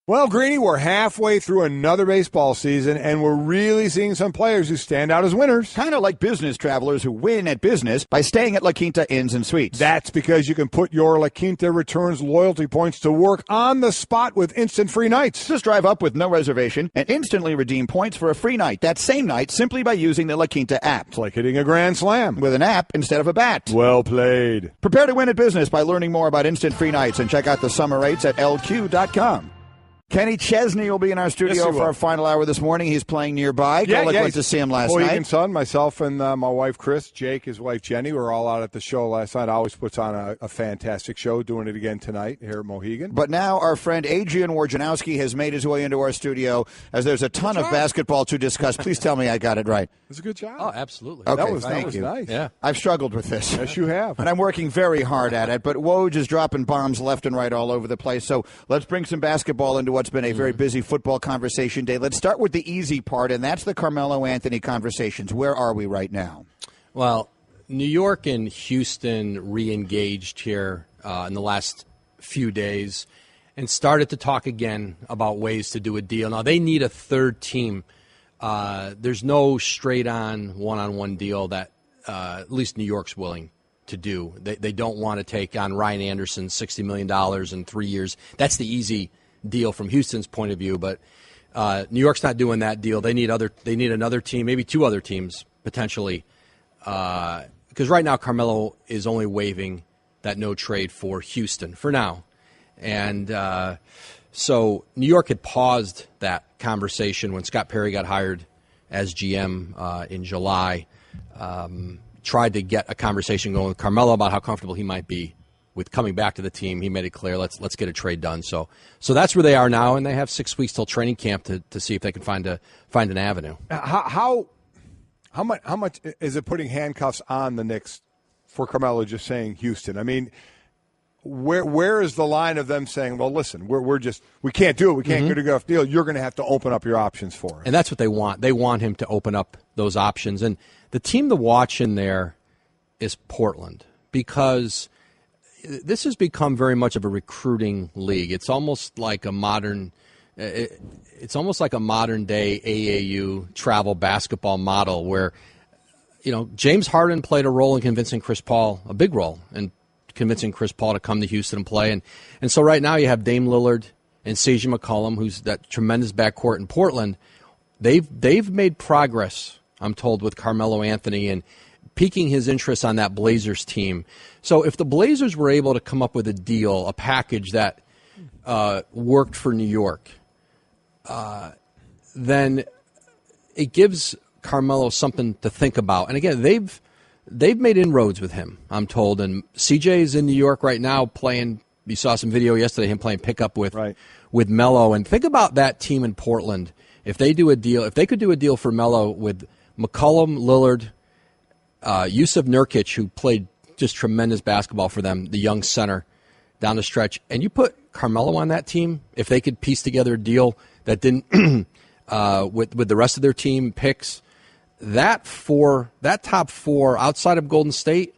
Well, Greeny, we're halfway through another baseball season, and we're really seeing some players who stand out as winners. Kind of like business travelers who win at business by staying at La Quinta Inns and Suites. That's because you can put your La Quinta Returns loyalty points to work on the spot with instant free nights. Just drive up with no reservation and instantly redeem points for a free night that same night simply by using the La Quinta app. It's like hitting a grand slam. With an app instead of a bat. Well played. Prepare to win at business by learning more about instant free nights and check out the summer rates at lq.com. Kenny Chesney will be in our studio for our final hour this morning. He's playing nearby. Golic went to see him last night. And son, myself and my wife Chris, Jake, his wife Jenny, were all out at the show last night. Always puts on a fantastic show, doing it again tonight here at Mohegan. But now our friend Adrian Wojnarowski has made his way into our studio as there's a ton of basketball to discuss. Please tell me I got it right. That's a good job. Oh, absolutely. Okay, that was thank you. Nice. Yeah. I've struggled with this. Yes, you have. And I'm working very hard at it, but Woj is dropping bombs left and right all over the place. So let's bring some basketball into what's been a very busy football conversation day. Let's start with the easy part, and that's the Carmelo Anthony conversations. Where are we right now? Well, New York and Houston re-engaged here in the last few days and started to talk again about ways to do a deal. Now, they need a third team. There's no straight-on, one-on-one deal that at least New York's willing to do. They don't want to take on Ryan Anderson, $60 million in 3 years. That's the easy deal from Houston's point of view, but New York's not doing that deal. They need another team, maybe two other teams potentially, because right now Carmelo is only waiving that no trade for Houston for now, and so New York had paused that conversation when Scott Perry got hired as GM in July. Tried to get a conversation going with Carmelo about how comfortable he might be with coming back to the team. He made it clear, let's get a trade done. So that's where they are now, and they have 6 weeks till training camp to see if they can find an avenue. How much is it putting handcuffs on the Knicks for Carmelo just saying Houston? I mean, where is the line of them saying, well, listen, we can't do it. We can't get a good deal. You're going to have to open up your options for us. And that's what they want. They want him to open up those options. And the team to watch in there is Portland, because this has become very much of a recruiting league. It's almost like a modern day AAU travel basketball model where, James Harden played a role in convincing Chris Paul, a big role in convincing Chris Paul to come to Houston and play. And so right now you have Dame Lillard and CJ McCollum, who's that tremendous backcourt in Portland. They've made progress, I'm told, with Carmelo Anthony and piquing his interest on that Blazers team. So if the Blazers were able to come up with a deal, a package that worked for New York, then it gives Carmelo something to think about. And again, they've made inroads with him, I'm told. And CJ is in New York right now playing. You saw some video yesterday, him playing pickup with Melo. And think about that team in Portland. If they could do a deal for Melo with McCollum, Lillard, Yusuf Nurkic, who played just tremendous basketball for them, the young center down the stretch, and you put Carmelo on that team, if they could piece together a deal that didn't with the rest of their team picks, that top four outside of Golden State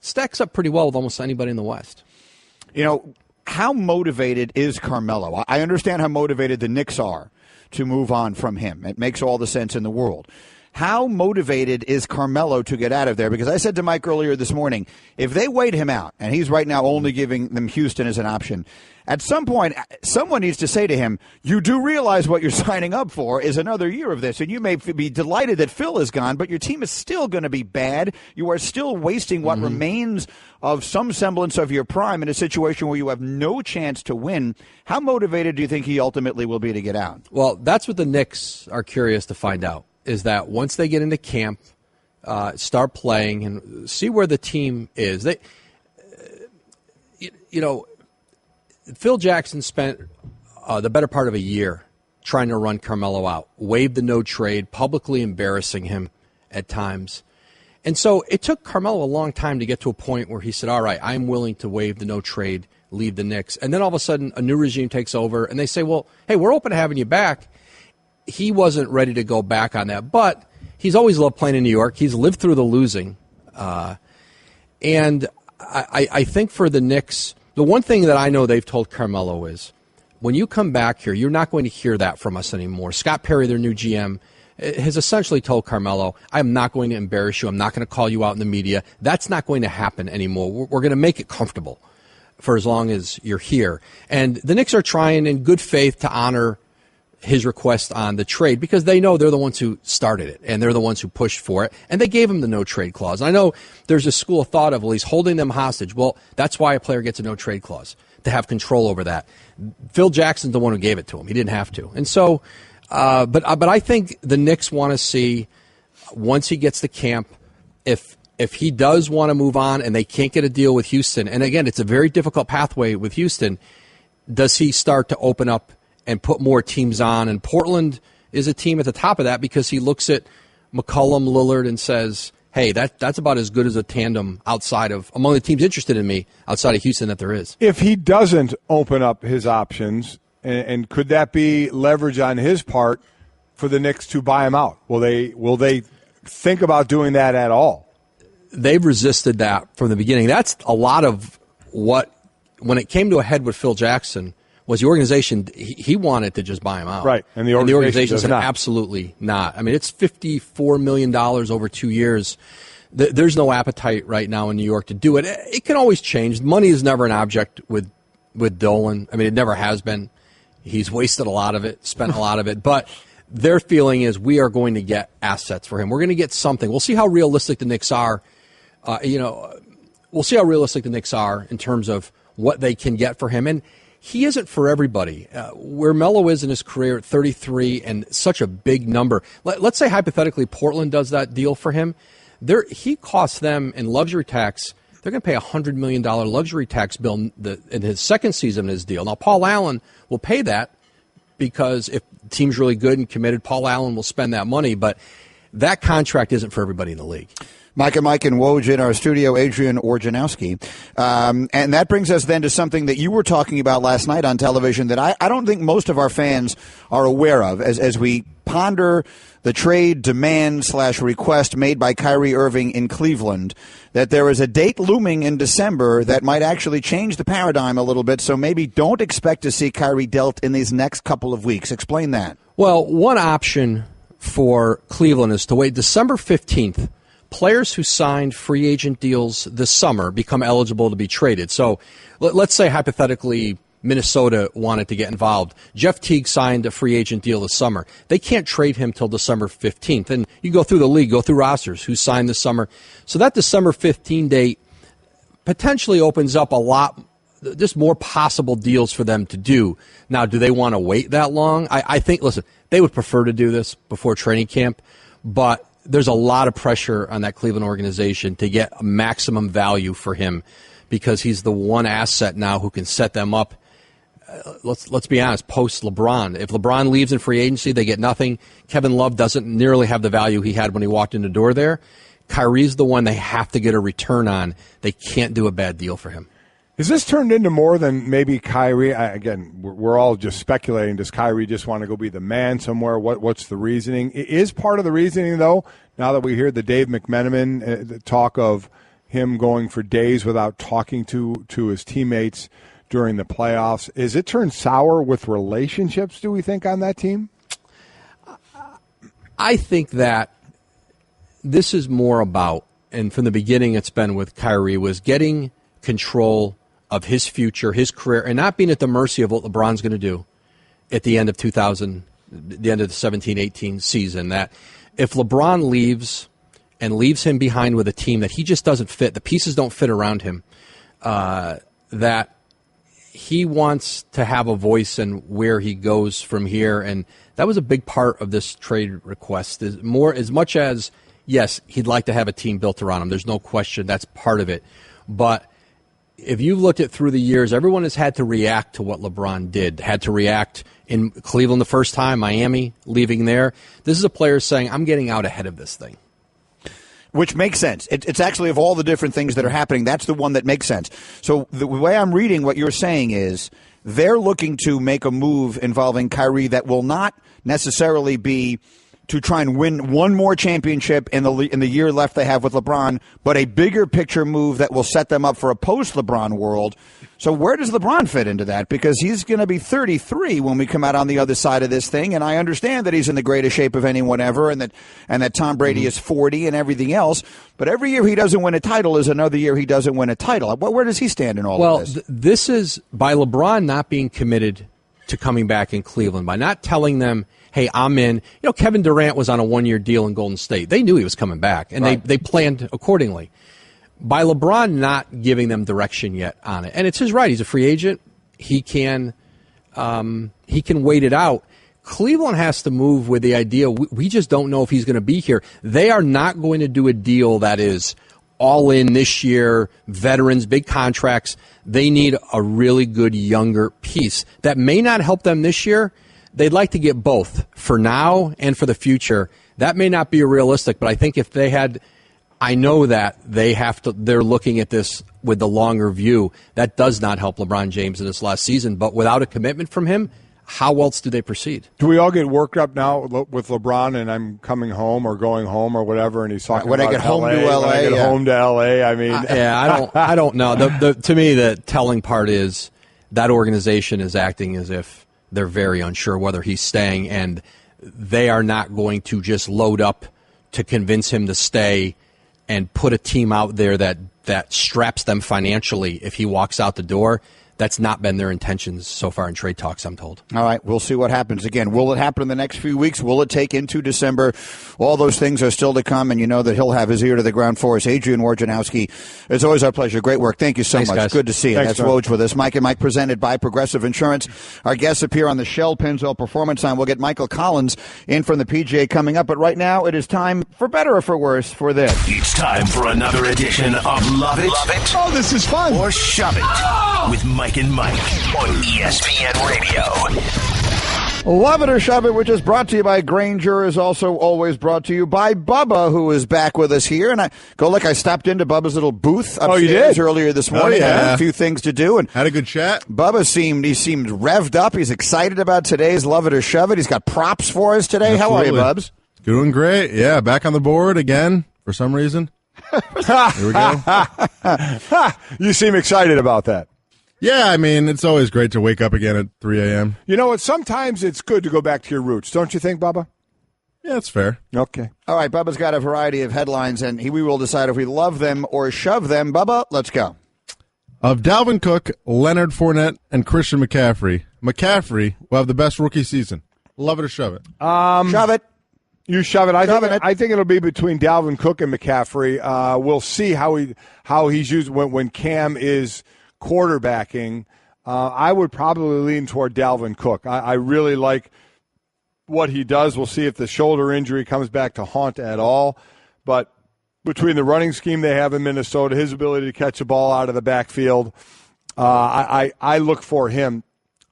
stacks up pretty well with almost anybody in the West. How motivated is Carmelo? I understand how motivated the Knicks are to move on from him. It makes all the sense in the world. How motivated is Carmelo to get out of there? Because I said to Mike earlier this morning, if they wait him out, and he's right now only giving them Houston as an option, at some point, someone needs to say to him, you do realize what you're signing up for is another year of this, and you may be delighted that Phil is gone, but your team is still going to be bad. You are still wasting what remains of some semblance of your prime in a situation where you have no chance to win. How motivated do you think he ultimately will be to get out? Well, that's what the Knicks are curious to find out. Is that once they get into camp, start playing, and see where the team is. Phil Jackson spent the better part of a year trying to run Carmelo out, waived the no trade, publicly embarrassing him at times. And so it took Carmelo a long time to get to a point where he said, all right, I'm willing to waive the no trade, leave the Knicks. And then all of a sudden a new regime takes over, and they say, well, hey, we're open to having you back. He wasn't ready to go back on that, but he's always loved playing in New York. He's lived through the losing. And I think for the Knicks, the one thing that I know they've told Carmelo is, when you come back here, you're not going to hear that from us anymore. Scott Perry, their new GM, has essentially told Carmelo, I'm not going to embarrass you. I'm not going to call you out in the media. That's not going to happen anymore. We're going to make it comfortable for as long as you're here. And the Knicks are trying in good faith to honor his request on the trade because they know they're the ones who started it and they're the ones who pushed for it, and they gave him the no-trade clause. And I know there's a school of thought of, well, he's holding them hostage. Well, that's why a player gets a no-trade clause, to have control over that. Phil Jackson's the one who gave it to him. He didn't have to. And so, but I think the Knicks want to see, once he gets to camp, if he does want to move on and they can't get a deal with Houston, and again, it's a very difficult pathway with Houston, does he start to open up and put more teams on? And Portland is a team at the top of that because he looks at McCollum, Lillard, and says, hey, that's about as good as a tandem among the teams interested in me outside of Houston that there is. If he doesn't open up his options, and could that be leverage on his part for the Knicks to buy him out? Will they think about doing that at all? They've resisted that from the beginning. That's a lot of what, when it came to a head with Phil Jackson, was the organization, he wanted to just buy him out. Right, and the organization said not. Absolutely not. I mean, it's $54 million over 2 years. There's no appetite right now in New York to do it. It can always change. Money is never an object with Dolan. I mean, it never has been. He's wasted a lot of it, spent a lot of it. But their feeling is we are going to get assets for him. We're going to get something. We'll see how realistic the Knicks are. We'll see how realistic the Knicks are in terms of what they can get for him. And he isn't for everybody. Where Melo is in his career at 33 and such a big number. Let's say hypothetically Portland does that deal for him. He costs them in luxury tax. They're going to pay a $100 million luxury tax bill in his second season of his deal. Now, Paul Allen will pay that because if the team's really good and committed, Paul Allen will spend that money. But that contract isn't for everybody in the league. Mike and Woj in our studio, Adrian Wojnarowski. And that brings us then to something that you were talking about last night on television that I don't think most of our fans are aware of as we ponder the trade demand / request made by Kyrie Irving in Cleveland, that there is a date looming in December that might actually change the paradigm a little bit. So maybe don't expect to see Kyrie dealt in these next couple of weeks. Explain that. Well, one option for Cleveland is to wait December 15th. Players who signed free agent deals this summer become eligible to be traded. So let's say hypothetically Minnesota wanted to get involved. Jeff Teague signed a free agent deal this summer. They can't trade him till December 15th. And you go through the league, go through rosters who signed this summer. So that December 15 date potentially opens up a lot, just more possible deals for them to do. Now, do they want to wait that long? I think, listen, they would prefer to do this before training camp, but there's a lot of pressure on that Cleveland organization to get maximum value for him because he's the one asset now who can set them up. Let's be honest, post LeBron. If LeBron leaves in free agency, they get nothing. Kevin Love doesn't nearly have the value he had when he walked in the door there. Kyrie's the one they have to get a return on. They can't do a bad deal for him. Is this turned into more than maybe Kyrie? Again, we're all just speculating. Does Kyrie just want to go be the man somewhere? What's the reasoning? Is part of the reasoning, though, now that we hear the Dave McMenamin talk of him going for days without talking to his teammates during the playoffs, is it turned sour with relationships, do we think, on that team? I think that this is more about, and from the beginning it's been with Kyrie, was getting control of his future, his career, and not being at the mercy of what LeBron's going to do at the end of the end of the 17-18 season. That if LeBron leaves and leaves him behind with a team that he just doesn't fit, the pieces don't fit around him, that he wants to have a voice in where he goes from here. And that was a big part of this trade request. Is more as much as, yes, he'd like to have a team built around him. There's no question that's part of it. But if you've looked at through the years, everyone has had to react to what LeBron did, had to react in Cleveland the first time, Miami, leaving there. This is a player saying, I'm getting out ahead of this thing. Which makes sense. It's actually, of all the different things that are happening, that's the one that makes sense. So the way I'm reading what you're saying is they're looking to make a move involving Kyrie that will not necessarily be to try and win one more championship in the year left they have with LeBron, but a bigger picture move that will set them up for a post-LeBron world. So where does LeBron fit into that? Because he's going to be 33 when we come out on the other side of this thing, and I understand that he's in the greatest shape of anyone ever, and that Tom Brady is 40 and everything else. But every year he doesn't win a title is another year he doesn't win a title. Where does he stand in all of this? Well, this is by LeBron not being committed to coming back in Cleveland, by not telling them, hey, I'm in. Kevin Durant was on a one-year deal in Golden State. They knew he was coming back, and they planned accordingly. By LeBron not giving them direction yet on it, and it's his right. He's a free agent. He can wait it out. Cleveland has to move with the idea we just don't know if he's going to be here. They are not going to do a deal that is all in this year, veterans, big contracts. They need a really good younger piece that may not help them this year. They'd like to get both for now and for the future. That may not be realistic, but I think if they had, I know that they're looking at this with the longer view. That does not help LeBron James in this last season, but without a commitment from him, how else do they proceed? Do we all get worked up now with LeBron and I'm coming home or going home or whatever, and he's talking when about I get home to LA? When I get home to LA, I mean, I don't know. To me, the telling part is that organization is acting as if they're very unsure whether he's staying, and they are not going to just load up to convince him to stay and put a team out there that straps them financially if he walks out the door. That's not been their intentions so far in trade talks, I'm told. All right, we'll see what happens. Again, will it happen in the next few weeks? Will it take into December? All those things are still to come, and you know that he'll have his ear to the ground for us. Adrian Wojnarowski, it's always our pleasure. Great work. Thank you so much. Guys. Good to see you. Thanks, That's Woj with us. Mike and Mike presented by Progressive Insurance. Our guests appear on the Shell Pennzoil Performance Line. We'll get Michael Collins in from the PGA coming up, but right now it is time, for better or for worse, for this. It's time for another edition of Love It, oh, this is fun. or Shove It with Mike and Mike on ESPN Radio. Love it or shove it, which is brought to you by Granger, is also always brought to you by Bubba, who is back with us here. And I stopped into Bubba's little booth upstairs earlier this morning. Oh, yeah. I had a few things to do, and Had a good chat. Bubba seemed revved up. He's excited about today's Love It or Shove It. He's got props for us today. Absolutely. How are you, Bubs? Doing great. Yeah, back on the board again for some reason. Here we go. You seem excited about that. Yeah, I mean, it's always great to wake up again at 3 a.m. You know what? Sometimes it's good to go back to your roots, don't you think, Bubba? Yeah, it's fair. Okay. All right, Bubba's got a variety of headlines, and we will decide if we love them or shove them. Bubba, let's go. Of Dalvin Cook, Leonard Fournette, and Christian McCaffrey, McCaffrey will have the best rookie season. Love it or shove it. Shove it. You shove it. Shoving it. I think it'll be between Dalvin Cook and McCaffrey. We'll see how he's used when Cam is quarterbacking. I would probably lean toward Dalvin Cook. I really like what he does. We'll see if the shoulder injury comes back to haunt at all. But between the running scheme they have in Minnesota, his ability to catch a ball out of the backfield, I look for him.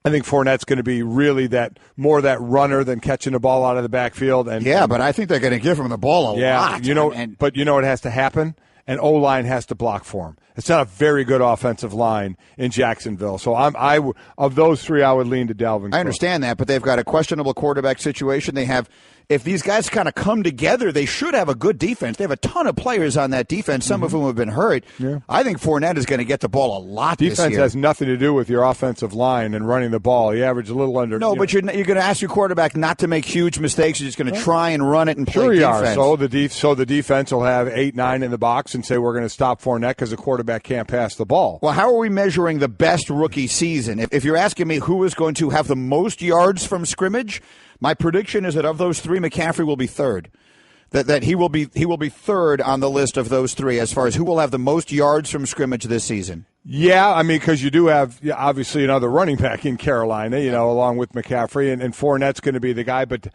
I think Fournette's going to be really that runner than catching the ball out of the backfield. And Yeah, but I think they're going to give him the ball a lot. But you know what has to happen? An O-line has to block for him. It's not a very good offensive line in Jacksonville. So of those three, I would lean to Dalvin Cook. I understand that, but they've got a questionable quarterback situation. They have, if these guys kind of come together, they should have a good defense. They have a ton of players on that defense, some of whom have been hurt. Yeah. I think Fournette is going to get the ball a lot this Defense year. has nothing to do with your offensive line and running the ball. You average a little under. No, but you're going to ask your quarterback not to make huge mistakes. You're just going to try and run it and play Sure you defense. are. So the defense will have 8-9 in the box and say we're going to stop Fournette because the quarterback can't pass the ball. Well, how are we measuring the best rookie season? If you're asking me who is going to have the most yards from scrimmage, my prediction is that of those three, McCaffrey will be third. That he will be third on the list of those three as far as who will have the most yards from scrimmage this season. Yeah, I mean, because you do have obviously another running back in Carolina, along with McCaffrey, and Fournette's going to be the guy. But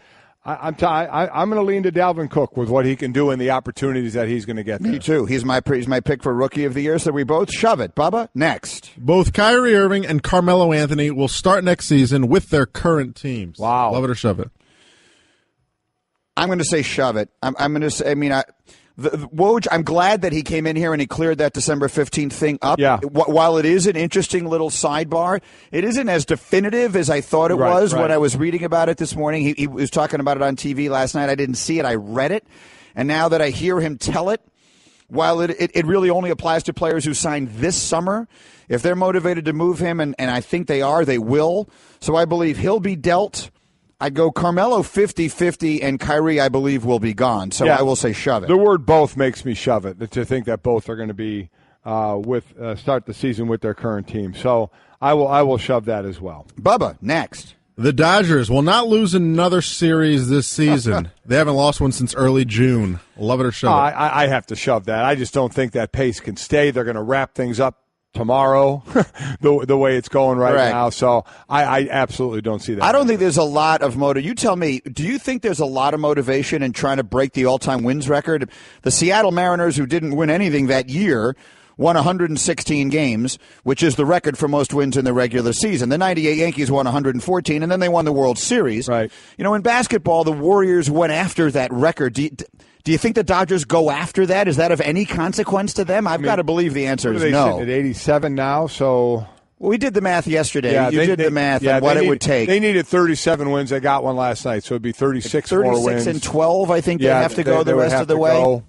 I'm going to lean to Dalvin Cook with what he can do and the opportunities that he's going to get there. Me too. He's my pick for Rookie of the Year, so we both shove it. Bubba, next. Both Kyrie Irving and Carmelo Anthony will start next season with their current teams. Wow. Love it or shove it. I'm going to say shove it. I'm going to say, Woj, I'm glad that he came in here and he cleared that December 15th thing up. Yeah. While it is an interesting little sidebar, it isn't as definitive as I thought it was when I was reading about it this morning. He was talking about it on TV last night. I didn't see it. I read it. And now that I hear him tell it, while it really only applies to players who signed this summer, if they're motivated to move him, and I think they are, they will. So I believe he'll be dealt. I'd go Carmelo 50-50, and Kyrie, I believe, will be gone. So I will say shove it. The word both makes me shove it, to think that both are going to be start the season with their current team. So I will shove that as well. Bubba, next. The Dodgers will not lose another series this season. They haven't lost one since early June. Love it or shove it. I have to shove that. I just don't think that pace can stay. They're going to wrap things up tomorrow, the way it's going right now. So I absolutely don't see that. I don't think there's a lot of motive. You tell me, do you think there's a lot of motivation in trying to break the all-time wins record? The Seattle Mariners, who didn't win anything that year, won 116 games, which is the record for most wins in the regular season. The 98 Yankees won 114, and then they won the World Series. Right. You know, in basketball, the Warriors went after that record. Do you think the Dodgers go after that? Is that of any consequence to them? I've got to believe the answer is no. At 87 now, so... Well, we did the math yesterday. Yeah, you did the math on what it would take. They needed 37 wins. They got one last night, so it would be 36 more wins. 36 and 12, I think they have to go the rest of the way. Go.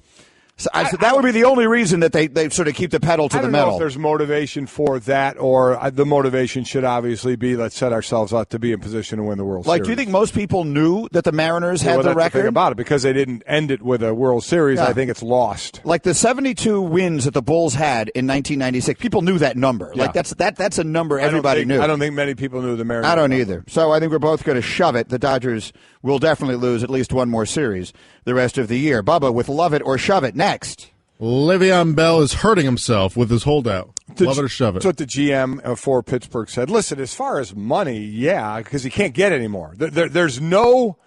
So that would be the only reason that they sort of keep the pedal to the metal. I don't know if there's motivation for that, or the motivation should obviously be let's set ourselves up to be in position to win the World Series. Do you think most people knew that the Mariners had the record? That's the thing about it, because they didn't end it with a World Series. Yeah. I think it's lost. Like the 72 wins that the Bulls had in 1996, people knew that number. Yeah. Like that's a number everybody knew. I don't think many people knew the Mariners. I don't either. So I think we're both going to shove it. The Dodgers will definitely lose at least one more series the rest of the year. Bubba with love it or shove it next. Le'Veon Bell is hurting himself with his holdout. Love it or shove it. That's what the GM for Pittsburgh said. Listen, as far as money, yeah, because he can't get any more. There's no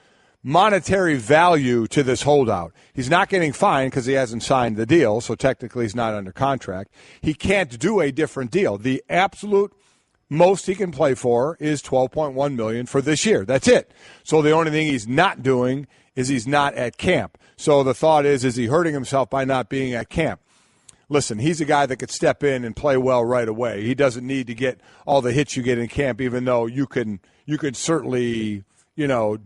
monetary value to this holdout. He's not getting fined because he hasn't signed the deal, so technically he's not under contract. He can't do a different deal. The absolute most he can play for is $12.1 million for this year. That's it. So the only thing he's not doing is he's not at camp. So the thought is he hurting himself by not being at camp? Listen, he's a guy that could step in and play well right away. He doesn't need to get all the hits you get in camp, even though you can certainly,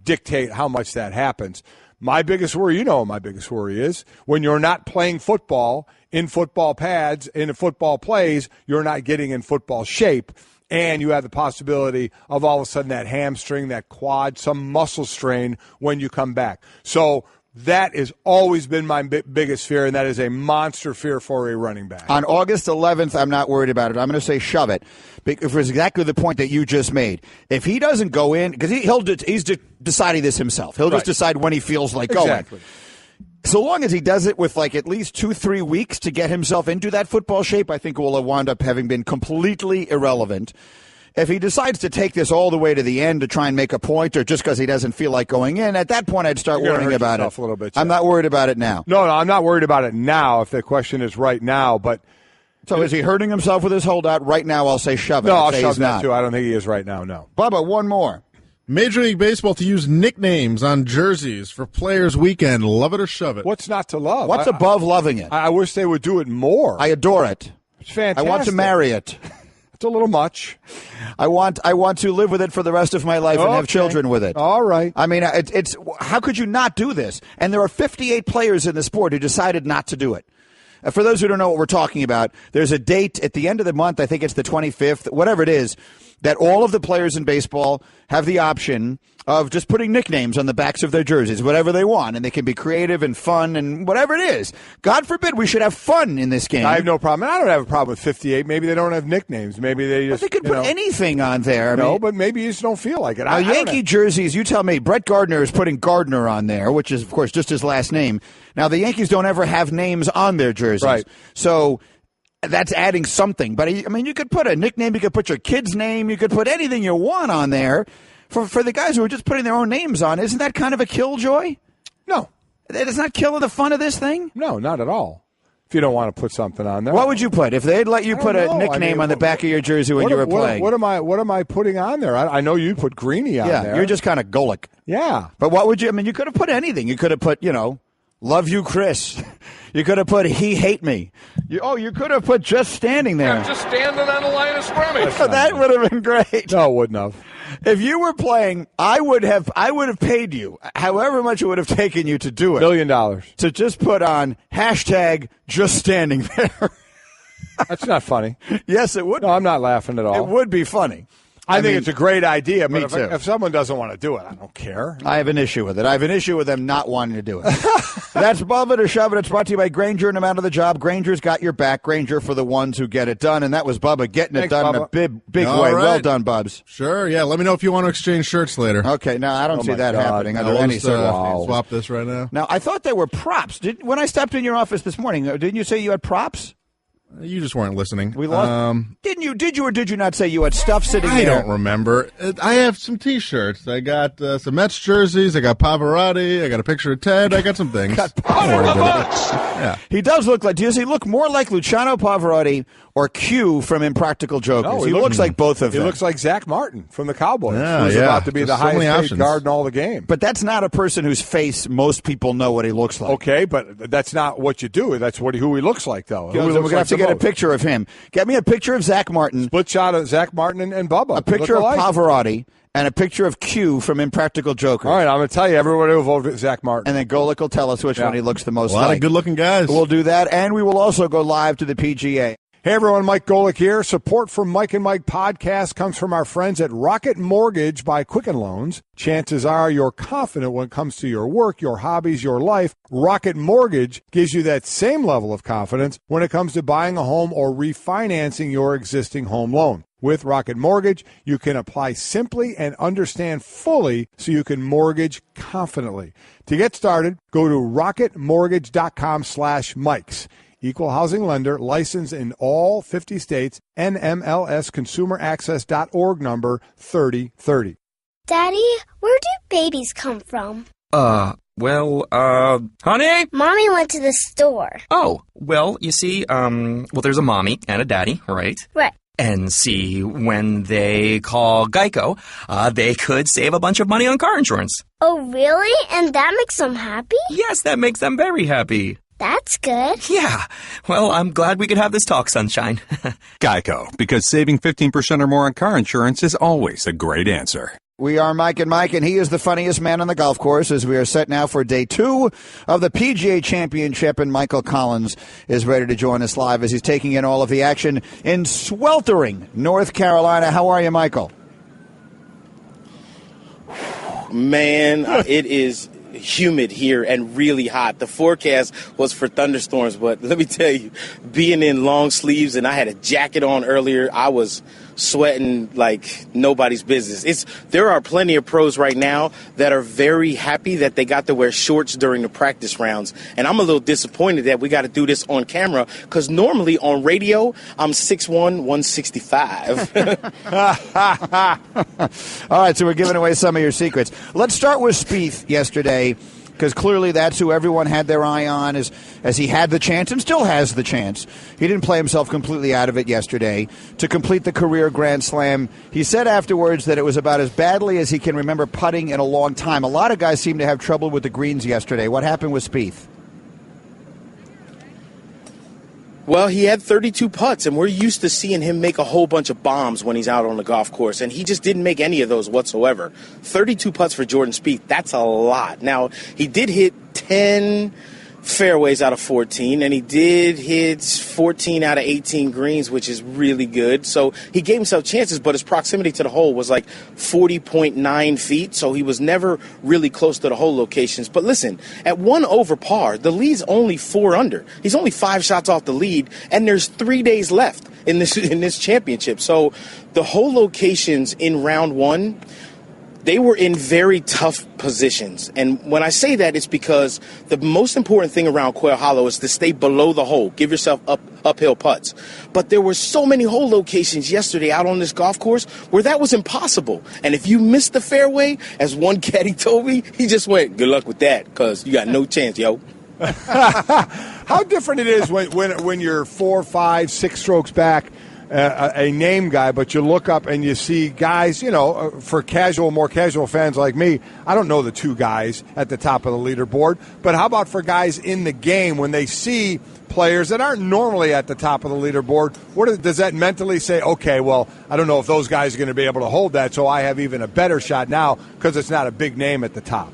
dictate how much that happens. My biggest worry, what my biggest worry is, when you're not playing football in football pads, in football plays, you're not getting in football shape. And you have the possibility of all of a sudden that hamstring, that quad, some muscle strain when you come back. So that has always been my biggest fear, and that is a monster fear for a running back. On August 11th, I'm not worried about it. I'm going to say shove it, for exactly the point that you just made. If he doesn't go in, because he's deciding this himself. He'll just decide when he feels like going. Exactly. So long as he does it with at least 2-3 weeks to get himself into that football shape, I think it will have wound up having been completely irrelevant. If he decides to take this all the way to the end to try and make a point, or just because he doesn't feel like going in, at that point I'd start worrying about it. A little bit, I'm not worried about it now. No, I'm not worried about it now, if the question is right now. But so is he hurting himself with his holdout? Right now I'll say shove it. No, I'll shove that too. I don't think he is right now, no. Bubba, one more. Major League Baseball to use nicknames on jerseys for Players Weekend. Love it or shove it. What's not to love? What's above loving it? I wish they would do it more. I adore it. It's fantastic. I want to marry it. It's a little much. I want to live with it for the rest of my life and have children with it. All right. I mean, it's how could you not do this? And there are 58 players in the sport who decided not to do it. For those who don't know what we're talking about, there's a date at the end of the month, I think it's the 25th, whatever it is, that all of the players in baseball have the option of just putting nicknames on the backs of their jerseys, whatever they want, and they can be creative and fun and whatever it is. God forbid we should have fun in this game. I have no problem. I don't have a problem with 58. Maybe they don't have nicknames. Maybe they just. But they could put anything on there. But maybe you just don't feel like it. Yankee jerseys, you tell me. Brett Gardner is putting Gardner on there, which is, of course, just his last name. Now, the Yankees don't ever have names on their jerseys. Right. So that's adding something. But, I mean, you could put a nickname. You could put your kid's name. You could put anything you want on there. For the guys who are just putting their own names on, isn't that kind of a killjoy? No. It's not killing the fun of this thing? No, not at all. If you don't want to put something on there. What would you put? If they'd let you put a nickname on the back of your jersey when you were playing. What am I putting on there? I know you put Greeny on there. Yeah, you're just kind of Golic. Yeah. But what would you, I mean, you could have put anything. You could have put, love you, Chris. You could have put "he hate me." You could have put "just standing there." I'm just standing on the line of scrimmage. That would have been great. No, it wouldn't have. If you were playing, I would have paid you however much it would have taken you to do it. $1 million. To just put on hashtag just standing there. That's not funny. Yes, it would. No, I'm not laughing at all. It would be funny. I think it's a great idea, but Me too. if someone doesn't want to do it, I don't care. I have an issue with it. I have an issue with them not wanting to do it. That's Bubba to Shove It. It's brought to you by Grainger and I'm out of the job. Grainger's got your back. Grainger for the ones who get it done. And that was Bubba getting it done in a big All way. right. Well done, Bubs. Sure, yeah. Let me know if you want to exchange shirts later. Okay, now I don't see my that God. happening under I'll any just, circumstance. swap this right now. Now, I thought they were props. When I stepped in your office this morning, didn't you say you had props? You just weren't listening. We lost. Did you or did you not say you had stuff sitting I there? don't remember. I have some T-shirts. I got some Mets jerseys. I got Pavarotti. I got a picture of Ted. I got some things. Yeah. He does look like. Does he look more like Luciano Pavarotti or Q from Impractical Jokers? No, he looks like both of them. He looks like Zach Martin from the Cowboys, Yeah, who's yeah. about to be There's the so many highest paid options. guard in all the game. But that's not a person whose face most people know what he looks like. Okay, but that's not what you do. That's who he looks like, though. We're going to have to get a picture of him. Get me a picture of Zach Martin, Split shot of Zach Martin and Bubba. a picture of Look alike. Pavarotti, and a picture of Q from Impractical Jokers. All right, I'm going to tell you, everybody will vote for Zach Martin. And then Golic will tell us which one he looks the most A lot like. of good-looking guys. We'll do that, and we will also go live to the PGA. Hey, everyone, Mike Golic here. Support for Mike and Mike podcast comes from our friends at Rocket Mortgage by Quicken Loans. Chances are you're confident when it comes to your work, your hobbies, your life. Rocket Mortgage gives you that same level of confidence when it comes to buying a home or refinancing your existing home loan. With Rocket Mortgage, you can apply simply and understand fully so you can mortgage confidently. To get started, go to rocketmortgage.com/Mikes. Equal housing lender, licensed in all 50 states, NMLSconsumeraccess.org number 3030. Daddy, where do babies come from? Honey? Mommy went to the store. Oh, well, you see, there's a mommy and a daddy, right? Right. And see, when they call Geico, they could save a bunch of money on car insurance. Oh, really? And that makes them happy? Yes, that makes them very happy. That's good. Yeah. Well, I'm glad we could have this talk, sunshine. Geico, because saving 15% or more on car insurance is always a great answer. We are Mike, and he is the funniest man on the golf course as we are set now for day 2 of the PGA Championship, and Michael Collins is ready to join us live as he's taking in all of the action in sweltering North Carolina. How are you, Michael? Man, it is humid here and really hot. The forecast was for thunderstorms, but let me tell you, being in long sleeves and I had a jacket on earlier, I was sweating like nobody's business. There are plenty of pros right now that are very happy that they got to wear shorts during the practice rounds. And I'm a little disappointed that we got to do this on camera because normally on radio, I'm 6'1", 165. All right, so we're giving away some of your secrets. Let's start with Spieth yesterday, because clearly that's who everyone had their eye on as he had the chance and still has the chance. He didn't play himself completely out of it yesterday to complete the career Grand Slam. He said afterwards that it was about as badly as he can remember putting in a long time. A lot of guys seem to have trouble with the greens yesterday. What happened with Spieth? Well, he had 32 putts, and we're used to seeing him make a whole bunch of bombs when he's out on the golf course, and he just didn't make any of those whatsoever. 32 putts for Jordan Spieth, that's a lot. Now, he did hit 10 fairways out of 14, and he did hit 14 out of 18 greens, which is really good. So he gave himself chances, but his proximity to the hole was like 40.9 feet, so he was never really close to the hole locations. But listen, at 1 over par, the lead's only 4 under. He's only 5 shots off the lead, and there's 3 days left in this championship. So the hole locations in round 1, they were in very tough positions. And when I say that, it's because the most important thing around Quail Hollow is to stay below the hole. Give yourself uphill putts. But there were so many hole locations yesterday out on this golf course where that was impossible. And if you missed the fairway, as one caddy told me, he just went, good luck with that, because you got no chance, yo. How different it is when you're 4, 5, 6 strokes back. a name guy, but you look up and you see guys, for more casual fans like me, I don't know the two guys at the top of the leaderboard, but how about for guys in the game when they see players that aren't normally at the top of the leaderboard, does that mentally say, okay, well, I don't know if those guys are going to be able to hold that, so I have even a better shot now because it's not a big name at the top?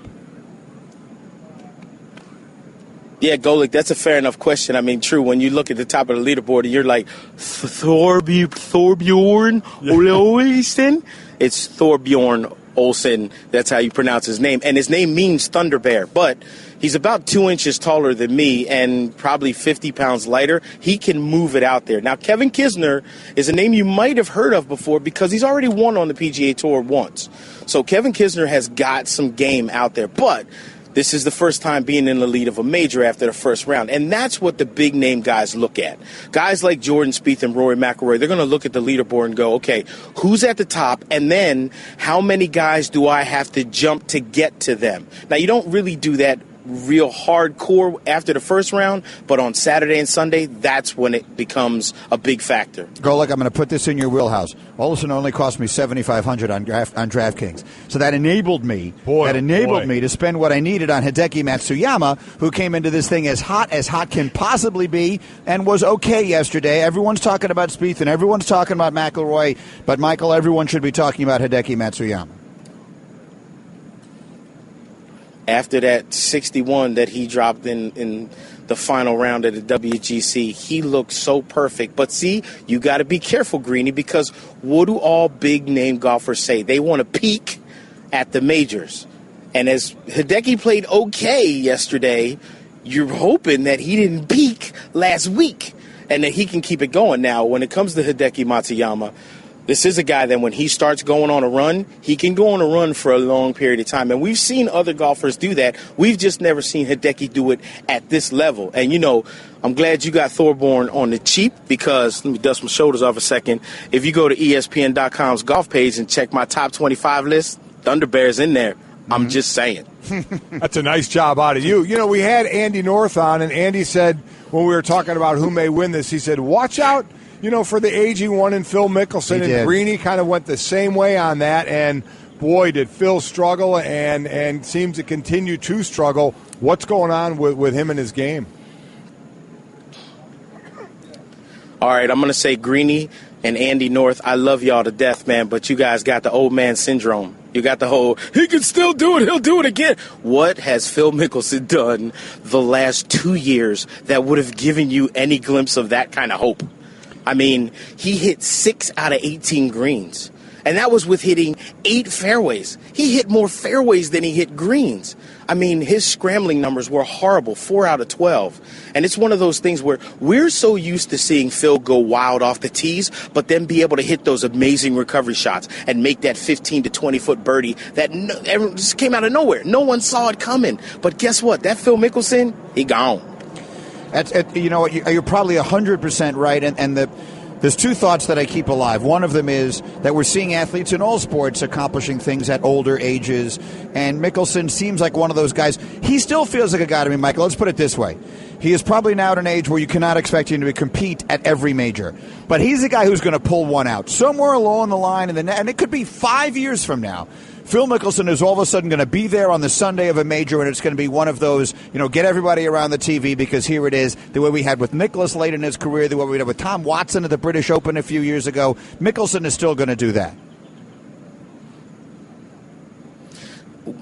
Yeah, Golic, that's a fair enough question. I mean, true, when you look at the top of the leaderboard and you're like, Thorbjorn Olsen? It's Thorbjorn Olsen. That's how you pronounce his name. And his name means Thunder Bear. But he's about 2 inches taller than me and probably 50 pounds lighter. He can move it out there. Now, Kevin Kisner is a name you might have heard of before because he's already won on the PGA Tour once. So Kevin Kisner has got some game out there. But this is the first time being in the lead of a major after the first round. And that's what the big name guys look at. Guys like Jordan Spieth and Rory McIlroy, they're going to look at the leaderboard and go, okay, who's at the top? And then how many guys do I have to jump to get to them? Now, you don't really do that real hardcore after the first round, but on Saturday and Sunday, that's when it becomes a big factor. Golic, I'm going to put this in your wheelhouse. Olsen only cost me $7,500 on DraftKings, so that enabled me to spend what I needed on Hideki Matsuyama, who came into this thing as hot can possibly be, and was okay yesterday. Everyone's talking about Spieth and everyone's talking about McIlroy, but Michael, everyone should be talking about Hideki Matsuyama. After that 61 that he dropped in the final round of the WGC, he looked so perfect. But see, you got to be careful, Greeny, because what do all big-name golfers say? They want to peak at the majors. And as Hideki played okay yesterday, you're hoping that he didn't peak last week and that he can keep it going. Now, when it comes to Hideki Matsuyama, this is a guy that when he starts going on a run, he can go on a run for a long period of time. And we've seen other golfers do that. We've just never seen Hideki do it at this level. And, I'm glad you got Thorborn on the cheap because, let me dust my shoulders off a second. If you go to ESPN.com's golf page and check my top 25 list, Thunder Bear's in there. I'm just saying. That's a nice job out of you. We had Andy North on, and Andy said when we were talking about who may win this, he said, watch out, for the aging one in Phil Mickelson. And Greeny kind of went the same way on that. And, boy, did Phil struggle and seems to continue to struggle. What's going on with him and his game? All right, I'm going to say Greeny and Andy North, I love y'all to death, man, but you guys got the old man syndrome. You got the whole, he can still do it, he'll do it again. What has Phil Mickelson done the last 2 years that would have given you any glimpse of that kind of hope? I mean, he hit 6 out of 18 greens, and that was with hitting 8 fairways. He hit more fairways than he hit greens. I mean, his scrambling numbers were horrible, 4 out of 12. And it's one of those things where we're so used to seeing Phil go wild off the tees, but then be able to hit those amazing recovery shots and make that 15 to 20-foot birdie that just came out of nowhere. No one saw it coming. But guess what? That Phil Mickelson, he gone. You're probably 100% right, and there's two thoughts that I keep alive. One of them is that we're seeing athletes in all sports accomplishing things at older ages, and Mickelson seems like one of those guys. He still feels like a guy to me, Michael. Let's put it this way. He is probably now at an age where you cannot expect him to compete at every major. But he's a guy who's going to pull one out somewhere along the line, and it could be 5 years from now. Phil Mickelson is all of a sudden going to be there on the Sunday of a major, and it's going to be one of those, get everybody around the TV, because here it is, the way we had with Nicklaus late in his career, the way we had with Tom Watson at the British Open a few years ago. Mickelson is still going to do that.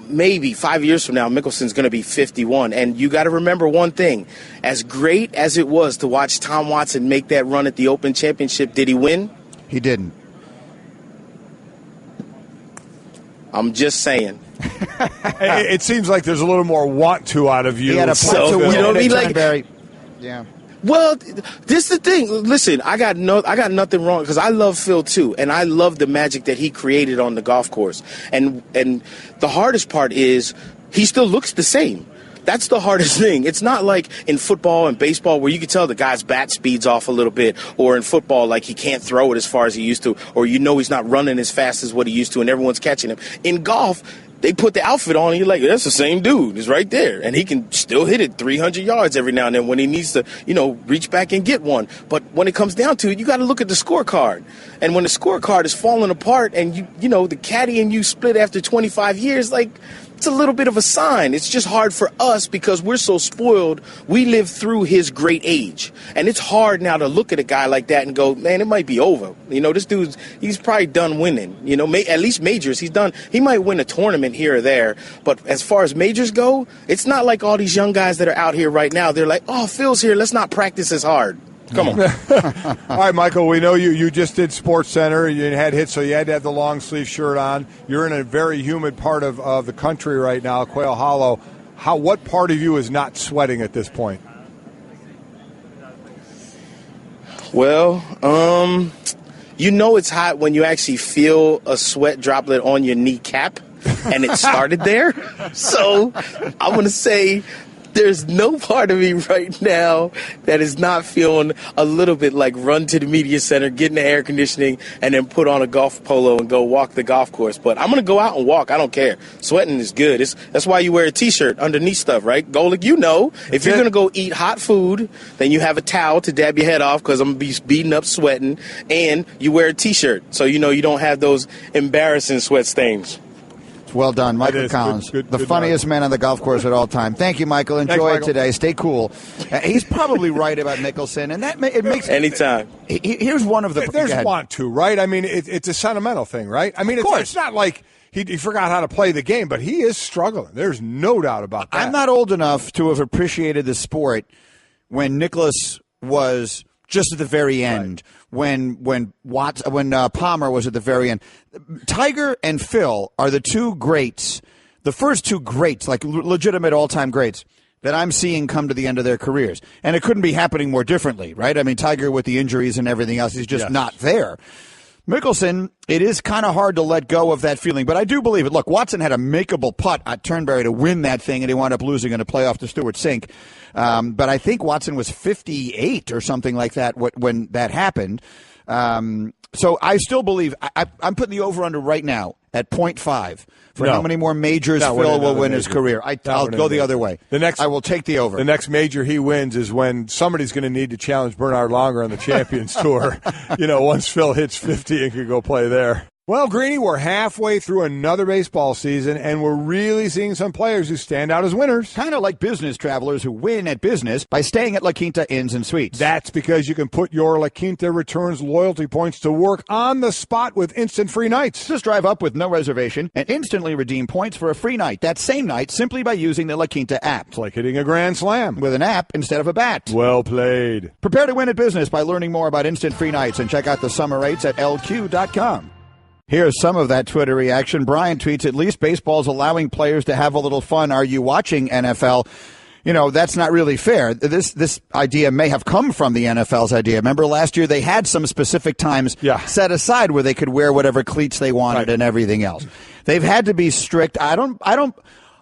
Maybe 5 years from now, Mickelson's going to be 51. And you got to remember one thing. As great as it was to watch Tom Watson make that run at the Open Championship, did he win? He didn't. I'm just saying. It seems like there's a little more want to out of you. He had a plan to win. You know what I mean? Yeah. Well, this is the thing. Listen, I got nothing wrong because I love Phil too, and I love the magic that he created on the golf course. And the hardest part is he still looks the same. That's the hardest thing. It's not like in football and baseball where you can tell the guy's bat speed's off a little bit, or in football like he can't throw it as far as he used to, or he's not running as fast as what he used to and everyone's catching him. In golf, they put the outfit on and you're like, that's the same dude. It's right there. And he can still hit it 300 yards every now and then when he needs to, reach back and get one. But when it comes down to it, you got to look at the scorecard. And when the scorecard is falling apart and, the caddy and you split after 25 years, it's a little bit of a sign. It's just hard for us because we're so spoiled. We lived through his great age. And it's hard now to look at a guy like that and go, man, it might be over. This dude's, he's probably done winning. At least majors. He might win a tournament here or there. But as far as majors go, it's not like all these young guys that are out here right now. They're like, oh, Phil's here. Let's not practice as hard. Come on. All right, Michael, we know you just did Sports Center. You had hits, so you had to have the long sleeve shirt on. You're in a very humid part of the country right now, Quail Hollow. What part of you is not sweating at this point? Well, it's hot when you actually feel a sweat droplet on your kneecap, and it started there. So I'm going to say there's no part of me right now that is not feeling a little bit like run to the media center, get in the air conditioning, and then put on a golf polo and go walk the golf course. But I'm going to go out and walk. I don't care. Sweating is good. That's why you wear a T-shirt underneath stuff, right? Golic, if you're going to go eat hot food, then you have a towel to dab your head off because I'm going to be beating up sweating, and you wear a T-shirt so you don't have those embarrassing sweat stains. Well done, Michael Collins, good the funniest man on the golf course at all time. Thank you, Michael. Enjoy it today. Stay cool. He's probably right about Mickelson, and it makes anytime. Here's one of the. There's want to, right? I mean, it's a sentimental thing, right? I mean, it's not like he forgot how to play the game, but he is struggling. There's no doubt about that. I'm not old enough to have appreciated the sport when Nicklaus was just at the very end. Right. When Palmer was at the very end. Tiger and Phil are the two greats, the first two greats, like legitimate all-time greats, that I'm seeing come to the end of their careers. And it couldn't be happening more differently, right? I mean, Tiger with the injuries and everything else, he's just not there. Mickelson, it is kind of hard to let go of that feeling, but I do believe it. Look, Watson had a makeable putt at Turnberry to win that thing, and he wound up losing in a playoff to Stewart Cink. But I think Watson was 58 or something like that when that happened. So I still believe I'm putting the over-under right now at 0.5 for how many more majors Phil will win his career. I'll go the other way. I will take the over. The next major he wins is when somebody's going to need to challenge Bernard Langer on the Champions Tour. Once Phil hits 50 and can go play there. Well, Greeny, we're halfway through another baseball season, and we're really seeing some players who stand out as winners. Kind of like business travelers who win at business by staying at La Quinta Inns and Suites. That's because you can put your La Quinta Returns loyalty points to work on the spot with instant free nights. Just drive up with no reservation and instantly redeem points for a free night that same night simply by using the La Quinta app. It's like hitting a grand slam. With an app instead of a bat. Well played. Prepare to win at business by learning more about instant free nights and check out the summer rates at lq.com. Here's some of that Twitter reaction. Brian tweets, at least baseball's allowing players to have a little fun. Are you watching, NFL? That's not really fair. This idea may have come from the NFL's idea. Remember last year they had some specific times set aside where they could wear whatever cleats they wanted and everything else. They've had to be strict.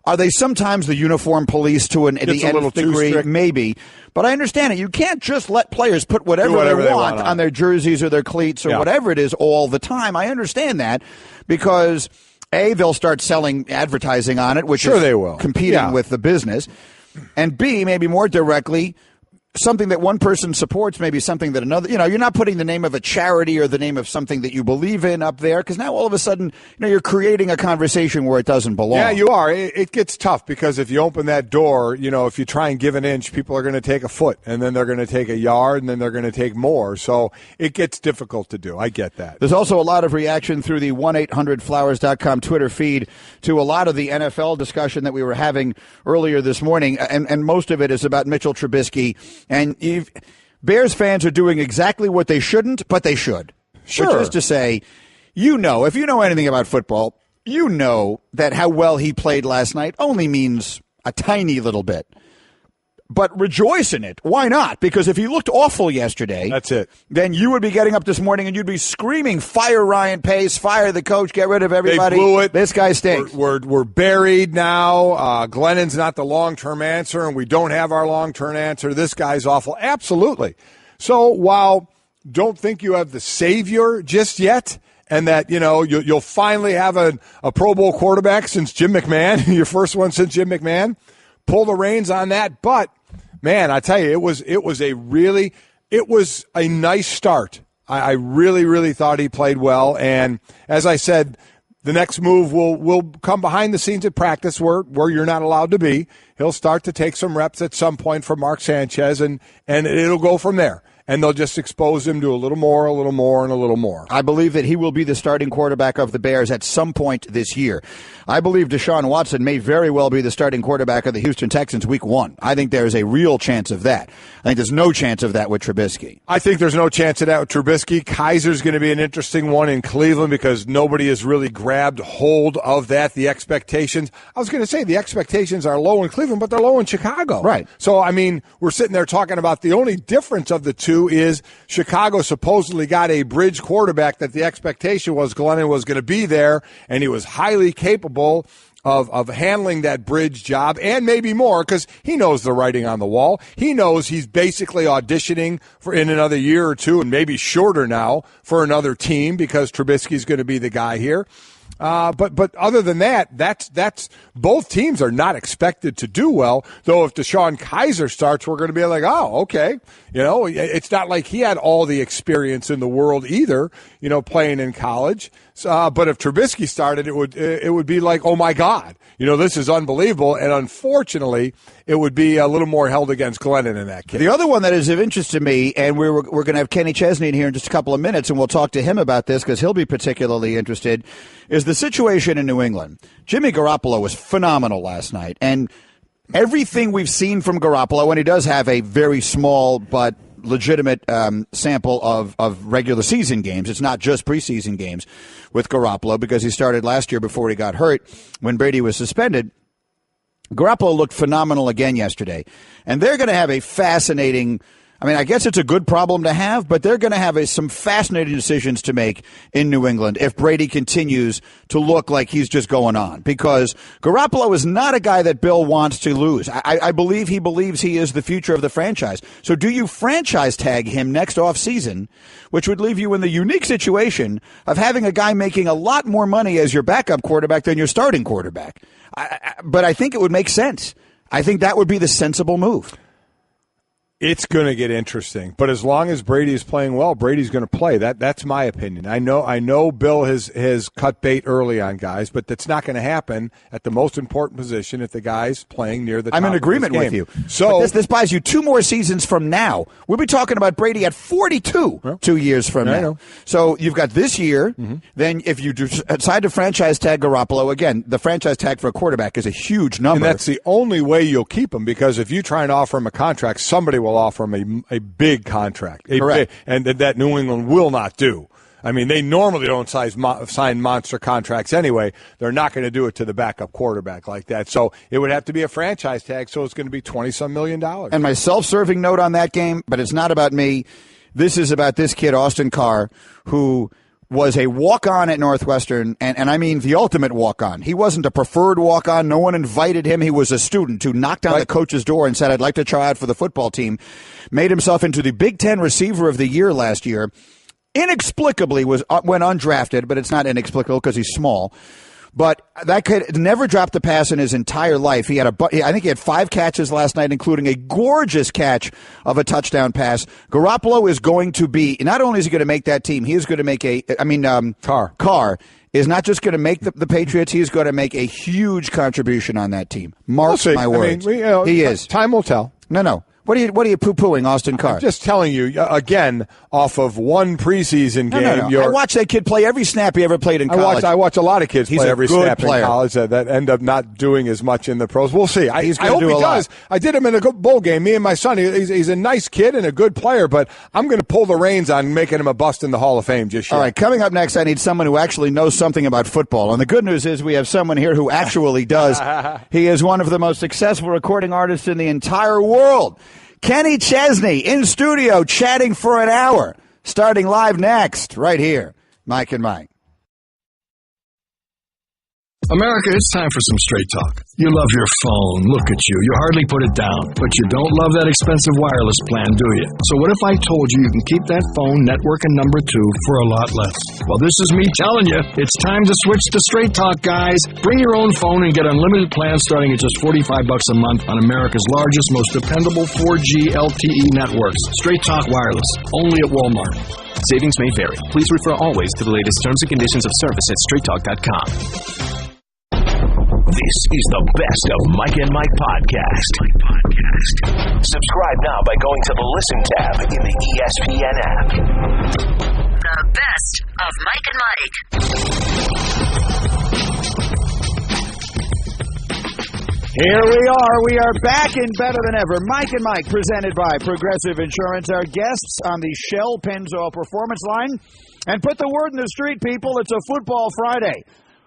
Are they sometimes the uniform police to the nth degree? Maybe. But I understand it. You can't just let players put whatever they want on their jerseys or their cleats or whatever it is all the time. I understand that because, A, they'll start selling advertising on it, which is they will. Competing with the business. And B, maybe more directly, something that one person supports, maybe something that another, you're not putting the name of a charity or the name of something that you believe in up there because now all of a sudden, you're creating a conversation where it doesn't belong. Yeah, you are. It gets tough because if you open that door, if you try and give an inch, people are going to take a foot and then they're going to take a yard and then they're going to take more. So it gets difficult to do. I get that. There's also a lot of reaction through the 1-800-Flowers.com Twitter feed to a lot of the NFL discussion that we were having earlier this morning. And most of it is about Mitchell Trubisky. And Bears fans are doing exactly what they shouldn't, but they should. Sure. Which is to say, if you know anything about football, you know that how well he played last night only means a tiny little bit. But rejoice in it. Why not? Because if he looked awful yesterday, that's it. Then you would be getting up this morning and you'd be screaming, fire Ryan Pace, fire the coach, get rid of everybody. They blew it. This guy stinks. We're buried now. Glennon's not the long-term answer, and we don't have our long-term answer. This guy's awful. Absolutely. So while don't think you have the savior just yet, and that, you'll finally have a Pro Bowl quarterback since Jim McMahon, your first one since Jim McMahon. Pull the reins on that. But, man, I tell you, it was a nice start. I really, really thought he played well. And as I said, the next move will come behind the scenes at practice where you're not allowed to be. He'll start to take some reps at some point for Mark Sanchez, and it'll go from there. And they'll just expose him to a little more, and a little more. I believe that he will be the starting quarterback of the Bears at some point this year. I believe Deshaun Watson may very well be the starting quarterback of the Houston Texans week 1. I think there's a real chance of that. I think there's no chance of that with Trubisky. I think there's no chance of that with Trubisky. Kaiser's going to be an interesting one in Cleveland because nobody has really grabbed hold of that. The expectations, I was going to say the expectations are low in Cleveland, but they're low in Chicago. Right. So, I mean, we're sitting there talking about the only difference of the two is Chicago supposedly got a bridge quarterback that the expectation was Glennon was going to be there, and he was highly capable of handling that bridge job and maybe more because he knows the writing on the wall. He knows he's basically auditioning for in another year or two and maybe shorter now for another team because Trubisky's going to be the guy here. But other than that, that's both teams are not expected to do well. Though if Deshaun Kaiser starts, we're going to be like, oh, okay. It's not like he had all the experience in the world either, playing in college. But if Trubisky started, it would be like, oh my God, this is unbelievable. And unfortunately, it would be a little more held against Glennon in that case. The other one that is of interest to me, and we're going to have Kenny Chesney in here in just a couple of minutes, and we'll talk to him about this because he'll be particularly interested, is the situation in New England. Jimmy Garoppolo was phenomenal last night, and everything we've seen from Garoppolo, and he does have a very small but legitimate sample of regular season games. It's not just preseason games with Garoppolo because he started last year before he got hurt when Brady was suspended. Garoppolo looked phenomenal again yesterday, and they're going to have a fascinating I guess it's a good problem to have, but they're going to have some fascinating decisions to make in New England if Brady continues to look like he's just going on, because Garoppolo is not a guy that Bill wants to lose. I believe he believes he is the future of the franchise. So do you franchise tag him next offseason, which would leave you in the unique situation of having a guy making a lot more money as your backup quarterback than your starting quarterback? But I think it would make sense. I think that would be the sensible move. It's going to get interesting, but as long as Brady is playing well, Brady's going to play. That's my opinion. I know Bill has cut bait early on guys, but that's not going to happen at the most important position if the guy's playing near the top. I'm in agreement with you. So but this buys you 2 more seasons from now. We'll be talking about Brady at 42 2 years from now. So you've got this year. Mm-hmm. Then if you decide to franchise tag Garoppolo, again, the franchise tag for a quarterback is a huge number. And that's the only way you'll keep him, because if you try and offer him a contract, somebody will offer him a big contract. Correct. And that New England will not do. I mean, they normally don't sign monster contracts anyway. They're not going to do it to the backup quarterback like that. So it would have to be a franchise tag, so it's going to be $20-some million. And my self-serving note on that game, but it's not about me. This is about this kid, Austin Carr, who was a walk-on at Northwestern, and I mean the ultimate walk-on. He wasn't a preferred walk-on. No one invited him. He was a student who knocked on the coach's door and said, I'd like to try out for the football team. Made himself into the Big Ten Receiver of the Year last year. Inexplicably went undrafted, but it's not inexplicable because he's small. But that kid never dropped a pass in his entire life. I think he had 5 catches last night, including a gorgeous catch of a touchdown pass. Garoppolo is going to be, not only is he going to make that team, he is going to make Carr is not just going to make the Patriots, he is going to make a huge contribution on that team. Mark my words. He is. Time will tell. No. What are you poo-pooing, Austin Carr? I'm just telling you, again, off of one preseason game. No. I watched that kid play every snap he ever played in college. I watch a lot of kids play every snap player. in college that end up not doing as much in the pros. We'll see. I hope he does. I did him in a bowl game, me and my son. He's a nice kid and a good player, but I'm going to pull the reins on making him a bust in the Hall of Fame just yet. All right, coming up next, I need someone who actually knows something about football. And the good news is we have someone here who actually does. He is one of the most successful recording artists in the entire world. Kenny Chesney in studio chatting for an hour, starting live next, right here, Mike and Mike. America, it's time for some straight talk. You love your phone. Look at you. You hardly put it down. But you don't love that expensive wireless plan, do you? So what if I told you can keep that phone network and number 2 for a lot less? Well, this is me telling you. It's time to switch to Straight Talk, guys. Bring your own phone and get unlimited plans starting at just $45 a month on America's largest, most dependable 4G LTE networks. Straight Talk Wireless. Only at Walmart. Savings may vary. Please refer always to the latest terms and conditions of service at straighttalk.com. This is the best of Mike and Mike podcast. Subscribe now by going to the Listen tab in the ESPN app. The best of Mike and Mike. Here we are. We are back and better than ever. Mike and Mike, presented by Progressive Insurance. Our guests on the Shell Pennzoil Performance Line. And put the word in the street, people. It's a football Friday.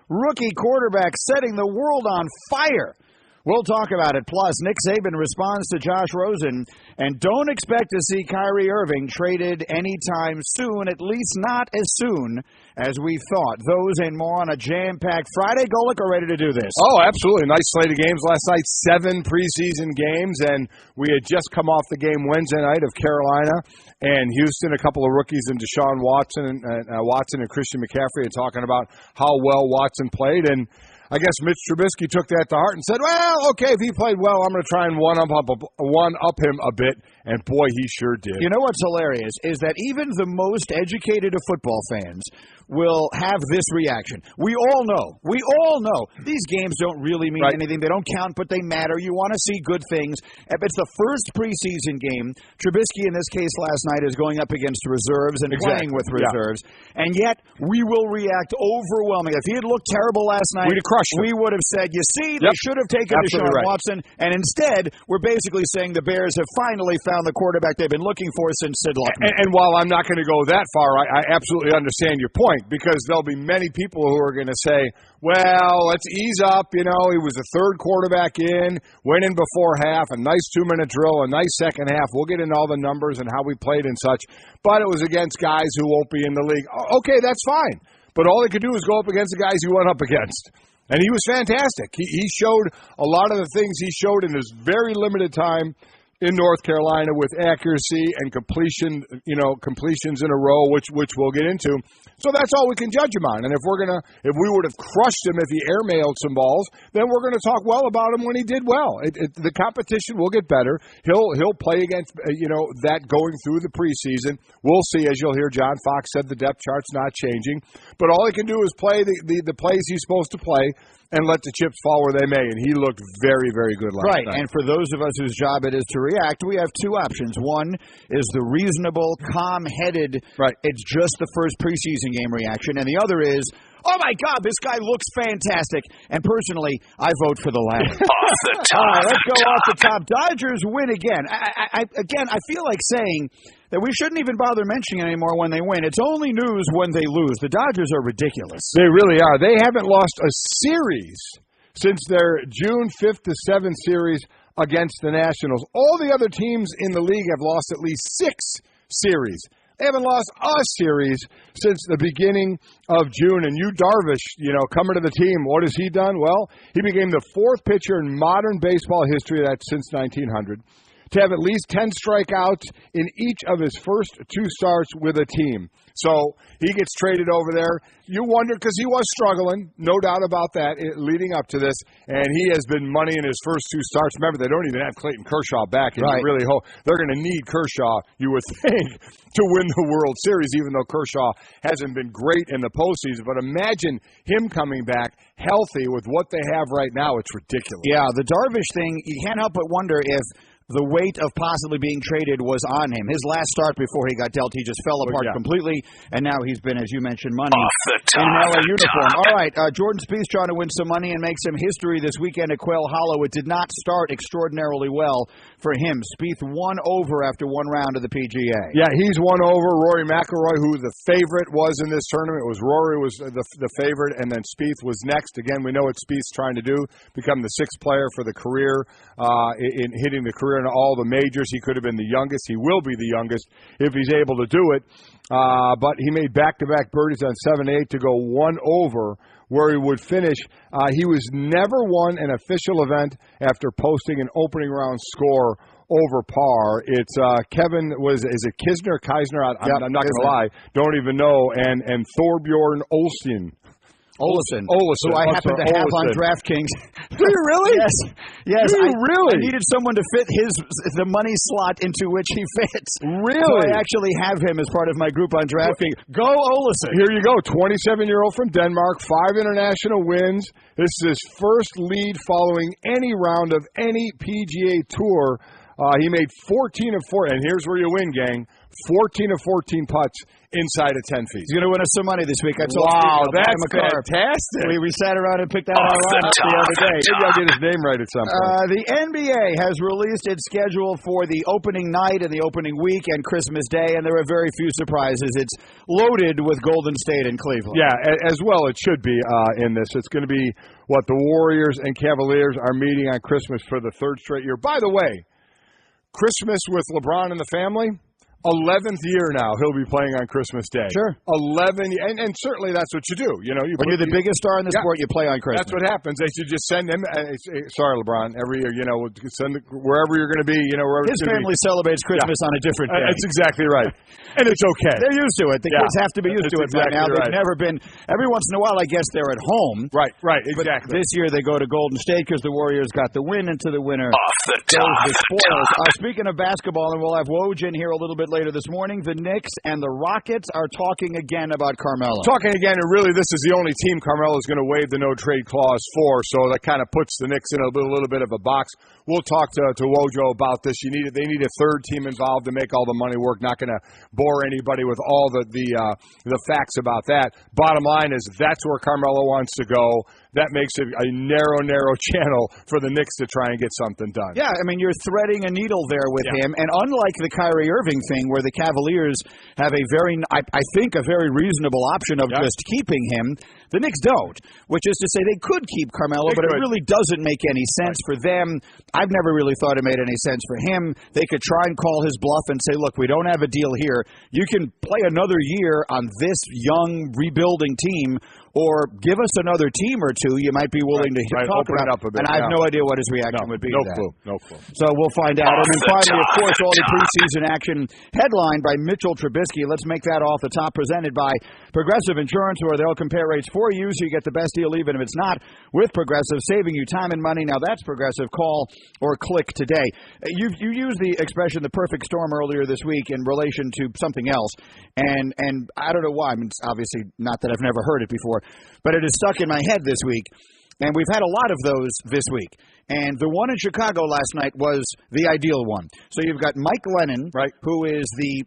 Rookie quarterback setting the world on fire. We'll talk about it. Plus, Nick Saban responds to Josh Rosen. And don't expect to see Kyrie Irving traded anytime soon, at least not as soon as we thought. Those and more on a jam-packed Friday. Golic are ready to do this. Oh, absolutely. Nice slate of games last night. 7 preseason games, and we had just come off the game Wednesday night of Carolina and Houston. A couple of rookies in Deshaun Watson and Christian McCaffrey are talking about how well Watson played, and I guess Mitch Trubisky took that to heart and said, well, okay, if he played well, I'm going to try and one-up him a bit. And, boy, he sure did. You know what's hilarious is that even the most educated of football fans will have this reaction. We all know these games don't really mean anything. They don't count, but they matter. You want to see good things. If it's the first preseason game, Trubisky in this case last night is going up against reserves and playing with reserves. Yeah. And yet we will react overwhelmingly. If he had looked terrible last night, we'd have crushed him. We would have said, you see, they should have taken Deshaun Watson. And instead, we're basically saying the Bears have finally found the quarterback they've been looking for since Sid Luckman. And while I'm not going to go that far, I absolutely understand your point, because there'll be many people who are going to say, well, let's ease up. You know, he was a third quarterback in, went in before half, a nice 2-minute drill, a nice second half. We'll get into all the numbers and how we played and such, but it was against guys who won't be in the league. Okay, that's fine. But all they could do was go up against the guys he went up against. And he was fantastic. He showed a lot of the things he showed in his very limited time in North Carolina with accuracy and completions in a row, which we'll get into. So that's all we can judge him on. And if we would have crushed him if he airmailed some balls, then we're going to talk well about him when he did well. The competition will get better. He'll play against that going through the preseason. We'll see. As you'll hear, John Fox said the depth chart's not changing, but all he can do is play the plays he's supposed to play and let the chips fall where they may. And he looked very, very good last night. Right, and for those of us whose job it is to react, we have two options. One is the reasonable, calm-headed, it's just the first preseason game reaction, and the other is, oh, my God, this guy looks fantastic. And personally, I vote for the latter. Off the top. All right, let's go off the top. Dodgers win again. I feel like saying that we shouldn't even bother mentioning it anymore when they win. It's only news when they lose. The Dodgers are ridiculous. They really are. They haven't lost a series since their June 5th to 7th series against the Nationals. All the other teams in the league have lost at least 6 series. They haven't lost a series since the beginning of June. And Yu Darvish, coming to the team, what has he done? Well, he became the 4th pitcher in modern baseball history, that's since 1900, to have at least 10 strikeouts in each of his first 2 starts with a team. So he gets traded over there. You wonder, because he was struggling, no doubt about that, leading up to this, and he has been money in his first 2 starts. Remember, they don't even have Clayton Kershaw back, and you really hope they're going to need Kershaw, you would think, to win the World Series, even though Kershaw hasn't been great in the postseason. But imagine him coming back healthy with what they have right now. It's ridiculous. Yeah, the Darvish thing, you can't help but wonder if the weight of possibly being traded was on him. His last start before he got dealt, he just fell apart completely, and now he's been, as you mentioned, money in an LA uniform. All right, Jordan Spieth trying to win some money and make some history this weekend at Quail Hollow. It did not start extraordinarily well for him. Spieth won over after 1 round of the PGA. Yeah, he's won over. Rory McIlroy, who the favorite was in this tournament, Rory was the favorite, and then Spieth was next. Again, we know what Spieth's trying to do, become the 6th player for the career in hitting the career in all the majors. He could have been the youngest. He will be the youngest if he's able to do it. But he made back-to-back birdies on 7-8 to go 1 over where he would finish. He was never won an official event after posting an opening round score over par. It's Kevin, is it Kisner? I'm not going to lie. Don't even know. And Thorbjorn Olsen. Olsen, who I happen to have on DraftKings. Do you really? Yes. Do you really? I needed someone to fit the money slot into which he fits. Really? So I actually have him as part of my group on DraftKings. Go Olsen. Here you go. 27-year-old from Denmark, 5 international wins. This is his first lead following any round of any PGA Tour. He made 14 of 4, and here's where you win, gang. 14 of 14 putts inside of 10 feet. He's going to win us some money this week. Wow, that's fantastic. We sat around and picked out our lineup the other day. Maybe I'll get his name right at some point. The NBA has released its schedule for the opening night and the opening week and Christmas Day, and there are very few surprises. It's loaded with Golden State and Cleveland. Yeah, as well it should be in this. It's going to be what the Warriors and Cavaliers are meeting on Christmas for the third straight year. By the way, Christmas with LeBron and the family, 11th year now he'll be playing on Christmas Day. Sure. 11, and certainly that's what you do. You know, when you're the biggest star in the sport, you play on Christmas. That's what happens. They should just send him. Sorry, LeBron. Every year, send wherever you're going to be. Wherever his family celebrates Christmas on a different day. That's exactly right, and it's okay. They're used to it. The kids have to be used to it by now. They've never been. Every once in a while, I guess they're at home. Right, exactly. But this year they go to Golden State because the Warriors got the win into the winner. Off the top. Speaking of basketball, and we'll have Woj in here a little bit later this morning. The Knicks and the Rockets are talking again about Carmelo. Talking again, and really this is the only team Carmelo is going to waive the no-trade clause for, so that kind of puts the Knicks in a little bit of a box. We'll talk to Wojo about this. They need a third team involved to make all the money work. Not going to bore anybody with all the facts about that. Bottom line is that's where Carmelo wants to go. That makes it a narrow channel for the Knicks to try and get something done. Yeah, I mean, you're threading a needle there with him. And unlike the Kyrie Irving thing where the Cavaliers have I think a very reasonable option of just keeping him, the Knicks don't, which is to say they could keep Carmelo, but it really doesn't make any sense for them. I've never really thought it made any sense for him. They could try and call his bluff and say, look, we don't have a deal here. You can play another year on this young rebuilding team, or give us another team or two you might be willing to talk about. Up a bit, and I have no idea what his reaction would be to that. No clue. So we'll find out. And then finally, of course, all the preseason action headlined by Mitchell Trubisky. Let's make that off the top, presented by Progressive Insurance, where they'll compare rates for you so you get the best deal even if it's not with Progressive, saving you time and money. Now that's Progressive. Call or click today. You used the expression the perfect storm earlier this week in relation to something else, and I don't know why. I mean, it's obviously not that I've never heard it before, but it is stuck in my head this week. And we've had a lot of those this week. And the one in Chicago last night was the ideal one. So you've got Mike Glennon, who is the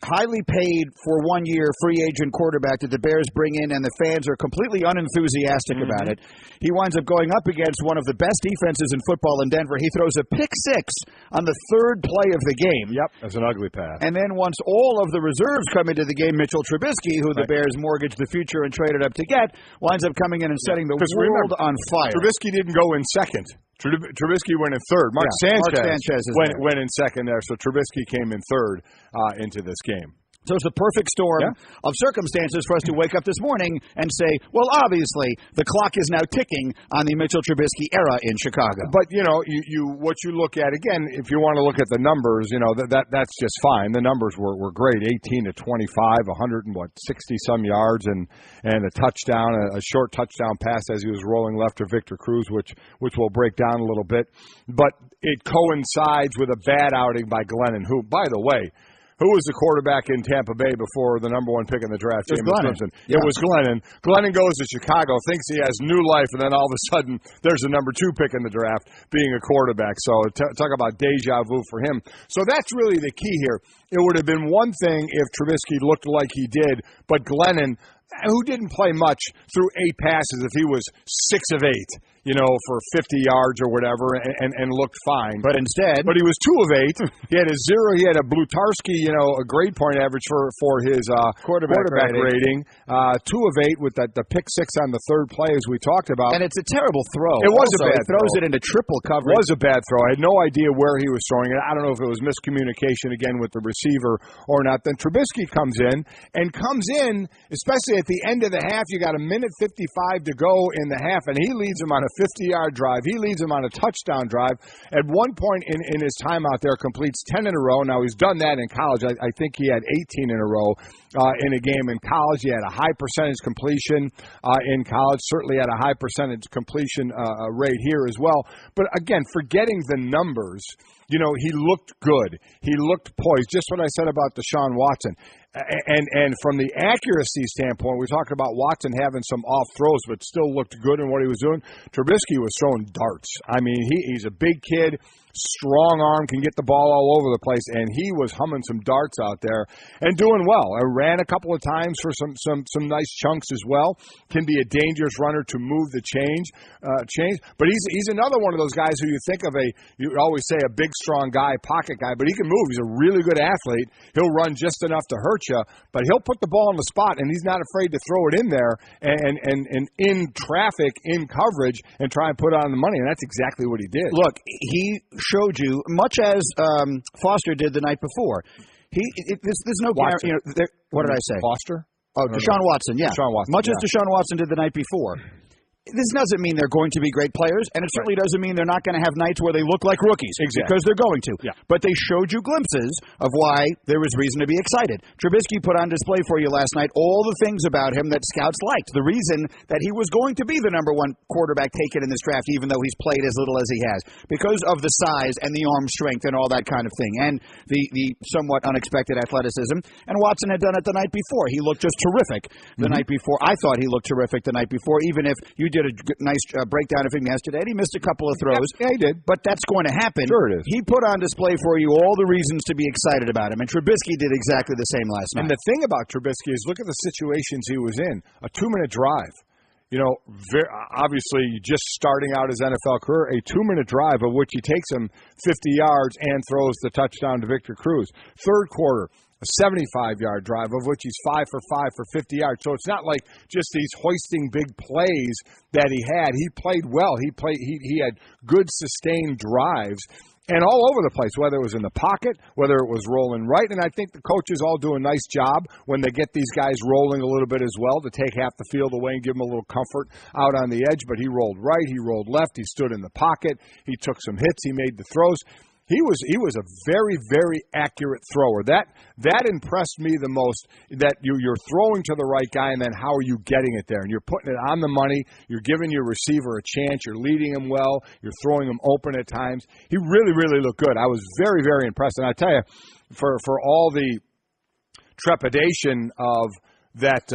highly paid for 1 year free agent quarterback that the Bears bring in, and the fans are completely unenthusiastic about it. He winds up going up against one of the best defenses in football in Denver. He throws a pick six on the third play of the game. Yep, that's an ugly pass. And then once all of the reserves come into the game, Mitchell Trubisky, who the Bears mortgaged the future and traded up to get, winds up coming in and setting the world on fire. Trubisky didn't go in second. Trubisky went in third. Mark Sanchez went in second there, so Trubisky came in third into this game. So it's the perfect storm of circumstances for us to wake up this morning and say, well, obviously, the clock is now ticking on the Mitchell Trubisky era in Chicago. But, what you look at, again, if you want to look at the numbers, that's just fine. The numbers were great, 18 to 25, 60-some yards, and a touchdown, a short touchdown pass as he was rolling left to Victor Cruz, which we'll break down a little bit. But it coincides with a bad outing by Glennon, who, by the way, who was the quarterback in Tampa Bay before the number one pick in the draft? It was Glennon. It was Glennon. Glennon goes to Chicago, thinks he has new life, and then all of a sudden there's a number two pick in the draft being a quarterback. So talk about deja vu for him. So that's really the key here. It would have been one thing if Trubisky looked like he did, but Glennon, who didn't play much, threw 8 passes if he was 6 of 8. for 50 yards or whatever and looked fine. But he was 2 of 8. He had a 0. He had a Blutarski, a grade point average for his quarterback rating. 2 of 8 with the pick 6 on the third play, as we talked about. And it's a terrible throw. It was also, a bad throw. He throws it into triple coverage. It was a bad throw. I had no idea where he was throwing it. I don't know if it was miscommunication again with the receiver or not. Then Trubisky comes in, especially at the end of the half. You got a minute 55 to go in the half, and he leads him on a 50-yard drive. He leads him on a touchdown drive. At one point in his timeout there, completes 10 in a row. Now, he's done that in college. I think he had 18 in a row in a game in college. He had a high percentage completion in college. Certainly had a high percentage completion rate here as well. But, again, forgetting the numbers, he looked good. He looked poised. Just what I said about Deshaun Watson. And from the accuracy standpoint, we talked about Watson having some off throws, but still looked good in what he was doing. Trubisky was throwing darts. I mean, he's a big kid, strong arm, can get the ball all over the place, and he was humming some darts out there and doing well. I ran a couple of times for some nice chunks as well. Can be a dangerous runner to move the change. But he's another one of those guys who you think of you always say a big, strong guy, pocket guy, but he can move. He's a really good athlete. He'll run just enough to hurt you, but he'll put the ball on the spot, and he's not afraid to throw it in there and in traffic, in coverage, and try and put it on the money, and that's exactly what he did. Look, he showed you, much as Foster did the night before. There's no guarantee. What did I say? Foster? Oh, Deshaun Watson, yeah. Deshaun Watson, much as Deshaun Watson did the night before. This doesn't mean they're going to be great players, and it certainly doesn't mean they're not going to have nights where they look like rookies. Exactly. Because they're going to. Yeah. But they showed you glimpses of why there was reason to be excited. Trubisky put on display for you last night all the things about him that scouts liked. The reason that he was going to be the number 1 quarterback taken in this draft, even though he's played as little as he has, because of the size and the arm strength and all that kind of thing, and the somewhat unexpected athleticism. And Watson had done it the night before. He looked just terrific the night before. I thought he looked terrific the night before, even if you did a nice breakdown of him yesterday. He missed a couple of throws. Yeah, he did. But that's going to happen. Sure it is. He put on display for you all the reasons to be excited about him, and Trubisky did exactly the same last night. And the thing about Trubisky is look at the situations he was in. A 2-minute drive. Obviously just starting out his NFL career, a 2-minute drive of which he takes him 50 yards and throws the touchdown to Victor Cruz. Third quarter, a 75-yard drive, of which he's 5 for 5 for 50 yards. So it's not like just these hoisting big plays that he had. He played well. He had good sustained drives. And all over the place, whether it was in the pocket, whether it was rolling right. And I think the coaches all do a nice job when they get these guys rolling a little bit as well to take half the field away and give them a little comfort out on the edge. But he rolled right, he rolled left, he stood in the pocket, he took some hits, he made the throws. He was a very, very accurate thrower. That impressed me the most, that you're throwing to the right guy, and then how are you getting it there? And you're putting it on the money. You're giving your receiver a chance. You're leading him well. You're throwing him open at times. He really, really looked good. I was very, very impressed. And I tell you, for all the trepidation of that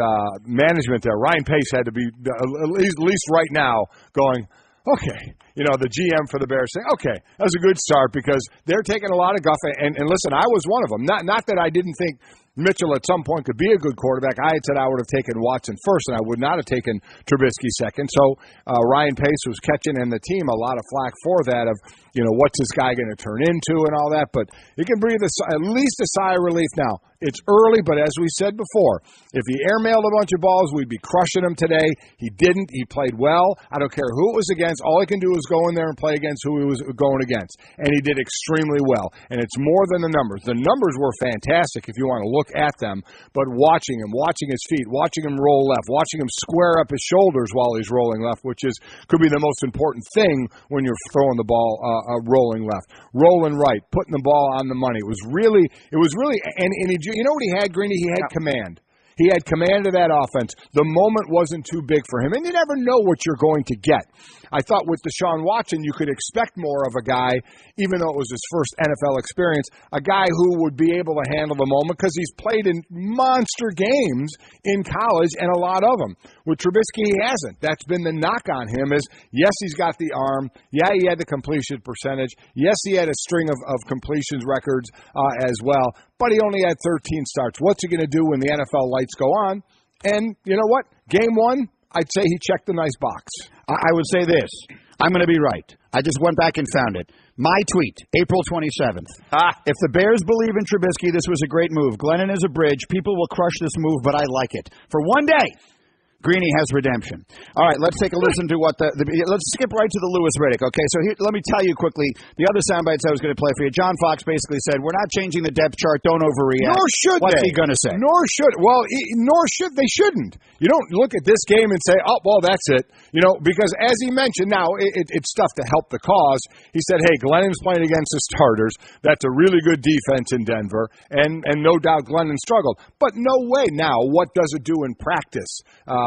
management there, Ryan Pace had to be, at least right now, going, okay, the GM for the Bears saying, okay, that was a good start because they're taking a lot of guff. And listen, I was one of them. Not that I didn't think Mitchell at some point could be a good quarterback. I had said I would have taken Watson first, and I would not have taken Trubisky second. So Ryan Pace was catching and the team a lot of flack for that of, what's this guy going to turn into and all that. But you can breathe at least a sigh of relief now. It's early, but as we said before, if he airmailed a bunch of balls, we'd be crushing him today. He didn't. He played well. I don't care who it was against. All he can do is go in there and play against who he was going against. And he did extremely well. And it's more than the numbers. The numbers were fantastic if you want to look at them, but watching him, watching his feet, watching him roll left, watching him square up his shoulders while he's rolling left, which could be the most important thing when you're throwing the ball rolling left, rolling right, putting the ball on the money. It was really, and he, what he had, Greeny? He had command. He had command of that offense. The moment wasn't too big for him, and you never know what you're going to get. I thought with Deshaun Watson, you could expect more of a guy, even though it was his first NFL experience, a guy who would be able to handle the moment because he's played in monster games in college and a lot of them. With Trubisky, he hasn't. That's been the knock on him is, yes, he's got the arm. Yeah, he had the completion percentage. Yes, he had a string of completions records as well, but he only had 13 starts. What's he going to do when the NFL lights go on? And you know what? Game one, I'd say he checked the nice box. I would say this. I'm going to be right. I just went back and found it. My tweet, April 27th. If the Bears believe in Trubisky, this was a great move. Glennon is a bridge. People will crush this move, but I like it. For one day, Greeny has redemption. All right, let's take a listen to what let's skip right to the Louis Riddick, okay? So here, let me tell you quickly the other sound bites I was going to play for you. John Fox basically said, we're not changing the depth chart, don't overreact. Nor should What's they. he going to say? Nor should they shouldn't. You don't look at this game and say, oh, well, that's it. You know, because as he mentioned, now it's stuff to help the cause. He said, hey, Glennon's playing against the starters. That's a really good defense in Denver, and no doubt Glennon struggled. But no way now, what does it do in practice?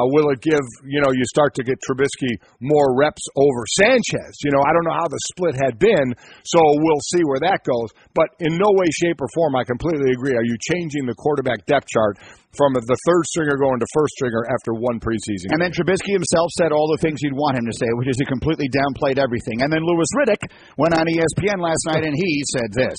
Will it give, you start to get Trubisky more reps over Sanchez? I don't know how the split had been, so we'll see where that goes. But in no way, shape, or form, I completely agree. Are you changing the quarterback depth chart from the third stringer going to first stringer after one preseason game? And then Trubisky himself said all the things you'd want him to say, which is he completely downplayed everything. And then Louis Riddick went on ESPN last night, and he said this.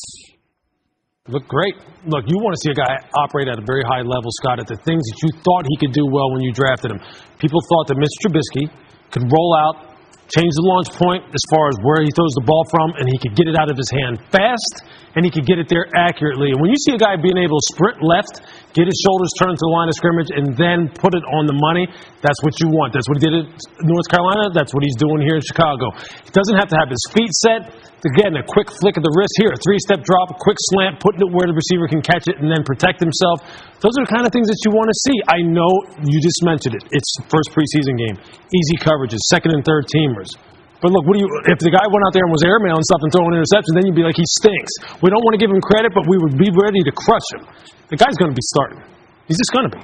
Look great. Look, you want to see a guy operate at a very high level, Scott, at the things that you thought he could do well when you drafted him. People thought that Mr. Trubisky could roll out, change the launch point as far as where he throws the ball from, and he could get it out of his hand fast, and he could get it there accurately. And when you see a guy being able to sprint left, get his shoulders turned to the line of scrimmage, and then put it on the money, that's what you want. That's what he did at North Carolina. That's what he's doing here in Chicago. He doesn't have to have his feet set. Again, a quick flick of the wrist here, a three-step drop, a quick slant, putting it where the receiver can catch it and then protect himself. Those are the kind of things that you want to see. I know you just mentioned it. It's the first preseason game. Easy coverages, second and third teamers. But look, if the guy went out there and was airmail and stuff and throwing interceptions, then you'd be like, he stinks. We don't want to give him credit, but we would be ready to crush him. The guy's going to be starting. He's just going to be.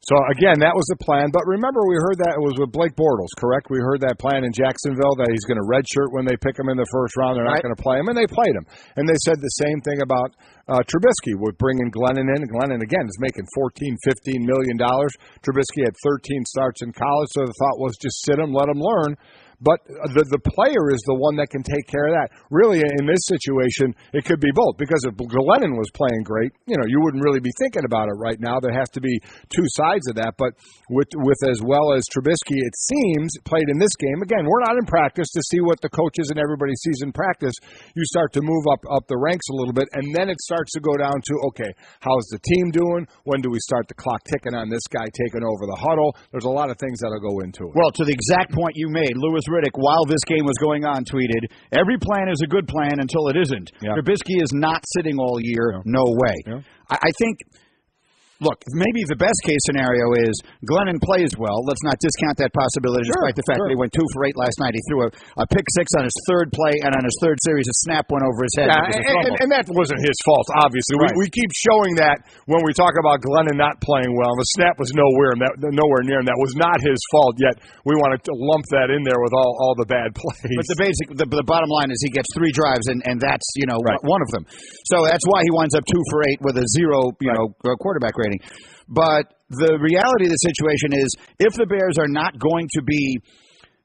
So, again, that was the plan. But remember, we heard that it was with Blake Bortles, correct? We heard that plan in Jacksonville that he's going to redshirt when they pick him in the first round. They're not going to play him, and they played him. And they said the same thing about Trubisky with bringing Glennon in. Glennon, again, is making $14, $15 million. Trubisky had 13 starts in college, so the thought was just sit him, let him learn. But the player is the one that can take care of that. Really, in this situation, it could be both. Because if Glennon was playing great, you wouldn't really be thinking about it right now. There has to be two sides of that. But with as well as Trubisky, it seems, played in this game. Again, we're not in practice to see what the coaches and everybody sees in practice. You start to move up the ranks a little bit, and then it starts to go down to, okay, how's the team doing? When do we start the clock ticking on this guy taking over the huddle? There's a lot of things that'll go into it. Well, to the exact point you made, Louis Riddick, while this game was going on, tweeted, every plan is a good plan until it isn't. Yeah. Trubisky is not sitting all year. No way. Yeah. I think, look, maybe the best case scenario is Glennon plays well. Let's not discount that possibility, despite the fact that he went 2 for 8 last night. He threw a pick six on his third play, and on his third series, a snap went over his head. Yeah, and that wasn't his fault, obviously. Right. We keep showing that when we talk about Glennon not playing well. The snap was nowhere near him. That was not his fault, yet we want to lump that in there with all the bad plays. But the bottom line is he gets 3 drives, and that's one of them. So that's why he winds up 2 for 8 with a 0 quarterback rating. But the reality of the situation is, if the Bears are not going to be,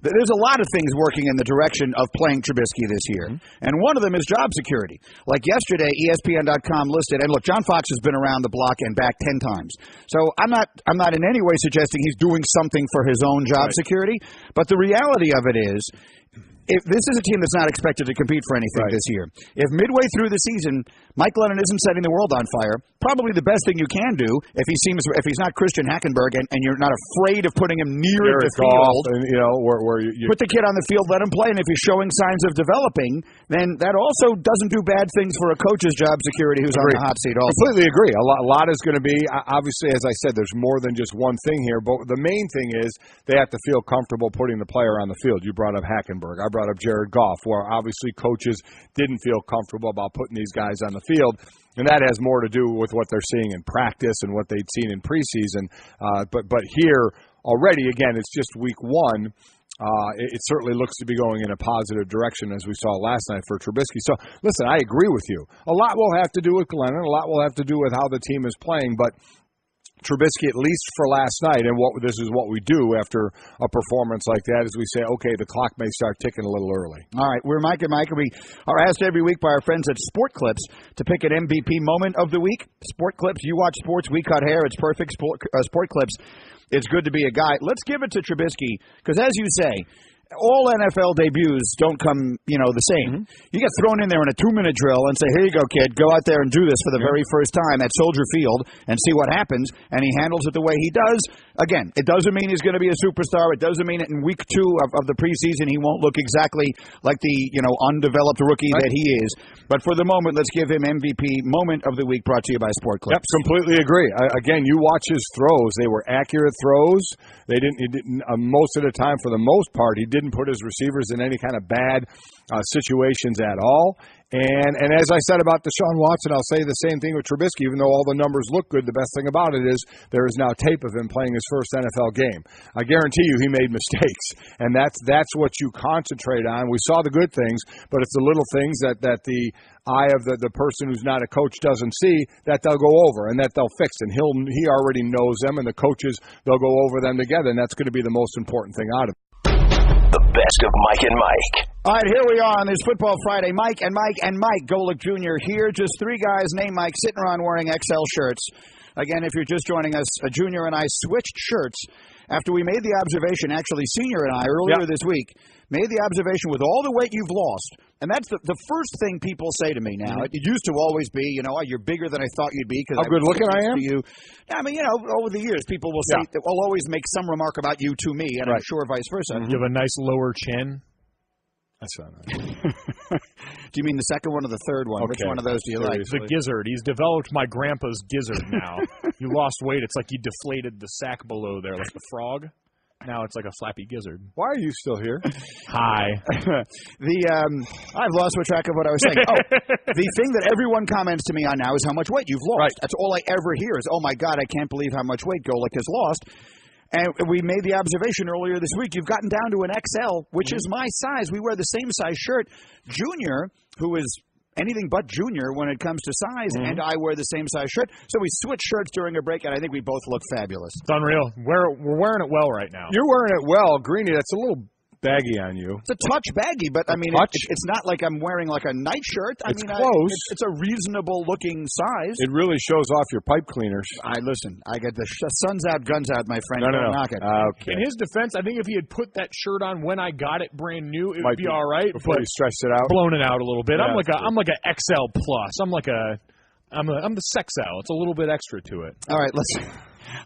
there's a lot of things working in the direction of playing Trubisky this year, and one of them is job security. Like yesterday, ESPN.com listed, and look, John Fox has been around the block and back 10 times. So I'm not in any way suggesting he's doing something for his own job security, but the reality of it is, if this is a team that's not expected to compete for anything this year, if midway through the season Mike Glennon isn't setting the world on fire, probably the best thing you can do if he's not Christian Hackenberg and you're not afraid of putting him near the field, and, where you put the kid on the field, let him play, and if he's showing signs of developing, then that also doesn't do bad things for a coach's job security who's on the hot seat also. Completely agree. A lot is going to be, obviously, as I said, there's more than just one thing here, but the main thing is they have to feel comfortable putting the player on the field. You brought up Hackenberg. I brought up Jared Goff, where obviously coaches didn't feel comfortable about putting these guys on the field. And that has more to do with what they're seeing in practice and what they'd seen in preseason. But here, already, again, it's just week 1. It certainly looks to be going in a positive direction, as we saw last night for Trubisky. So, listen, I agree with you. A lot will have to do with Glennon. A lot will have to do with how the team is playing. But Trubisky, at least for last night, and this is what we do after a performance like that, is we say, okay, the clock may start ticking a little early. All right, we're Mike and Mike, and we are asked every week by our friends at Sport Clips to pick an MVP moment of the week. Sport Clips, you watch sports, we cut hair, it's perfect. Sport Clips, it's good to be a guy. Let's give it to Trubisky, because as you say, all NFL debuts don't come, the same. Mm-hmm. You get thrown in there in a 2-minute drill and say, here you go, kid, go out there and do this for the very first time at Soldier Field and see what happens, and he handles it the way he does. Again, it doesn't mean he's going to be a superstar. It doesn't mean that in week 2 of the preseason he won't look exactly like the, undeveloped rookie that he is. But for the moment, let's give him MVP Moment of the Week, brought to you by Sport Clips. Yep, completely agree. Again, you watch his throws. They were accurate throws. He didn't most of the time, for the most part, he didn't put his receivers in any kind of bad situations at all. And as I said about Deshaun Watson, I'll say the same thing with Trubisky. Even though all the numbers look good, the best thing about it is there is now tape of him playing his first NFL game. I guarantee you he made mistakes, and that's what you concentrate on. We saw the good things, but it's the little things that the eye of the person who's not a coach doesn't see that they'll go over and that they'll fix. And he already knows them, and the coaches, they'll go over them together, and that's going to be the most important thing out of it. The best of Mike and Mike. All right, here we are on this Football Friday. Mike and Mike Golic Jr. here. Just 3 guys named Mike sitting around wearing XL shirts. Again, if you're just joining us, Junior and I switched shirts after we made the observation, actually Senior and I, earlier this week, made the observation with all the weight you've lost. And that's the first thing people say to me now. It used to always be, you're bigger than I thought you'd be. How good looking I am? You. I mean, over the years, people will say, will always make some remark about you to me, and I'm sure vice versa. You have a nice lower chin. That's not nice. Do you mean the second one or the third one? Okay. Which one of those do you like? The gizzard. He's developed my grandpa's gizzard now. You lost weight. It's like you deflated the sack below there, like the frog. Now it's like a flappy gizzard. Why are you still here? Hi. I've lost track of what I was saying. The thing that everyone comments to me on now is how much weight you've lost. Right. That's all I ever hear is, oh, my God, I can't believe how much weight Golic has lost. And we made the observation earlier this week, you've gotten down to an XL, which is my size. We wear the same size shirt. Junior, who is anything but junior when it comes to size, and I wear the same size shirt. So we switched shirts during a break, and I think we both look fabulous. It's unreal. We're wearing it well right now. You're wearing it well. Greeny, that's a little baggy on you. It's a touch baggy, but I mean, it's not like I'm wearing like a nightshirt. It's close. It's a reasonable looking size. It really shows off your pipe cleaners. I got the sun's out, guns out, my friend. No. Knock it. Okay. In his defense, I think if he had put that shirt on when I got it brand new, it would be all right. Before he stretched it out, blown it out a little bit. Yeah, I'm like a XL plus. I'm the Sexl. It's a little bit extra to it. All right,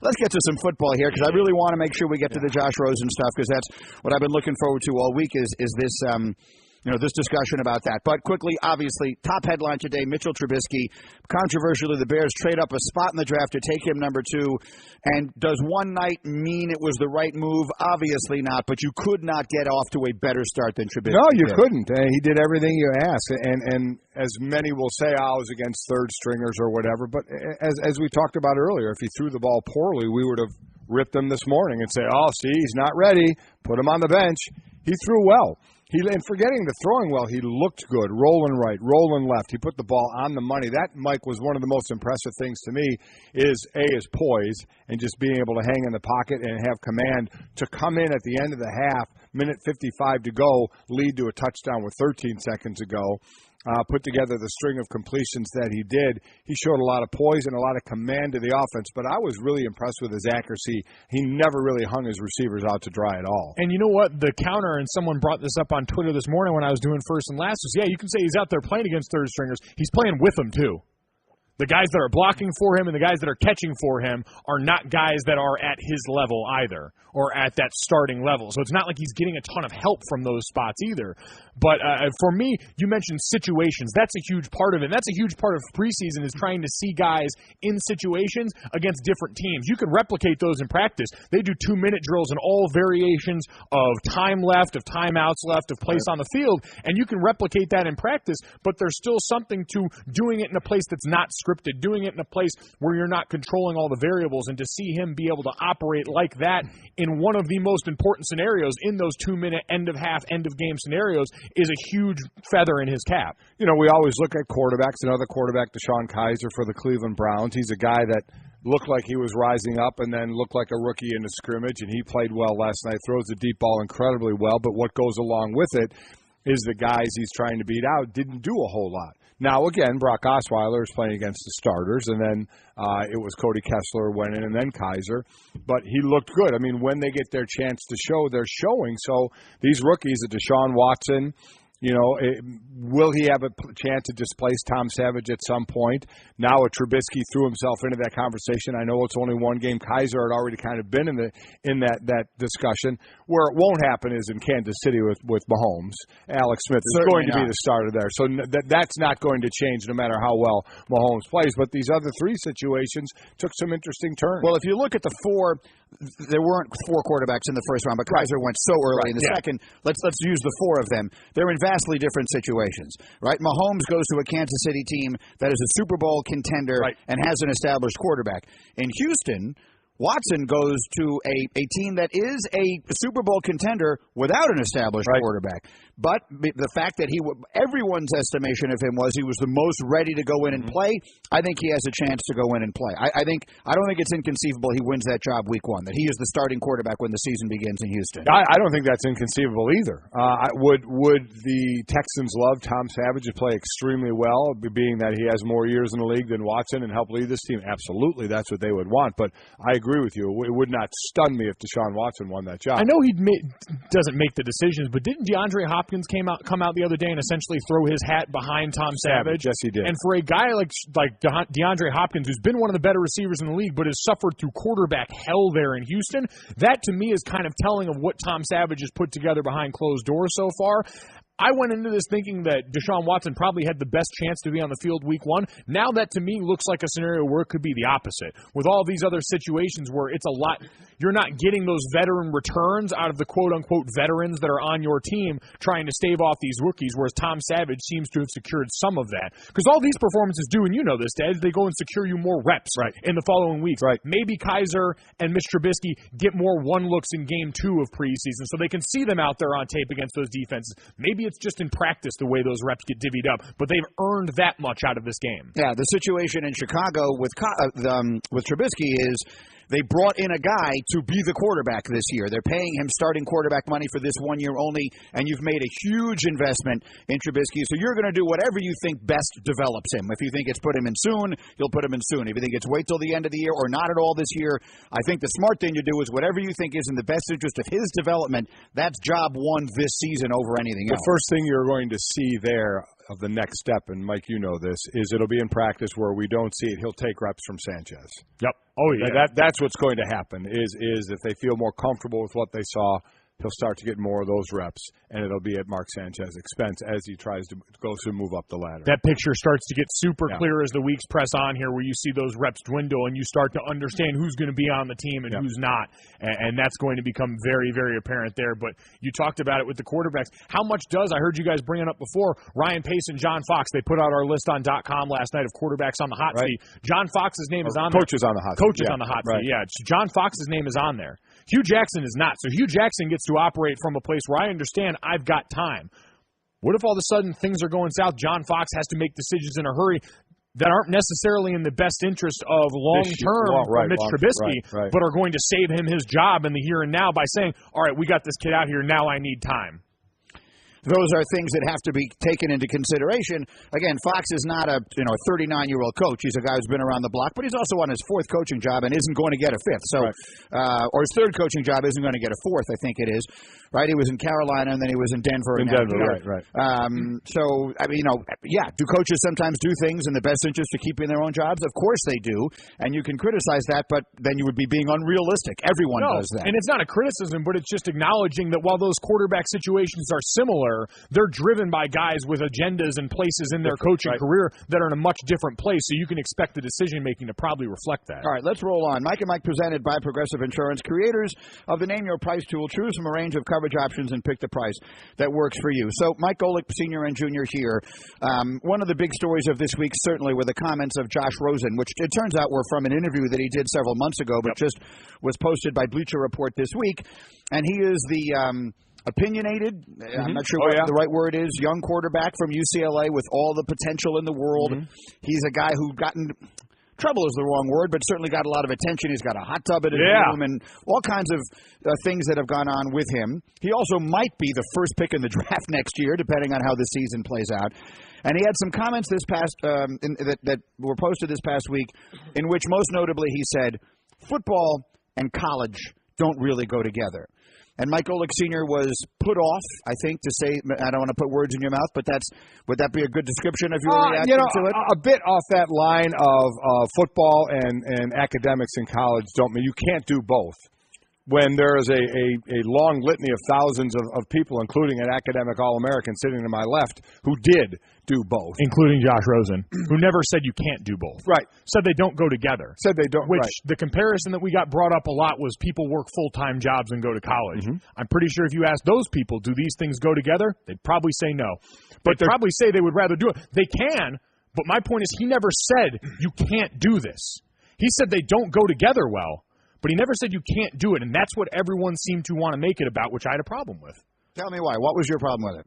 Let's get to some football here because I really want to make sure we get to the Josh Rosen stuff because that's what I've been looking forward to all week is this this discussion about that. But quickly, obviously, top headline today, Mitchell Trubisky. Controversially, the Bears trade up a spot in the draft to take him number 2. And does one night mean it was the right move? Obviously not, but you could not get off to a better start than Trubisky. No, you couldn't. He did everything you asked. And as many will say, I was against third stringers or whatever. But as we talked about earlier, if he threw the ball poorly, we would have ripped him this morning and say, oh, see, he's not ready. Put him on the bench. He threw well. And forgetting the throwing well, he looked good, rolling right, rolling left. He put the ball on the money. That, Mike, was one of the most impressive things to me is poise and just being able to hang in the pocket and have command to come in at the end of the half, minute 55 to go, lead to a touchdown with 13 seconds to go. Put together the string of completions that he did. He showed a lot of poise and a lot of command to the offense, but I was really impressed with his accuracy. He never really hung his receivers out to dry at all. And you know what? The counter, and someone brought this up on Twitter this morning when I was doing first and last, was, you can say he's out there playing against third stringers. He's playing with them, too. The guys that are blocking for him and the guys that are catching for him are not guys that are at his level either or at that starting level. So it's not like he's getting a ton of help from those spots either. But for me, you mentioned situations. That's a huge part of it. And that's a huge part of preseason is trying to see guys in situations against different teams. You can replicate those in practice. They do 2-minute drills and all variations of time left, of timeouts left, of place on the field, and you can replicate that in practice, but there's still something to doing it in a place that's not scripted, doing it in a place where you're not controlling all the variables, and to see him be able to operate like that in one of the most important scenarios in those 2-minute end-of-half, end-of-game scenarios is a huge feather in his cap. You know, we always look at quarterbacks. Another quarterback, Deshaun Kaiser for the Cleveland Browns. He's a guy that looked like he was rising up and then looked like a rookie in a scrimmage, and he played well last night, throws the deep ball incredibly well, but what goes along with it is the guys he's trying to beat out didn't do a whole lot. Now, again, Brock Osweiler is playing against the starters, and then it was Cody Kessler went in, and then Kaiser. But he looked good. I mean, when they get their chance to show, they're showing. So these rookies, Deshaun Watson, will he have a chance to displace Tom Savage at some point? Now Trubisky threw himself into that conversation. I know it's only one game. Kaiser had already kind of been in that discussion. Where it won't happen is in Kansas City with Mahomes. Alex Smith is going to be the starter there. So that's not going to change no matter how well Mahomes plays. But these other three situations took some interesting turns. Well, if you look at the four, there weren't four quarterbacks in the first round, but Kaiser went so early in the second. Let's use the four of them. They're in vastly different situations, right? Mahomes goes to a Kansas City team that is a Super Bowl contender and has an established quarterback. In Houston, Watson goes to a team that is a Super Bowl contender without an established quarterback. But the fact that everyone's estimation of him was he was the most ready to go in and play, I think he has a chance to go in and play. I don't think it's inconceivable he wins that job week one, that he is the starting quarterback when the season begins in Houston. I don't think that's inconceivable either. Would the Texans love Tom Savage to play extremely well, being that he has more years in the league than Watson and help lead this team? Absolutely, that's what they would want. But I agree with you. It would not stun me if Deshaun Watson won that job. I know he doesn't make the decisions, but didn't DeAndre Hopkins come out the other day and essentially throw his hat behind Tom Savage? Yes, he did. And for a guy like DeAndre Hopkins, who's been one of the better receivers in the league, but has suffered through quarterback hell there in Houston, that to me is kind of telling of what Tom Savage has put together behind closed doors so far. I went into this thinking that Deshaun Watson probably had the best chance to be on the field week one. Now that to me looks like a scenario where it could be the opposite. With all these other situations where it's a lot, you're not getting those veteran returns out of the quote-unquote veterans that are on your team trying to stave off these rookies, whereas Tom Savage seems to have secured some of that. Because all these performances do, and you know this, Dad, they go and secure you more reps in the following weeks. Maybe Kaiser and Mitch Trubisky get more one-looks in game 2 of preseason so they can see them out there on tape against those defenses. Maybe it's just in practice the way those reps get divvied up, but they've earned that much out of this game. Yeah, the situation in Chicago with Trubisky is they brought in a guy to be the quarterback this year. They're paying him starting quarterback money for this 1 year only, and you've made a huge investment in Trubisky, so you're going to do whatever you think best develops him. If you think it's put him in soon, you'll put him in soon. If you think it's wait till the end of the year or not at all this year, I think the smart thing to do is whatever you think is in the best interest of his development, that's job one this season over anything else. The first thing you're going to see there of the next step, and Mike, you know this, is it'll be in practice where we don't see it. He'll take reps from Sanchez. Yep. Oh, yeah. That's what's going to happen, is if they feel more comfortable with what they saw, he'll start to get more of those reps, and it'll be at Mark Sanchez's expense as he tries to go to move up the ladder. That picture starts to get super clear as the weeks press on here, where you see those reps dwindle and you start to understand who's going to be on the team and who's not, and that's going to become very, very apparent there. But you talked about it with the quarterbacks. How much does, I heard you guys bring it up before, Ryan Pace and John Fox, they put out our list on .com last night of quarterbacks on the hot seat. John Fox's name is on there. Coaches on the hot seat. Coaches on the hot seat, yeah. John Fox's name is on there. Hugh Jackson is not. So Hugh Jackson gets to operate from a place where I understand I've got time. What if all of a sudden things are going south? John Fox has to make decisions in a hurry that aren't necessarily in the best interest of long-term for Mitch Trubisky, but are going to save him his job in the here and now by saying, all right, we got this kid out here, now I need time. Those are things that have to be taken into consideration. Again, Fox is not a 39-year-old coach. He's a guy who's been around the block, but he's also on his fourth coaching job and isn't going to get a fifth. So, or his third coaching job isn't going to get a fourth, I think it is. Right? He was in Carolina, and then he was in Denver. So, I mean, do coaches sometimes do things in the best interest of keeping their own jobs? Of course they do, and you can criticize that, but then you would be being unrealistic. Everyone does that. And it's not a criticism, but it's just acknowledging that while those quarterback situations are similar, they're driven by guys with agendas and places in their coaching career that are in a much different place, so you can expect the decision-making to probably reflect that. All right, let's roll on. Mike and Mike presented by Progressive Insurance, creators of the Name Your Price tool. Choose from a range of coverage options and pick the price that works for you. So Mike Golic, Senior and Junior here. One of the big stories of this week certainly were the comments of Josh Rosen, which it turns out were from an interview that he did several months ago, but just was posted by Bleacher Report this week. And he is the opinionated, I'm not sure what the right word is, young quarterback from UCLA with all the potential in the world. He's a guy who trouble is the wrong word, but certainly got a lot of attention. He's got a hot tub at his room and all kinds of things that have gone on with him. He also might be the first pick in the draft next year, depending on how the season plays out. And he had some comments this past that were posted this past week, in which most notably he said, football and college don't really go together. And Mike Golic Sr. was put off, I think, to say, I don't want to put words in your mouth, but would that be a good description of your reaction to it? A bit off that line of football and academics in college don't mean you can't do both. When there is a long litany of thousands of people, including an academic All-American sitting to my left, who did do both. Including Josh Rosen, who never said you can't do both. Right. Said they don't go together. Said they don't, Which the comparison that we got brought up a lot was people work full-time jobs and go to college. Mm-hmm. I'm pretty sure if you ask those people, do these things go together? They'd probably say no. But they'd probably say they would rather do it. They can, but my point is he never said you can't do this. He said they don't go together well. But he never said you can't do it, and that's what everyone seemed to want to make it about, which I had a problem with. Tell me why. What was your problem with it?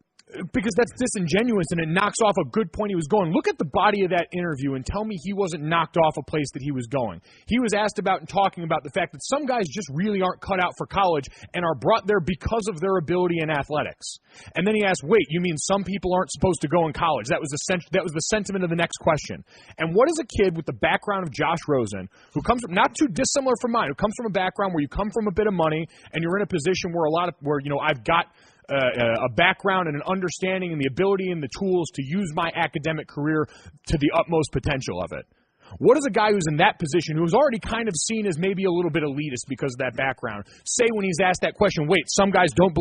Because that's disingenuous, and it knocks off a good point he was going. Look at the body of that interview and tell me he wasn't knocked off a place that he was going. He was asked about and talking about the fact that some guys just really aren't cut out for college and are brought there because of their ability in athletics. And then he asked, wait, you mean some people aren't supposed to go in college? That was the sentiment of the next question. And what is a kid with the background of Josh Rosen, who comes from, not too dissimilar from mine, who comes from a background where you come from a bit of money and you're in a position where I've got a background and an understanding and the ability and the tools to use my academic career to the utmost potential of it. What does a guy who's in that position, who's already kind of seen as maybe a little bit elitist because of that background, say when he's asked that question, wait, some guys don't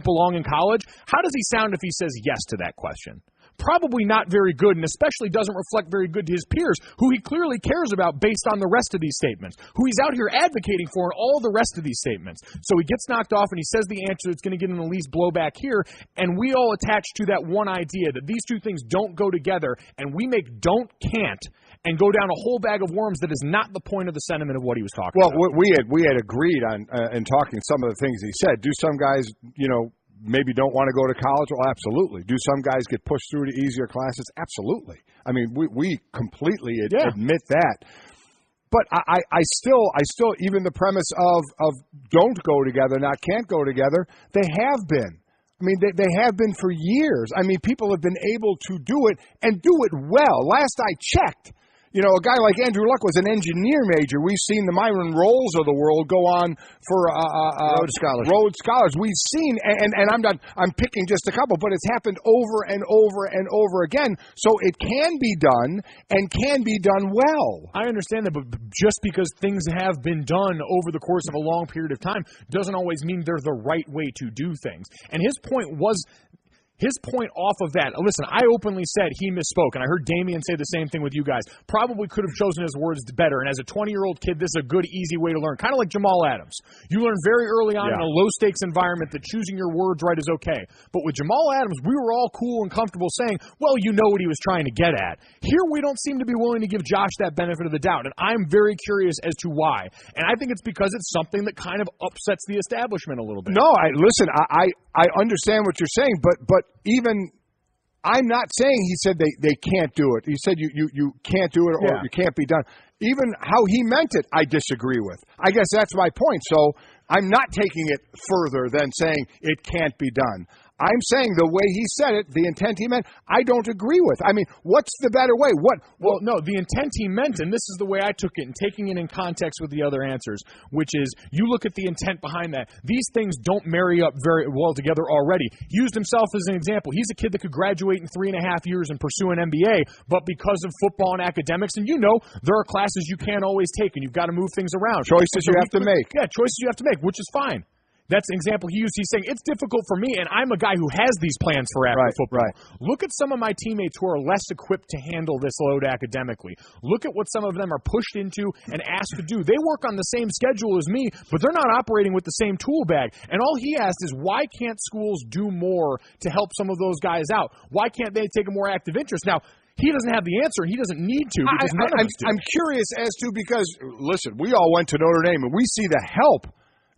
belong in college? How does he sound if he says yes to that question? Probably not very good, and especially doesn't reflect very good to his peers, who he clearly cares about based on the rest of these statements, who he's out here advocating for in all the rest of these statements. So he gets knocked off, and he says the answer that's going to get him the least blowback here, and we all attach to that one idea that these two things don't go together, and we make don't can't and go down a whole bag of worms that is not the point of the sentiment of what he was talking about. Well, we had agreed on in talking some of the things he said. Do some guys, maybe don't want to go to college? Well, absolutely. Do some guys get pushed through to easier classes? Absolutely. I mean, we completely admit that. But I still, even the premise of don't go together, not can't go together, they have been. I mean, they have been for years. I mean, people have been able to do it and do it well. Last I checked, a guy like Andrew Luck was an engineer major. We've seen the Myron Rolls of the world go on for Rhodes Scholars. We've seen, and I'm picking just a couple, but it's happened over and over and over again. So it can be done and can be done well. I understand that, but just because things have been done over the course of a long period of time doesn't always mean they're the right way to do things. And his point off of that, listen, I openly said he misspoke, and I heard Damian say the same thing with you guys. Probably could have chosen his words better, and as a 20-year-old kid, this is a good, easy way to learn. Kind of like Jamal Adams. You learn very early on in a low-stakes environment that choosing your words right is okay. But with Jamal Adams, we were all cool and comfortable saying, well, you know what he was trying to get at. Here, we don't seem to be willing to give Josh that benefit of the doubt, and I'm very curious as to why. And I think it's because it's something that kind of upsets the establishment a little bit. No, I understand what you're saying, but even I'm not saying he said they can't do it. He said you can't do it or you can't be done. Even how he meant it, I disagree with. I guess that's my point. So I'm not taking it further than saying it can't be done. I'm saying the way he said it, the intent he meant, I don't agree with. I mean, what's the better way? Well, no, the intent he meant, and this is the way I took it, and taking it in context with the other answers, which is you look at the intent behind that. These things don't marry up very well together already. He used himself as an example. He's a kid that could graduate in 3.5 years and pursue an MBA, but because of football and academics, and there are classes you can't always take, and you've got to move things around. Choices you have to make. Yeah, choices you have to make, which is fine. That's an example he used. He's saying, it's difficult for me, and I'm a guy who has these plans for after football. Right. Look at some of my teammates who are less equipped to handle this load academically. Look at what some of them are pushed into and asked to do. They work on the same schedule as me, but they're not operating with the same tool bag. And all he asked is, why can't schools do more to help some of those guys out? Why can't they take a more active interest? Now, he doesn't have the answer, and he doesn't need to because none of us do. I'm curious as to, because, listen, we all went to Notre Dame, and we see the help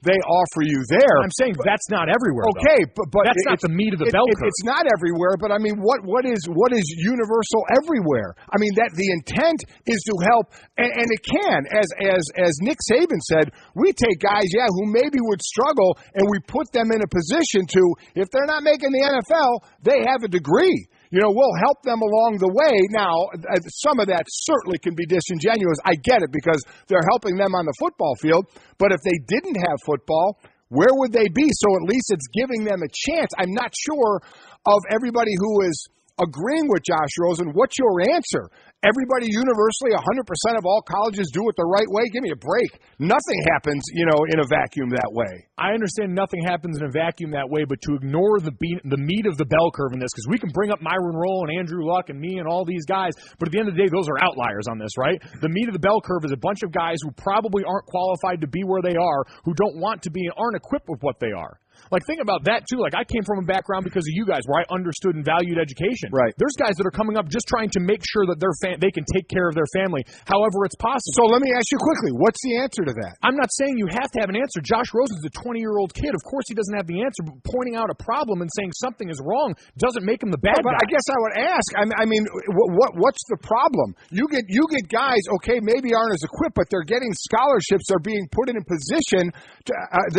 they offer you there. I'm saying that's not everywhere. Okay, though. but that's not the meat of the bell curve. It's not everywhere, but I mean, what is universal everywhere? I mean, that the intent is to help, and it can, as Nick Saban said, we take guys, who maybe would struggle, and we put them in a position to, if they're not making the NFL, they have a degree. We'll help them along the way. Now, some of that certainly can be disingenuous. I get it because they're helping them on the football field. But if they didn't have football, where would they be? So at least it's giving them a chance. I'm not sure of everybody who is agreeing with Josh Rosen. What's your answer? Everybody universally, 100% of all colleges do it the right way? Give me a break. Nothing happens, in a vacuum that way. I understand nothing happens in a vacuum that way, but to ignore the meat of the bell curve in this, because we can bring up Myron Rolle and Andrew Luck and me and all these guys, but at the end of the day, those are outliers on this, right? The meat of the bell curve is a bunch of guys who probably aren't qualified to be where they are, who don't want to be and aren't equipped with what they are. Think about that, too. I came from a background because of you guys where I understood and valued education. Right. There's guys that are coming up just trying to make sure that they can take care of their family however it's possible. So let me ask you quickly, what's the answer to that? I'm not saying you have to have an answer. Josh Rosen's a 20-year-old kid. Of course he doesn't have the answer, but pointing out a problem and saying something is wrong doesn't make him the bad guy. But I guess I would ask, what's the problem? You get guys, okay, maybe aren't as equipped, but they're getting scholarships. They're being put in a position to,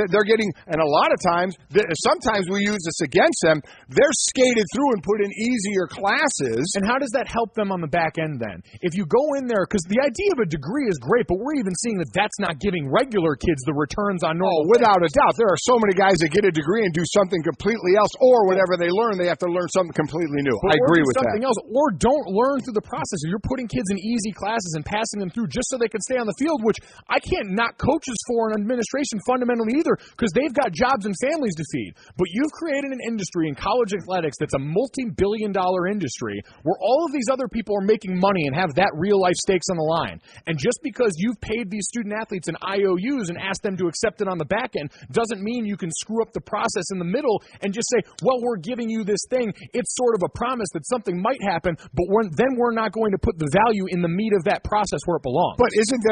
they're getting, and a lot of times, sometimes we use this against them, they're skated through and put in easier classes. And how does that help them on the back end then? If you go in there, because the idea of a degree is great, but we're even seeing that that's not giving regular kids the returns on normal. Without a doubt. There are so many guys that get a degree and do something completely else, or whatever they learn, they have to learn something completely new. I agree with that. Else, or don't learn through the process. If you're putting kids in easy classes and passing them through just so they can stay on the field, which I can't knock coaches for and administration fundamentally either, because they've got jobs and families to feed. But you've created an industry in college athletics that's a multi-billion-dollar industry where all of these other people are making money and have that real-life stakes on the line. And just because you've paid these student-athletes in IOUs and asked them to accept it on the back end doesn't mean you can screw up the process in the middle and just say, well, we're giving you this thing. It's sort of a promise that something might happen, but then we're not going to put the value in the meat of that process where it belongs. But isn't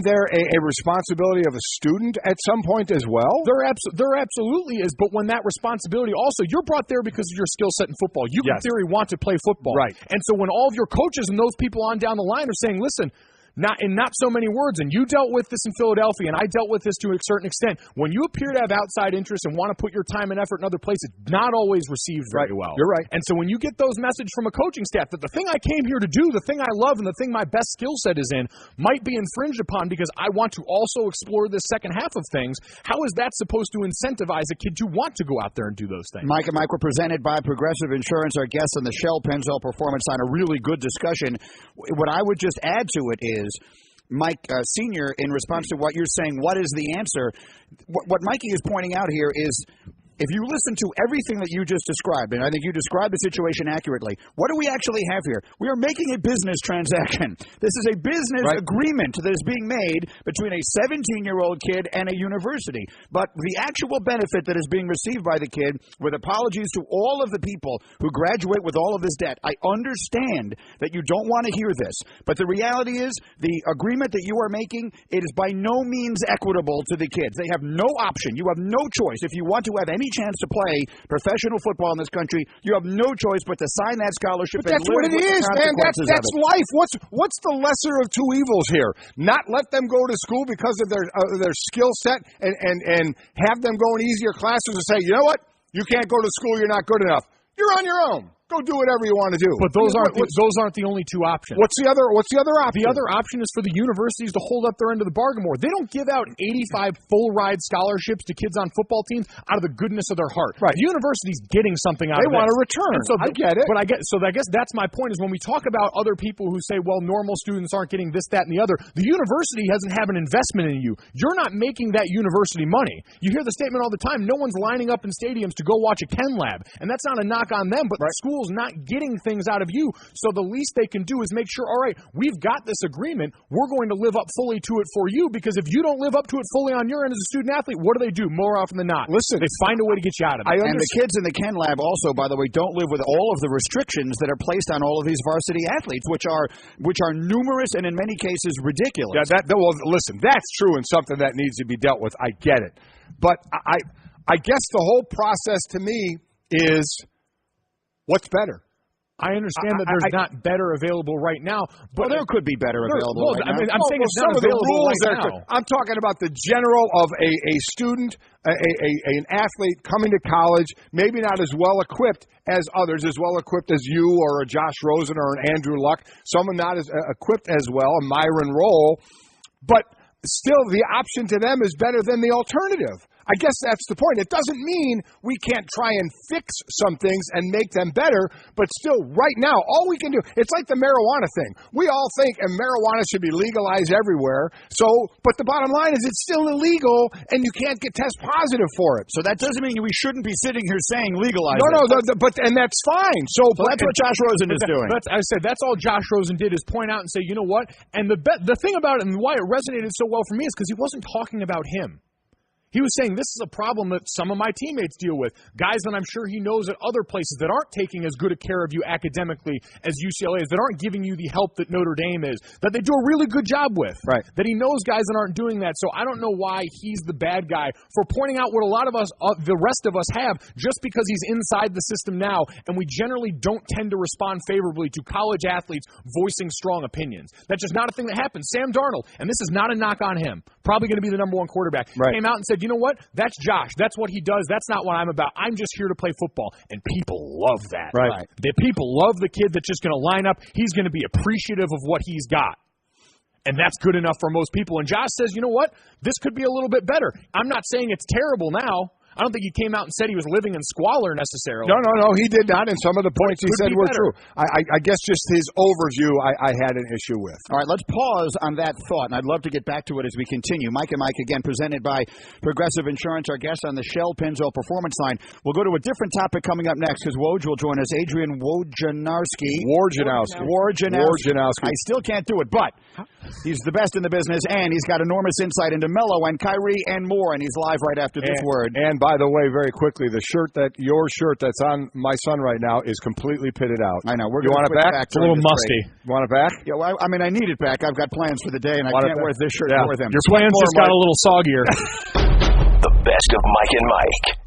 there a responsibility of a student at some point as well? There absolutely is, but when that responsibility also, you're brought there because of your skill set in football. You, in theory, want to play football. Right. And so when all of your coaches and those people on down the line are saying, listen, not so many words, and you dealt with this in Philadelphia, and I dealt with this to a certain extent. When you appear to have outside interests and want to put your time and effort in other places, not always received very well. You're right. And so when you get those messages from a coaching staff that the thing I came here to do, the thing I love, and the thing my best skill set is in might be infringed upon because I want to also explore this second half of things, how is that supposed to incentivize a kid to want to go out there and do those things? Mike and Mike were presented by Progressive Insurance. Our guests on the Shell Pennzoil Performance Line, a really good discussion. What I would just add to it is, Mike Sr., in response to what you're saying, what is the answer? What Mikey is pointing out here is, if you listen to everything that you just described, and I think you described the situation accurately, what do we actually have here? We are making a business transaction. This is a business agreement that is being made between a 17-year-old kid and a university. But the actual benefit that is being received by the kid, with apologies to all of the people who graduate with all of this debt, I understand that you don't want to hear this. But the reality is, the agreement that you are making, it is by no means equitable to the kids. They have no option. You have no choice. If you want to have any chance to play professional football in this country, you have no choice but to sign that scholarship. But that's what it is, man. That's life. What's the lesser of two evils here? Not let them go to school because of their skill set and have them go in easier classes and say, you know what? You can't go to school. You're not good enough. You're on your own. Go do whatever you want to do. But those aren't the only two options. What's the other option? The other option is for the universities to hold up their end of the bargain more. They don't give out 85 full ride scholarships to kids on football teams out of the goodness of their heart. Right. The university's getting something out of it. They want a return. So I get it. But I guess that's my point, is when we talk about other people who say, well, normal students aren't getting this, that, and the other, the university doesn't have an investment in you. You're not making that university money. You hear the statement all the time, no one's lining up in stadiums to go watch a Chem Lab. And that's not a knock on them, but the schools school's not getting things out of you, so the least they can do is make sure, all right, we've got this agreement. We're going to live up fully to it for you, because if you don't live up to it fully on your end as a student athlete, what do? More often than not? Listen, they find a way to get you out of it. And the kids in the Ken Lab also, by the way, don't live with all of the restrictions that are placed on all of these varsity athletes, which are numerous and in many cases ridiculous. Yeah, well, listen, that's true and something that needs to be dealt with. I get it. But I guess the whole process to me is what's better. I understand that there's not better available right now, but there could be better available right now. I'm saying it's not available right now. I'm talking about the general of a student, an athlete coming to college, maybe not as well equipped as others, as well equipped as you or a Josh Rosen or an Andrew Luck, someone not as equipped as well, a Myron Roll, but still the option to them is better than the alternative. I guess that's the point. It doesn't mean we can't try and fix some things and make them better, but still, right now, all we can do, it's like the marijuana thing. We all think marijuana should be legalized everywhere, but the bottom line is it's still illegal, and you can't test positive for it. So that doesn't mean we shouldn't be sitting here saying legalize it. No, and that's fine. So that's what Josh Rosen is doing. I said that's all Josh Rosen did is point out and say, you know what? And the thing about it and why it resonated so well for me is because he wasn't talking about him. He was saying this is a problem that some of my teammates deal with. Guys that I'm sure he knows at other places that aren't taking as good a care of you academically as UCLA is, that aren't giving you the help that Notre Dame is, that they do a really good job with. Right. That he knows guys that aren't doing that. So I don't know why he's the bad guy for pointing out what a lot of us, the rest of us have, just because he's inside the system now, and we generally don't tend to respond favorably to college athletes voicing strong opinions. That's just not a thing that happens. Sam Darnold, and this is not a knock on him, probably going to be the number one quarterback, came out and said, you know what? That's Josh. That's what he does. That's not what I'm about. I'm just here to play football. And people love that. Right. The people love the kid that's just going to line up. He's going to be appreciative of what he's got. And that's good enough for most people. And Josh says, you know what? This could be a little bit better. I'm not saying it's terrible now. I don't think he came out and said he was living in squalor necessarily. No, he did not, and some of the points he said were true. I guess just his overview I had an issue with. All right, let's pause on that thought, and I'd love to get back to it as we continue. Mike and Mike, again, presented by Progressive Insurance, our guest on the Shell Pennzoil Performance Line. We'll go to a different topic coming up next, because Woj will join us. Adrian Wojnarowski. I still can't do it, but he's the best in the business, and he's got enormous insight into Melo and Kyrie and more, and he's live right after this word. And by the way, very quickly, your shirt that's on my son right now is completely pitted out. I know. You want it back? It's a little musty. You want it back? Yeah, well, I mean, I need it back. I've got plans for the day, and I can't wear this shirt with him. Your plans just got a little soggier. The best of Mike and Mike.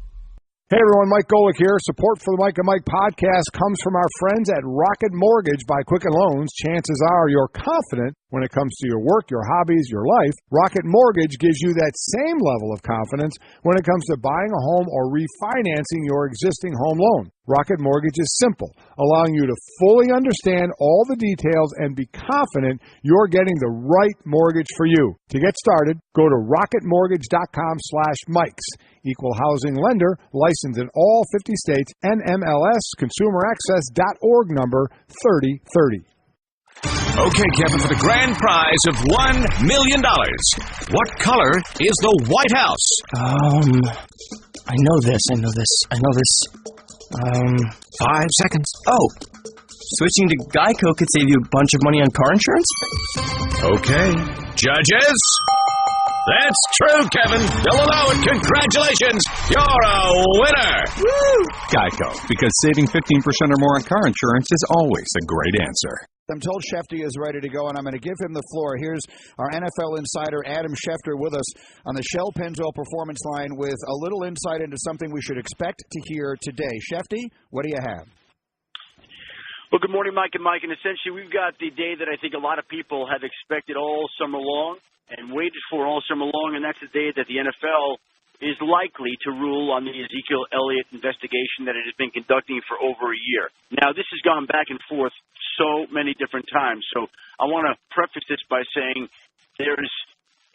Hey everyone, Mike Golic here. Support for the Mike and Mike podcast comes from our friends at Rocket Mortgage by Quicken Loans. Chances are you're confident when it comes to your work, your hobbies, your life. Rocket Mortgage gives you that same level of confidence when it comes to buying a home or refinancing your existing home loan. Rocket Mortgage is simple, allowing you to fully understand all the details and be confident you're getting the right mortgage for you. To get started, go to rocketmortgage.com/Mikes. Equal housing lender, licensed in all 50 states, NMLS, consumeraccess.org number 3030. Okay, Kevin, for the grand prize of $1 million, what color is the White House? I know this. 5 seconds. Oh, switching to Geico could save you a bunch of money on car insurance? Okay. Judges? That's true, Kevin. You'll allow it. Congratulations. You're a winner. Woo! Geico, because saving 15% or more on car insurance is always a great answer. I'm told Shefty is ready to go, and I'm going to give him the floor. Here's our NFL insider, Adam Schefter, with us on the Shell Pennzoil Performance Line with a little insight into something we should expect to hear today. Shefty, what do you have? Well, good morning, Mike and Mike. And essentially, we've got the day that I think a lot of people have expected all summer long and waited for all summer long, and that's the day that the NFL is likely to rule on the Ezekiel Elliott investigation that it has been conducting for over a year. Now, this has gone back and forth so many different times, so I want to preface this by saying there is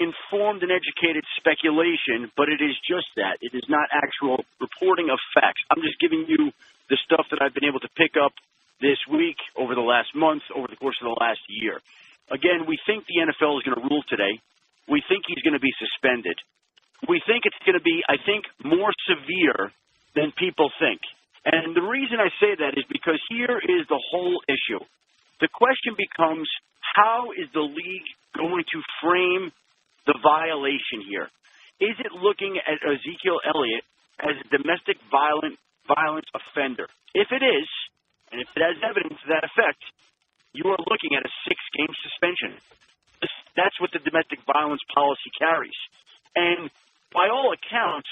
informed and educated speculation, but it is just that. It is not actual reporting of facts. I'm just giving you the stuff that I've been able to pick up this week, over the last month, over the course of the last year. Again, we think the NFL is going to rule today. We think he's going to be suspended. We think it's going to be, I think, more severe than people think. And the reason I say that is because here is the whole issue. The question becomes, how is the league going to frame the violation here? Is it looking at Ezekiel Elliott as a domestic violence offender? If it is, and if it has evidence to that effect, you are looking at a 6-game suspension. That's what the domestic violence policy carries. And by all accounts,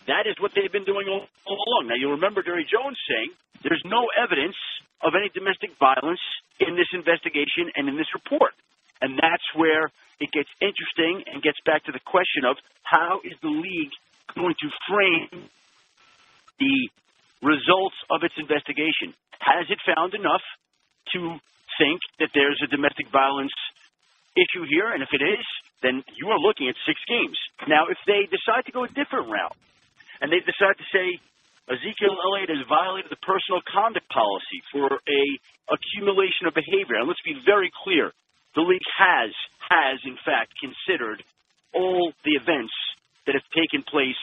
that is what they've been doing all along. Now, you'll remember Jerry Jones saying there's no evidence of any domestic violence in this investigation and in this report. And that's where it gets interesting and gets back to the question of how is the league going to frame the results of its investigation? Has it found enough to think that there's a domestic violence issue here? And if it is, then you are looking at 6 games. Now, if they decide to go a different route and they decide to say Ezekiel Elliott has violated the personal conduct policy for a accumulation of behavior, and let's be very clear, the league has in fact considered all the events that have taken place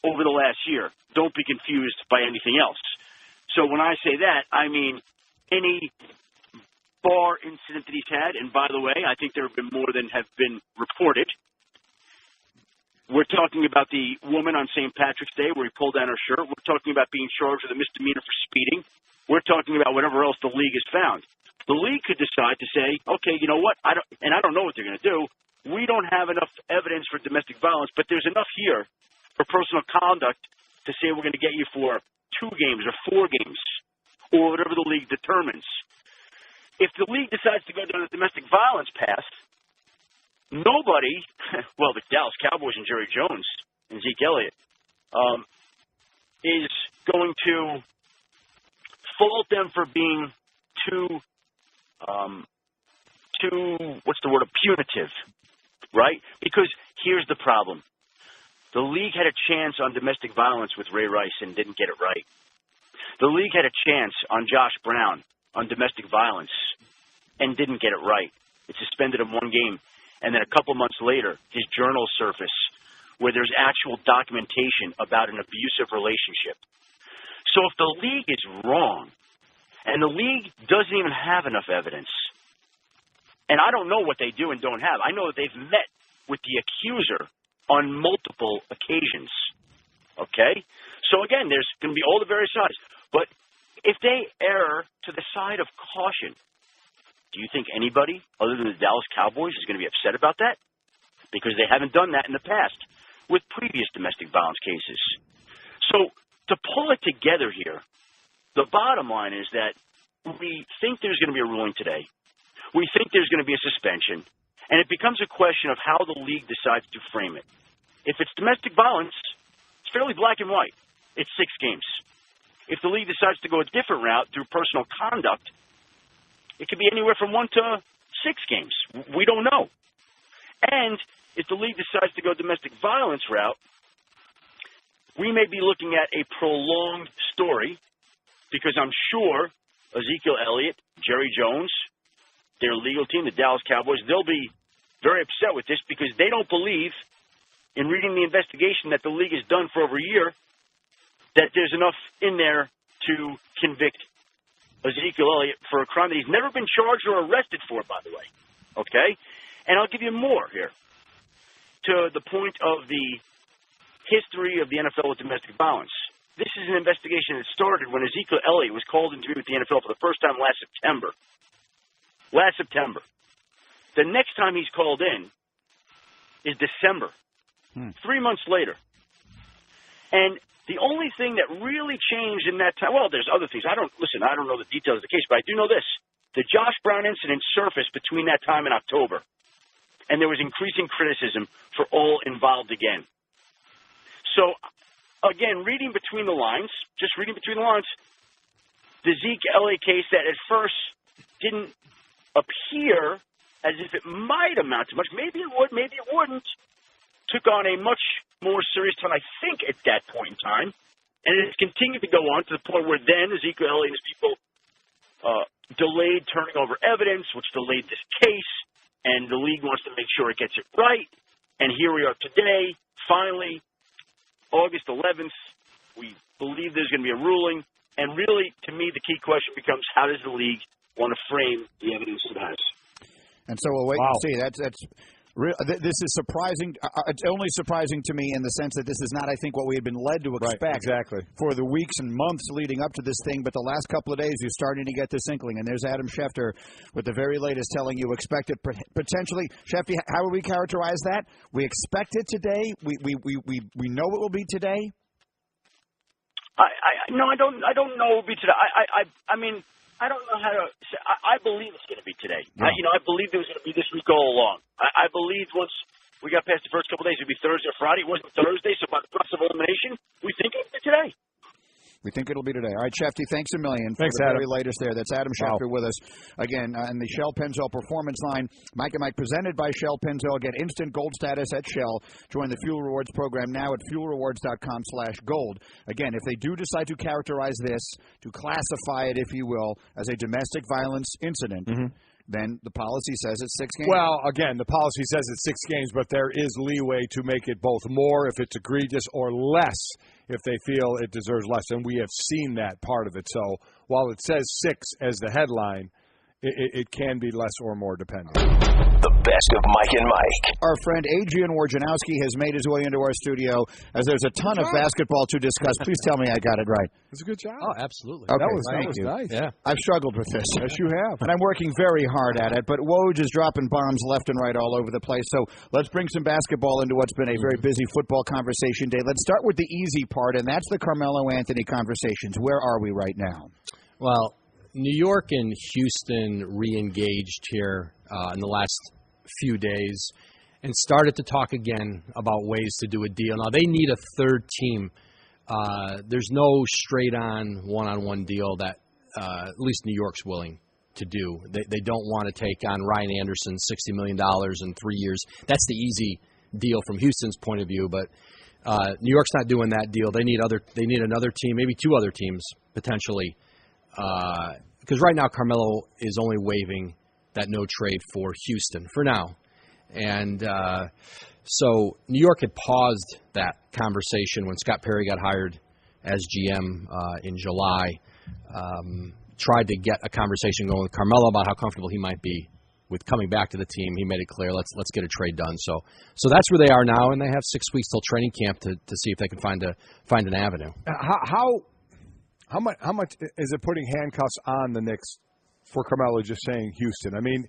over the last year. Don't be confused by anything else. So when I say that, I mean any bar incident that he's had, and by the way, I think there have been more than have been reported. We're talking about the woman on St. Patrick's Day where he pulled down her shirt. We're talking about being charged with a misdemeanor for speeding. We're talking about whatever else the league has found. The league could decide to say, okay, you know what, I don't know what they're going to do. We don't have enough evidence for domestic violence, but there's enough here for personal conduct to say we're going to get you for 2 games or 4 games or whatever the league determines. If the league decides to go down the domestic violence path, nobody, well, the Dallas Cowboys and Jerry Jones and Zeke Elliott, is going to fault them for being too punitive, right? Because here's the problem. The league had a chance on domestic violence with Ray Rice and didn't get it right. The league had a chance on Josh Brown on domestic violence and didn't get it right. It suspended him 1 game. And then a couple months later, his journals surface where there's actual documentation about an abusive relationship. So if the league is wrong, and the league doesn't even have enough evidence, and I don't know what they do and don't have. I know that they've met with the accuser on multiple occasions, okay? So, again, there's going to be all the various sides. But if they err to the side of caution, do you think anybody other than the Dallas Cowboys is going to be upset about that? Because they haven't done that in the past with previous domestic violence cases. So to pull it together here, the bottom line is that we think there's going to be a ruling today. We think there's going to be a suspension. And it becomes a question of how the league decides to frame it. If it's domestic violence, it's fairly black and white. It's 6 games. If the league decides to go a different route through personal conduct, it could be anywhere from 1 to 6 games. We don't know. And if the league decides to go domestic violence route, we may be looking at a prolonged story because I'm sure Ezekiel Elliott, Jerry Jones, their legal team, the Dallas Cowboys, they'll be very upset with this because they don't believe in reading the investigation that the league has done for over a year that there's enough in there to convict Ezekiel Elliott for a crime that he's never been charged or arrested for, by the way. Okay? And I'll give you more here. To the point of the history of the NFL with domestic violence. This is an investigation that started when Ezekiel Elliott was called into with the NFL for the first time last September. The next time he's called in is December, 3 months later. And the only thing that really changed in that time, well, there's other things. I don't know the details of the case, but I do know this. The Josh Brown incident surfaced between that time and October, and there was increasing criticism for all involved again. So, again, reading between the lines, the Zeke Elliott case that at first didn't appear as if it might amount to much. Maybe it would, maybe it wouldn't. Took on a much more serious tone, I think, at that point in time. And it has continued to go on to the point where then Ezekiel Elliott and his people delayed turning over evidence, which delayed this case. And the league wants to make sure it gets it right. And here we are today, finally, August 11th. We believe there's going to be a ruling. And really, to me, the key question becomes, how does the league want to frame the evidence it has? And so we'll wait and see. This is surprising. It's only surprising to me in the sense that this is not, I think, what we had been led to expect for the weeks and months leading up to this thing. But the last couple of days, you're starting to get this inkling. And there's Adam Schefter with the very latest telling you expect it potentially. Sheffy, how would we characterize that? We expect it today. We know it will be today. No, I don't know it will be today. I mean, I don't know how to say. I believe it's going to be today. Yeah. I believe it was going to be this week all along. I believed once we got past the first couple of days, it would be Thursday or Friday. It wasn't Thursday, so by the process of elimination, we think it will be today. We think it'll be today. All right, Shefty, thanks a million for the very latest there. That's Adam Schefter with us. Again, in the Shell Pennzoil Performance Line, Mike and Mike presented by Shell Pennzoil. Get instant gold status at Shell. Join the Fuel Rewards program now at fuelrewards.com/gold. Again, if they do decide to characterize this, to classify it, if you will, as a domestic violence incident, then the policy says it's 6 games. Well, again, the policy says it's 6 games, but there is leeway to make it both more if it's egregious or less if they feel it deserves less. And we have seen that part of it. So while it says 6 as the headline, it can be less or more depending. The best of Mike and Mike. Our friend Adrian Wojnarowski has made his way into our studio as there's a ton of basketball to discuss. Please tell me I got it right. It's a good job. Oh, absolutely. Okay, that was nice. Yeah. I've struggled with this. Yes, you have. And I'm working very hard at it, but Woj is dropping bombs left and right all over the place. So let's bring some basketball into what's been a very busy football conversation day. Let's start with the easy part, and that's the Carmelo Anthony conversations. Where are we right now? Well, New York and Houston re-engaged here in the last few days and started to talk again about ways to do a deal. Now, they need a third team. There's no straight-on, one-on-one deal that at least New York's willing to do. They don't want to take on Ryan Anderson, $60 million in 3 years. That's the easy deal from Houston's point of view, but New York's not doing that deal. They need another team, maybe 2 other teams potentially. Because right now Carmelo is only waiving that no trade for Houston for now. And so New York had paused that conversation when Scott Perry got hired as GM in July. Tried to get a conversation going with Carmelo about how comfortable he might be with coming back to the team. He made it clear, let's get a trade done. So that's where they are now, and they have 6 weeks till training camp to see if they can find an avenue. How much is it putting handcuffs on the Knicks for Carmelo just saying Houston? I mean,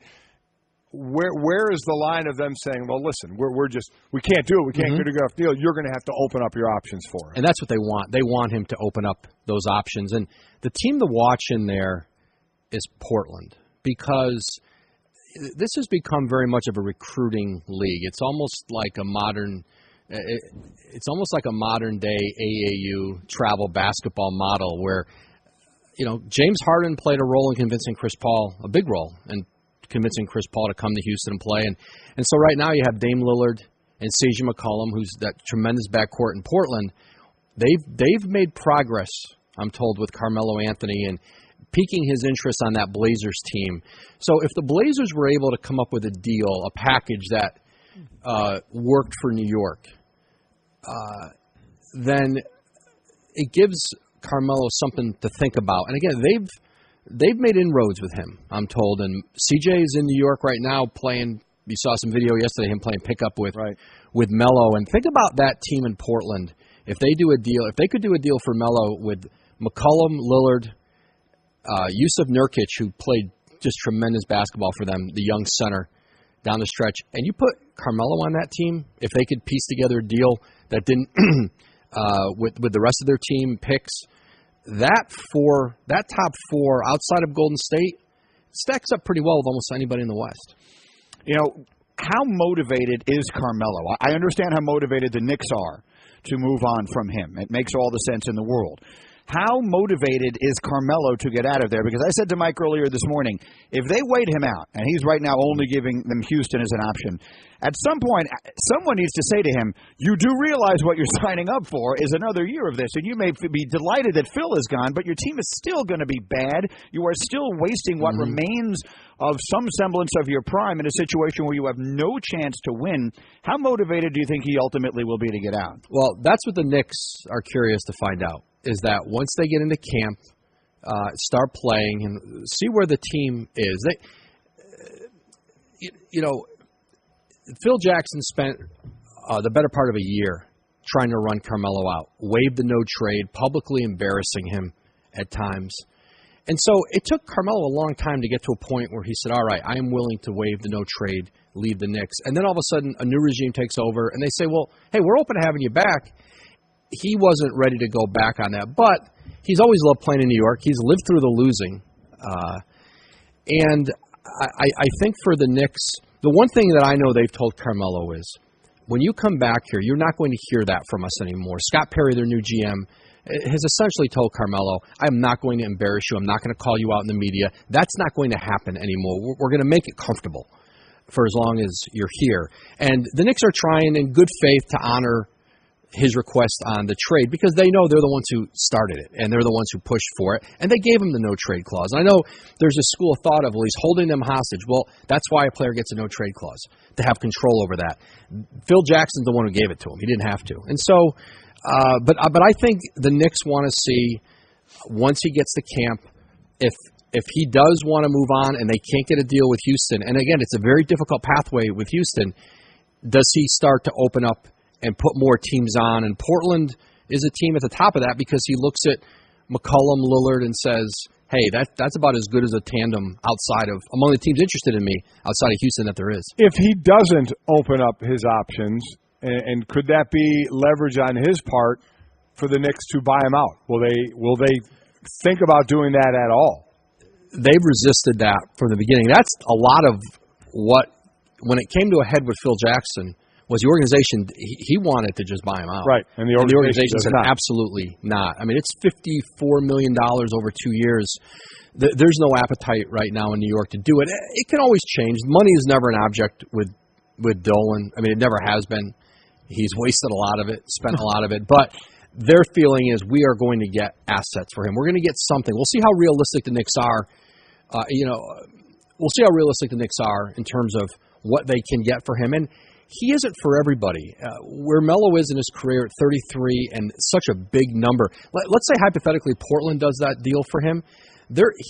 where is the line of them saying, well, listen, we can't do it. We can't get a good enough deal. You're going to have to open up your options for him. And that's what they want. They want him to open up those options. And the team to watch in there is Portland, because this has become very much of a recruiting league. It's almost like a modern day AAU travel basketball model where, James Harden played a role in convincing Chris Paul, a big role in convincing Chris Paul to come to Houston and play. And so right now you have Dame Lillard and CJ McCollum, who's that tremendous backcourt in Portland. They've made progress, I'm told, with Carmelo Anthony and piquing his interest on that Blazers team. So if the Blazers were able to come up with a deal, a package that worked for New York, then it gives Carmelo something to think about. And again, they've made inroads with him, I'm told. And CJ is in New York right now playing. You saw some video yesterday, him playing pickup with Melo. And think about that team in Portland. If they could do a deal for Melo with McCollum, Lillard, Yusuf Nurkic, who played just tremendous basketball for them, the young center down the stretch, and you put Carmelo on that team, if they could piece together a deal that didn't with the rest of their team picks, that top 4 outside of Golden State stacks up pretty well with almost anybody in the West. How motivated is Carmelo? I understand how motivated the Knicks are to move on from him. It makes all the sense in the world. How motivated is Carmelo to get out of there? Because I said to Mike earlier this morning, if they wait him out, and he's right now only giving them Houston as an option, at some point, someone needs to say to him, you do realize what you're signing up for is another year of this, and you may be delighted that Phil is gone, but your team is still going to be bad. You are still wasting what remains of some semblance of your prime in a situation where you have no chance to win. How motivated do you think he ultimately will be to get out? Well, that's what the Knicks are curious to find out, is that once they get into camp start playing, and see where the team is. Phil Jackson spent the better part of a year trying to run Carmelo out, waived the no trade, publicly embarrassing him at times. And so it took Carmelo a long time to get to a point where he said, all right, I am willing to waive the no trade, leave the Knicks. And then all of a sudden a new regime takes over, and they say, well, hey, we're open to having you back. He wasn't ready to go back on that. But he's always loved playing in New York. He's lived through the losing. And I think for the Knicks, the one thing that I know they've told Carmelo is, when you come back here, you're not going to hear that from us anymore. Scott Perry, their new GM, has essentially told Carmelo, I'm not going to embarrass you. I'm not going to call you out in the media. That's not going to happen anymore. We're going to make it comfortable for as long as you're here. And the Knicks are trying in good faith to honor his request on the trade because they know they're the ones who started it and they're the ones who pushed for it. And they gave him the no-trade clause. And I know there's a school of thought of, well, he's holding them hostage. Well, that's why a player gets a no-trade clause, to have control over that. Phil Jackson's the one who gave it to him. He didn't have to. And so, but I think the Knicks want to see, once he gets to camp, if he does want to move on and they can't get a deal with Houston, and again, it's a very difficult pathway with Houston, does he start to open up and put more teams on? And Portland is a team at the top of that because he looks at McCollum, Lillard, and says, hey, that's about as good as a tandem among the teams interested in me outside of Houston that there is. If he doesn't open up his options, and could that be leverage on his part for the Knicks to buy him out? Will they think about doing that at all? They've resisted that from the beginning. That's a lot of what, when it came to a head with Phil Jackson, was the organization, he wanted to just buy him out. Right, and the organization said absolutely not. I mean, it's $54 million over 2 years. There's no appetite right now in New York to do it. It can always change. Money is never an object with Dolan. I mean, it never has been. He's wasted a lot of it, spent a lot of it. But their feeling is we are going to get assets for him. We're going to get something. We'll see how realistic the Knicks are. We'll see how realistic the Knicks are in terms of what they can get for him. And he isn't for everybody. Where Melo is in his career at 33 and such a big number. Let's say hypothetically Portland does that deal for him.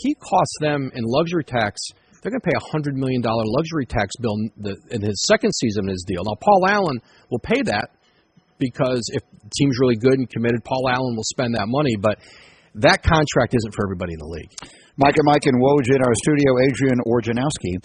He costs them in luxury tax. They're going to pay a $100 million luxury tax bill in his second season of his deal. Now, Paul Allen will pay that because if the team's really good and committed, Paul Allen will spend that money. But that contract isn't for everybody in the league. Mike and Woj in our studio, Adrian Wojnarowski.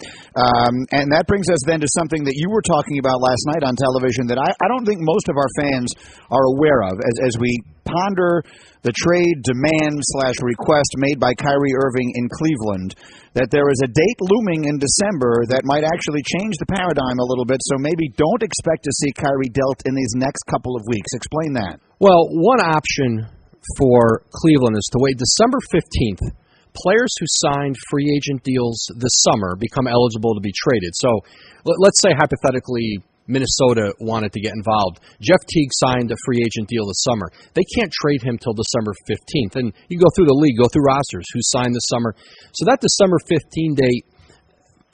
And that brings us then to something that you were talking about last night on television that I don't think most of our fans are aware of as we ponder the trade demand/request made by Kyrie Irving in Cleveland, that there is a date looming in December that might actually change the paradigm a little bit, so maybe don't expect to see Kyrie dealt in these next couple of weeks. Explain that. Well, one option for Cleveland is to wait December 15th. Players who signed free agent deals this summer become eligible to be traded. So let's say hypothetically Minnesota wanted to get involved. Jeff Teague signed a free agent deal this summer. They can't trade him till December 15th. And you go through the league, go through rosters who signed this summer. So that December 15 date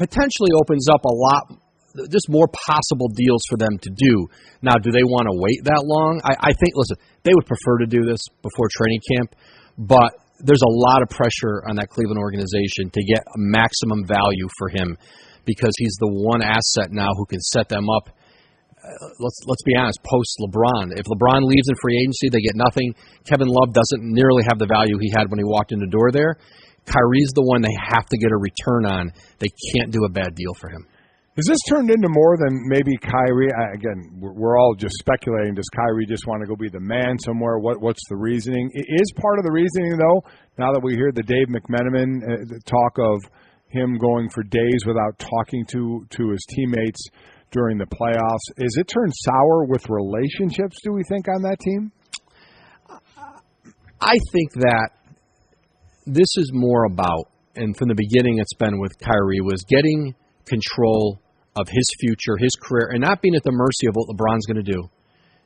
potentially opens up a lot, just more possible deals for them to do. Now, do they want to wait that long? I think, listen, they would prefer to do this before training camp, but there's a lot of pressure on that Cleveland organization to get maximum value for him because he's the one asset now who can set them up. Let's be honest, post LeBron. If LeBron leaves in free agency, they get nothing. Kevin Love doesn't nearly have the value he had when he walked in the door there. Kyrie's the one they have to get a return on. They can't do a bad deal for him. Has this turned into more than maybe Kyrie? Again, we're all just speculating. Does Kyrie just want to go be the man somewhere? What's the reasoning? Is part of the reasoning, though, now that we hear the Dave McMenamin talk of him going for days without talking to his teammates during the playoffs, is it turned sour with relationships, do we think, on that team? I think that this is more about, and from the beginning it's been with Kyrie, was getting control of his future, his career, and not being at the mercy of what LeBron's going to do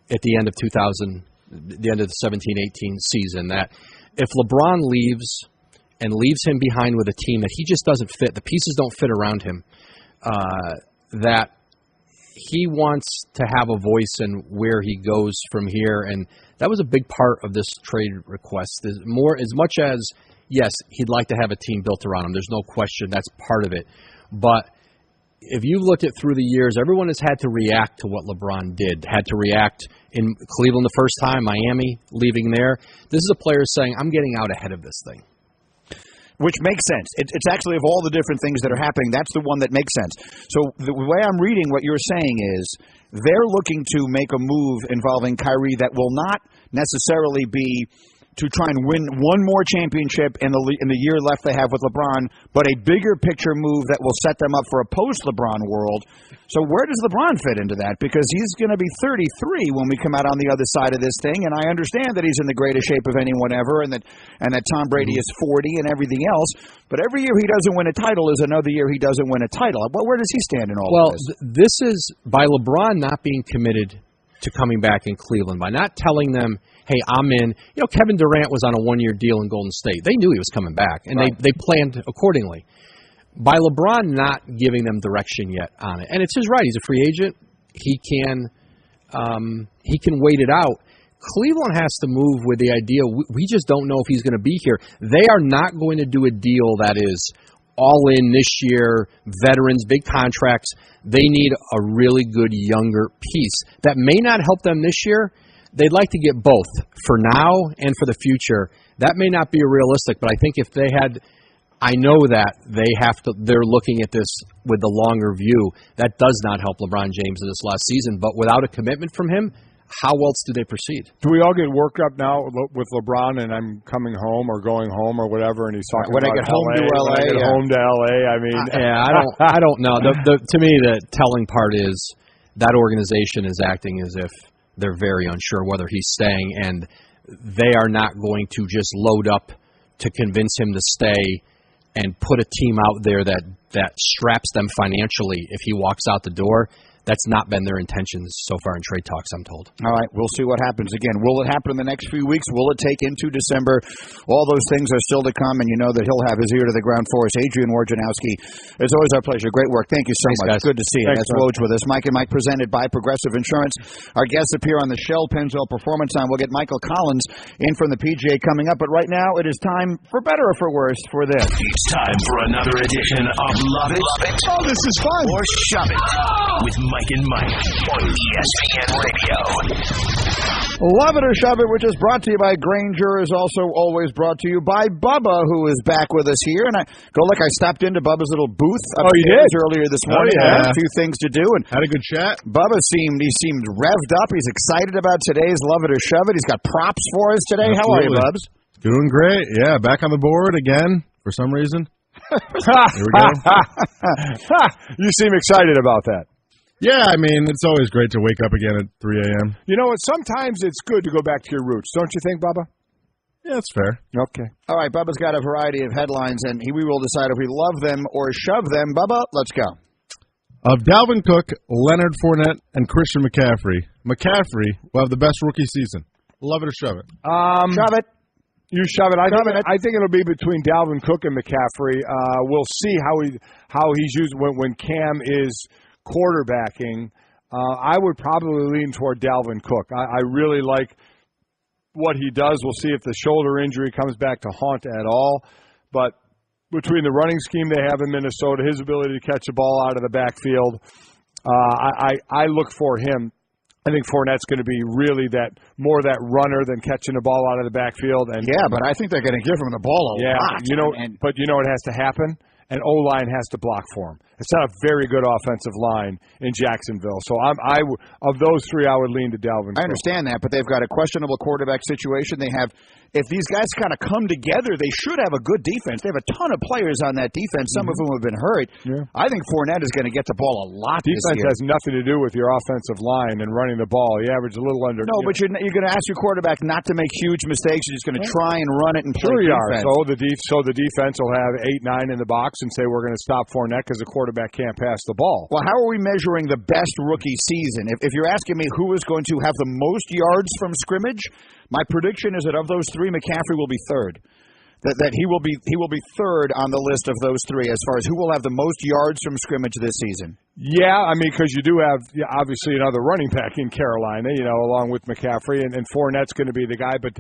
at the end of the end of the 17-18 season. That if LeBron leaves and leaves him behind with a team that he just doesn't fit, the pieces don't fit around him, that he wants to have a voice in where he goes from here, and that was a big part of this trade request. As much as yes, he'd like to have a team built around him. There's no question that's part of it. But if you looked at through the years, everyone has had to react to what LeBron did, had to react in Cleveland the first time, Miami, leaving there. This is a player saying, I'm getting out ahead of this thing. Which makes sense. It's actually, of all the different things that are happening, that's the one that makes sense. So the way I'm reading what you're saying is they're looking to make a move involving Kyrie that will not necessarily be to try and win one more championship in the year left they have with LeBron, but a bigger picture move that will set them up for a post-LeBron world. So where does LeBron fit into that? Because he's going to be 33 when we come out on the other side of this thing, and I understand that he's in the greatest shape of anyone ever, and that Tom Brady is 40 and everything else. But every year he doesn't win a title is another year he doesn't win a title. Well, where does he stand in all of this? Well, this is by LeBron not being committed to coming back in Cleveland, by not telling them, hey, I'm in. You know, Kevin Durant was on a one-year deal in Golden State. They knew he was coming back, and they planned accordingly. By LeBron not giving them direction yet on it, and it's his right. He's a free agent. He can wait it out. Cleveland has to move with the idea we just don't know if he's going to be here. They are not going to do a deal that is all in this year, veterans, big contracts. They need a really good younger piece. That may not help them this year. They'd like to get both for now and for the future. That may not be realistic, but I think if they had, I know that they're looking at this with the longer view. That does not help LeBron James in this last season, but without a commitment from him, how else do they proceed? Do we all get worked up now with LeBron and I'm coming home or going home or whatever, and he's talking when about I get home to LA? When I get home to LA, I mean, I don't know. To me, the telling part is that organization is acting as if they're very unsure whether he's staying, and they are not going to just load up to convince him to stay and put a team out there that straps them financially if he walks out the door. That's not been their intentions so far in trade talks, I'm told. All right, we'll see what happens. Again, will it happen in the next few weeks? Will it take into December? All those things are still to come, and you know that he'll have his ear to the ground for us. Adrian Wojnarowski, it's always our pleasure. Great work. Thank you so much. Guys. Good to see you. Thanks, That's Woj with us. Mike and Mike presented by Progressive Insurance. Our guests appear on the Shell Pennzoil Performance Line. We'll get Michael Collins in from the PGA coming up, but right now it is time, for better or for worse, for this. It's time for another edition of Love It, Oh, this is fun. or Shove It with Mike and Mike on ESPN Radio. Love It or Shove It, which is brought to you by Granger, is also always brought to you by Bubba, who is back with us here. And I stopped into Bubba's little booth upstairs earlier this morning. Oh, yeah. I had a few things to do, and had a good chat. Bubba seemed revved up. He's excited about today's Love It or Shove It. He's got props for us today. Absolutely. How are you, Bubs? Doing great. Yeah, back on the board again for some reason. Here we go. You seem excited about that. Yeah, I mean, it's always great to wake up again at 3 a.m. You know what? Sometimes it's good to go back to your roots. Don't you think, Bubba? Yeah, that's fair. Okay. All right, Bubba's got a variety of headlines, and we will decide if we love them or shove them. Bubba, let's go. Of Dalvin Cook, Leonard Fournette, and Christian McCaffrey will have the best rookie season. Love it or shove it? Shove it. You shove it. I think it'll be between Dalvin Cook and McCaffrey. We'll see how he's used when Cam is quarterbacking. I would probably lean toward Dalvin Cook. I really like what he does. We'll see if the shoulder injury comes back to haunt at all. But between the running scheme they have in Minnesota, his ability to catch the ball out of the backfield, I look for him. I think Fournette's going to be really more that runner than catching the ball out of the backfield. And yeah, but I think they're going to give him the ball a lot. But you know what has to happen? An O-line has to block for him. It's not a very good offensive line in Jacksonville. So of those three, I would lean to Dalvin Cook. I understand that, but they've got a questionable quarterback situation. They have, if these guys kind of come together, they should have a good defense. They have a ton of players on that defense, some of whom have been hurt. Yeah. I think Fournette is going to get the ball a lot this year. Defense has nothing to do with your offensive line and running the ball. You average a little under. No, but you're going to ask your quarterback not to make huge mistakes. You're just going to try and run it and play defense. So the defense will have 8-9 in the box and say we're going to stop Fournette because the quarterback can't pass the ball. Well, how are we measuring the best rookie season? If you're asking me who is going to have the most yards from scrimmage, my prediction is that of those three, McCaffrey will be third. That he will be third on the list of those three as far as who will have the most yards from scrimmage this season. Yeah, I mean, because you do have obviously another running back in Carolina, along with McCaffrey, and Fournette's going to be the guy. But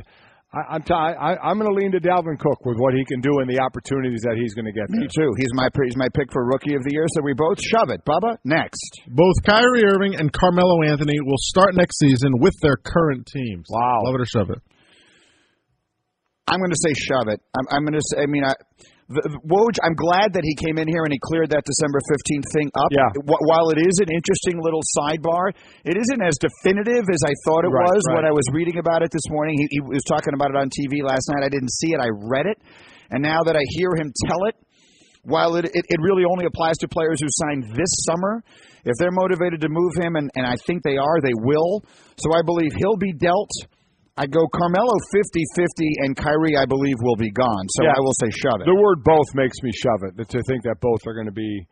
I'm going to lean to Dalvin Cook with what he can do and the opportunities that he's going to get. Me too. He's my pick for Rookie of the Year, so we both shove it. Bubba, next. Both Kyrie Irving and Carmelo Anthony will start next season with their current teams. Wow. Love it or shove it? I'm going to say shove it. I'm going to say, Woj, I'm glad that he came in here and he cleared that December 15th thing up. Yeah. While it is an interesting little sidebar, it isn't as definitive as I thought it was when I was reading about it this morning. He was talking about it on TV last night. I didn't see it. I read it. And now that I hear him tell it, while it really only applies to players who signed this summer, if they're motivated to move him, and I think they are, they will. So I believe he'll be dealt. I go Carmelo 50-50, and Kyrie, I believe, will be gone. So I will say shove it. The word both makes me shove it, to think that both are going to be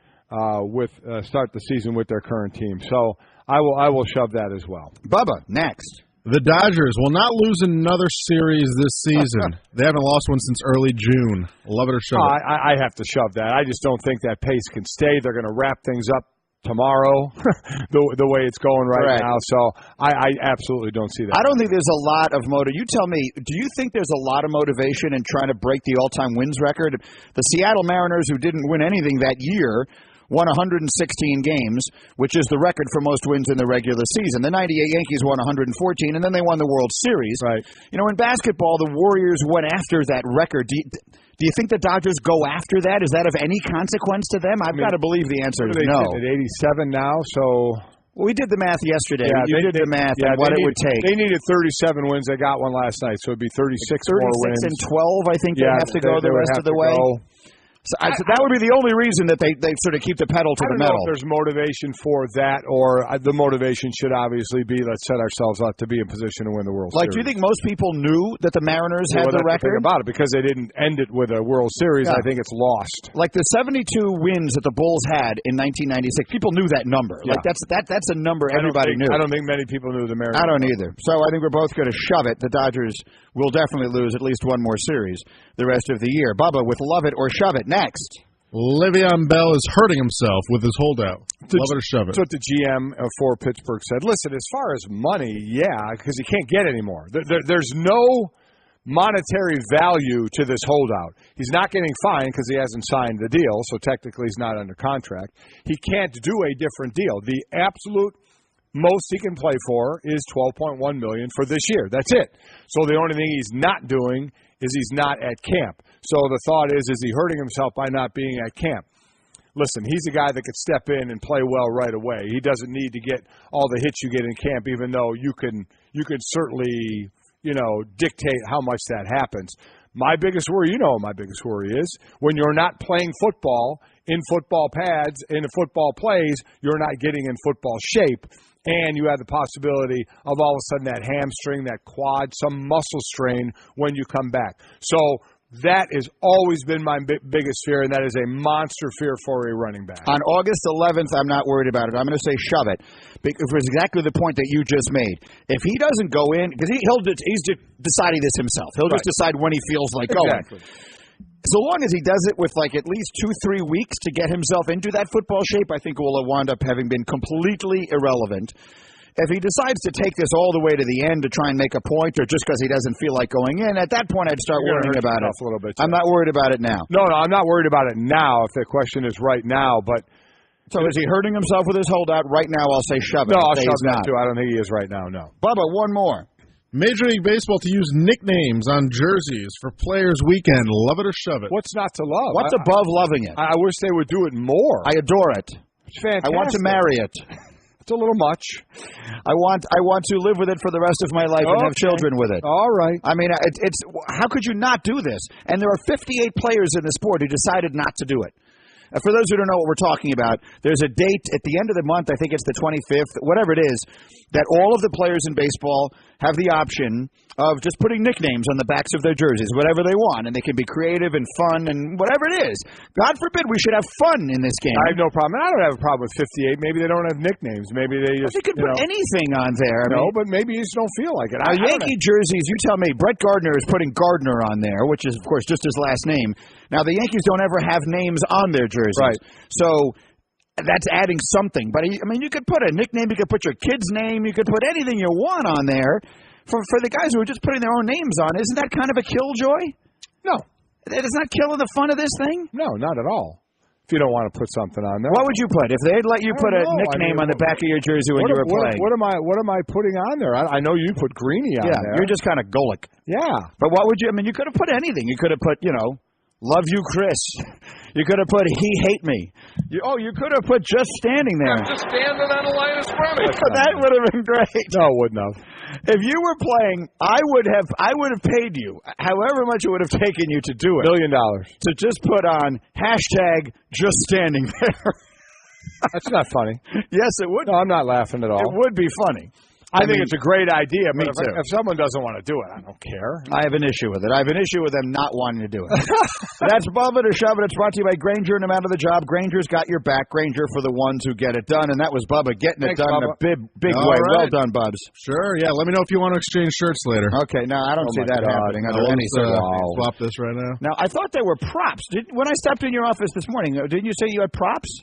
start the season with their current team. So I will shove that as well. Bubba, next. The Dodgers will not lose another series this season. They haven't lost one since early June. Love it or shove it? I have to shove that. I just don't think that pace can stay. They're going to wrap things up tomorrow, the way it's going right now. So I absolutely don't see that. I don't think there's a lot of You tell me, do you think there's a lot of motivation in trying to break the all-time wins record? The Seattle Mariners, who didn't win anything that year, won 116 games, which is the record for most wins in the regular season. The 98 Yankees won 114, and then they won the World Series. Right. In basketball, the Warriors went after that record. Do you think the Dodgers go after that? Is that of any consequence to them? I've got to believe the answer is no. At 87 now, so... Well, we did the math yesterday. Yeah, you did the math on what it would take. They needed 37 wins. They got one last night, so it would be 36 more wins. 36 and 12, I think they have to go the rest of the way. So that would be the only reason that they sort of keep the pedal to the metal. I don't know if there's motivation for that, or the motivation should obviously be let's set ourselves up to be in position to win the World Series. Do you think most people knew that the Mariners had the record? The thing about it, because they didn't end it with a World Series, I think it's lost. Like the 72 wins that the Bulls had in 1996, people knew that number. Yeah. Like that's a number everybody knew. I don't think many people knew the Mariners. I don't either. So I think we're both going to shove it. The Dodgers will definitely lose at least one more series the rest of the year. Bubba with love it or shove it next. Le'Veon Bell is hurting himself with his holdout. Love it or shove it? That's what the GM for Pittsburgh said. Listen, as far as money, because he can't get any more. There's no monetary value to this holdout. He's not getting fined because he hasn't signed the deal, so technically he's not under contract. He can't do a different deal. The absolute most he can play for is $12.1 million for this year. That's it. So the only thing he's not doing is he's not at camp. So the thought is he hurting himself by not being at camp? Listen, he's a guy that could step in and play well right away. He doesn't need to get all the hits you get in camp, even though you can certainly, dictate how much that happens. My biggest worry is when you're not playing football in football pads, in football plays, you're not getting in football shape. And you have the possibility of all of a sudden that hamstring, that quad, some muscle strain when you come back. So that has always been my biggest fear, and that is a monster fear for a running back. On August 11th, I'm not worried about it. I'm going to say shove it, because for exactly the point that you just made. If he doesn't go in, because he's deciding this himself. He'll just decide when he feels like going. So long as he does it with at least 2-3 weeks to get himself into that football shape, I think it will wind up having been completely irrelevant. If he decides to take this all the way to the end to try and make a point, or just because he doesn't feel like going in, at that point I'd start worrying about it. A little bit, I'm not worried about it now. No, I'm not worried about it now, if the question is right now. But so is he hurting himself with his holdout? Right now I'll say shove it. No, I'll shove that too. I don't think he is right now, no. Bubba, one more. Major League Baseball to use nicknames on jerseys for Players Weekend. Love it or shove it? What's not to love? What's above loving it? I wish they would do it more. I adore it. It's fantastic. I want to marry it. It's a little much. I want to live with it for the rest of my life and have children with it. All right. I mean, it's how could you not do this? And there are 58 players in the sport who decided not to do it. For those who don't know what we're talking about, there's a date at the end of the month, I think it's the 25th, whatever it is, that all of the players in baseball have the option of just putting nicknames on the backs of their jerseys, whatever they want, and they can be creative and fun and whatever it is. God forbid we should have fun in this game. I have no problem. I don't have a problem with 58. Maybe they don't have nicknames. Maybe they just, they could put anything on there. But maybe you just don't feel like it. Yankee jerseys, you tell me, Brett Gardner is putting Gardner on there, which is, of course, just his last name. Now, the Yankees don't ever have names on their jerseys. Right. So that's adding something. But, I mean, you could put a nickname. You could put your kid's name. You could put anything you want on there for the guys who are just putting their own names on, isn't that kind of a killjoy? No. It is not killing the fun of this thing? No, not at all. If you don't want to put something on there. What would you put? If they'd let you put a nickname on the back of your jersey when you were playing. What am I putting on there? I know you put Greeny on there. Yeah, you're just kind of Golic. Yeah. But what would you, I mean, you could have put anything. You could have put, love you, Chris. You could have put he hate me. You could have put just standing there. I'm just standing on a line of scrimmage. That would have been great. No, it wouldn't have. If you were playing, I would have paid you however much it would have taken you to do it. $1 million. To just put on hashtag just standing there. That's not funny. Yes, it would. No, I'm not laughing at all. It would be funny. I think it's a great idea. Me but too. If someone doesn't want to do it, I don't care. I have an issue with it. I have an issue with them not wanting to do it. That's Bubba to Shove It. It's brought to you by Grainger. No matter the job, Grainger's got your back. Grainger for the ones who get it done. And that was Bubba getting it done Bubba. in a big way. Right. Well done, Bubs. Sure, yeah. Let me know if you want to exchange shirts later. Okay, no, I don't see that happening under any Swap this right now. Now, I thought there were props. When I stepped in your office this morning, didn't you say you had props?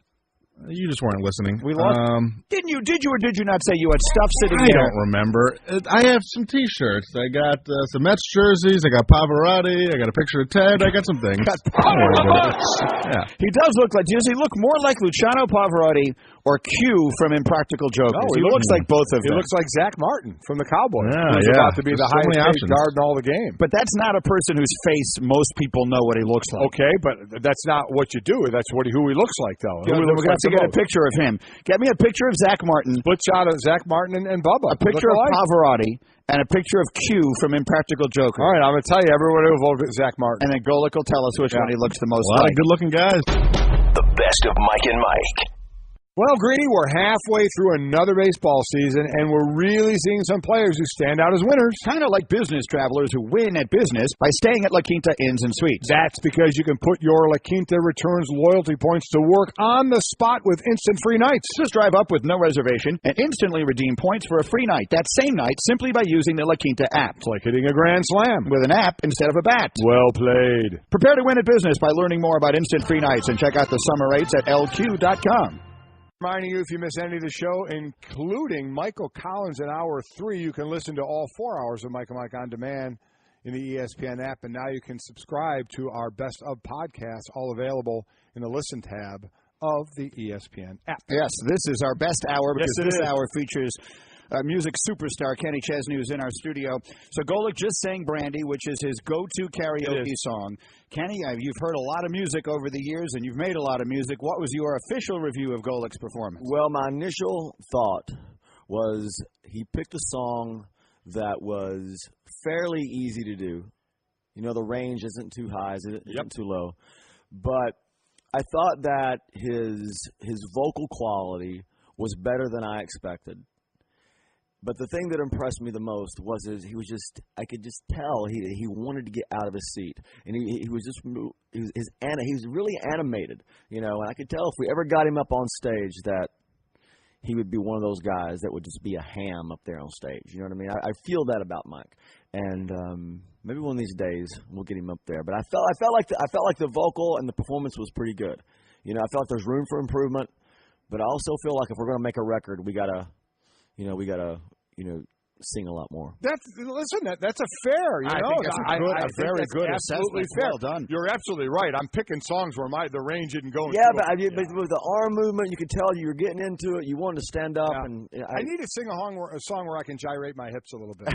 You just weren't listening. We lost. Didn't you? Did you or did you not say you had stuff sitting I there? don't remember. I have some T-shirts. I got some Mets jerseys. I got Pavarotti. I got a picture of Ted. I got some things. Yeah. He does look like. Does he look more like Luciano Pavarotti or Q from Impractical Jokers? No, he looks like both of them. He looks like Zach Martin from the Cowboys. Yeah, who's about to be the highest paid guard in all the game. But that's not a person whose face most people know what he looks like. Okay, but that's not what you do. That's who he looks like, though. Yeah, we're going to have to get a picture of him. Get me a picture of Zach Martin. Split shot of Zach Martin and Bubba. A picture of Pavarotti and a picture of Q from Impractical Jokers. All right, I'm going to tell you, everyone will vote for Zach Martin. And then Golic will tell us which one he looks the most like. A lot like. of good-looking guys. The best of Mike and Mike. Well, Greeny, we're halfway through another baseball season, and we're really seeing some players who stand out as winners. Kind of like business travelers who win at business by staying at La Quinta Inns and Suites. That's because you can put your La Quinta Returns loyalty points to work on the spot with instant free nights. Just drive up with no reservation and instantly redeem points for a free night that same night simply by using the La Quinta app. It's like hitting a grand slam. With an app instead of a bat. Well played. Prepare to win at business by learning more about instant free nights and check out the summer rates at lq.com. Reminding you, if you miss any of the show, including Michael Collins in Hour 3, you can listen to all 4 hours of Mike and Mike on demand in the ESPN app. And now you can subscribe to our Best of podcasts, all available in the Listen tab of the ESPN app. Yes, this is our best hour because Yes, this hour features music superstar Kenny Chesney, who's in our studio. So Golic just sang Brandy, which is his go-to karaoke song. Kenny, you've heard a lot of music over the years, and you've made a lot of music. What was your official review of Golic's performance? Well, my initial thought was he picked a song that was fairly easy to do. You know, the range isn't too high, isn't too low. But I thought that his vocal quality was better than I expected. But the thing that impressed me the most was I could just tell he wanted to get out of his seat, and he was really animated, you know. And I could tell if we ever got him up on stage that he would be one of those guys that would just be a ham up there on stage. You know what I mean? I feel that about Mike, and maybe one of these days we'll get him up there. But I felt like the vocal and the performance was pretty good. You know, I felt like there's room for improvement, but I also feel like if we're going to make a record, we gotta sing a lot more. That's a fair, I think that's a very good absolutely assessment. fair. Well done. You're absolutely right. I'm picking songs where the range isn't going. Yeah, but with the arm movement, you could tell you were getting into it. You wanted to stand up, and I need to sing a song where I can gyrate my hips a little bit.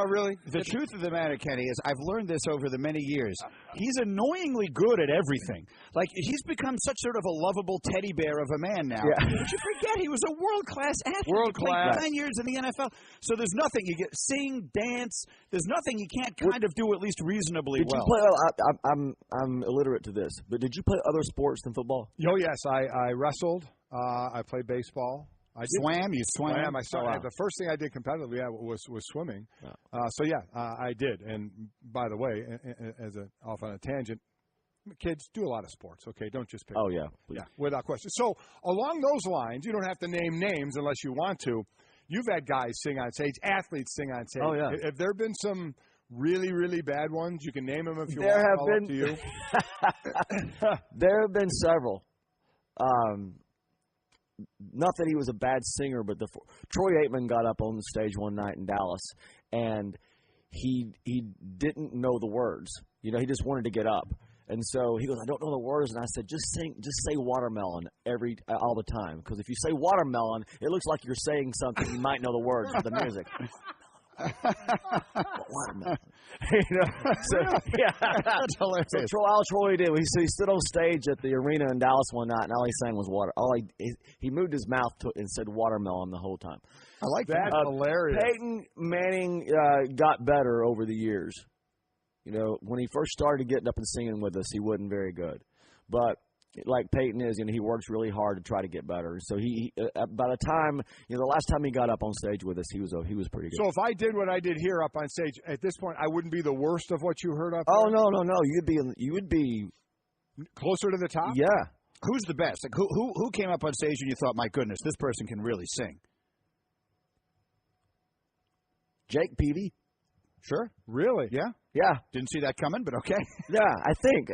Really? The truth of the matter, Kenny, is I've learned this over the many years. He's annoyingly good at everything. Like, he's become such sort of a lovable teddy bear of a man now. Yeah. But you forget he was a world-class athlete. World-class. He played 9 years in the NFL. So there's nothing you get sing, dance. There's nothing you can't kind of do at least reasonably did well. You play? I'm illiterate to this, but did you play other sports than football? Oh yes, I wrestled. I played baseball. I swam. You swam. I started. The first thing I did competitively was swimming. Yeah. I did. And by the way, off on a tangent, kids do a lot of sports. Okay, don't just pick. Oh yeah, please. Yeah, without question. So along those lines, you don't have to name names unless you want to. You've had guys sing on stage, athletes sing on stage. Oh yeah. Have there been some really, really bad ones? You can name them if you there want. Have been. Up to you. There have been several. not that he was a bad singer, but Troy Aikman got up on the stage one night in Dallas, and he didn't know the words. He just wanted to get up. And so he goes, I don't know the words. And I said, just say watermelon all the time. Because if you say watermelon, it looks like you're saying something you might know the words of the music. Watermelon. That's hilarious. So all Troy did, he stood on stage at the arena in Dallas one night, and all he sang was water. He moved his mouth and said watermelon the whole time. I like that. That's hilarious. Peyton Manning got better over the years. When he first started getting up and singing with us, he wasn't very good. But like Peyton is, he works really hard to try to get better. So he by the time, the last time he got up on stage with us, he was pretty good. So if I did what I did here up on stage, at this point, I wouldn't be the worst of what you heard up there? Oh, no. You would be closer to the top? Yeah. Who's the best? Like who came up on stage and you thought, my goodness, this person can really sing? Jake Peavy. Sure. Really? Yeah. Yeah. Didn't see that coming, but okay. Yeah, I think.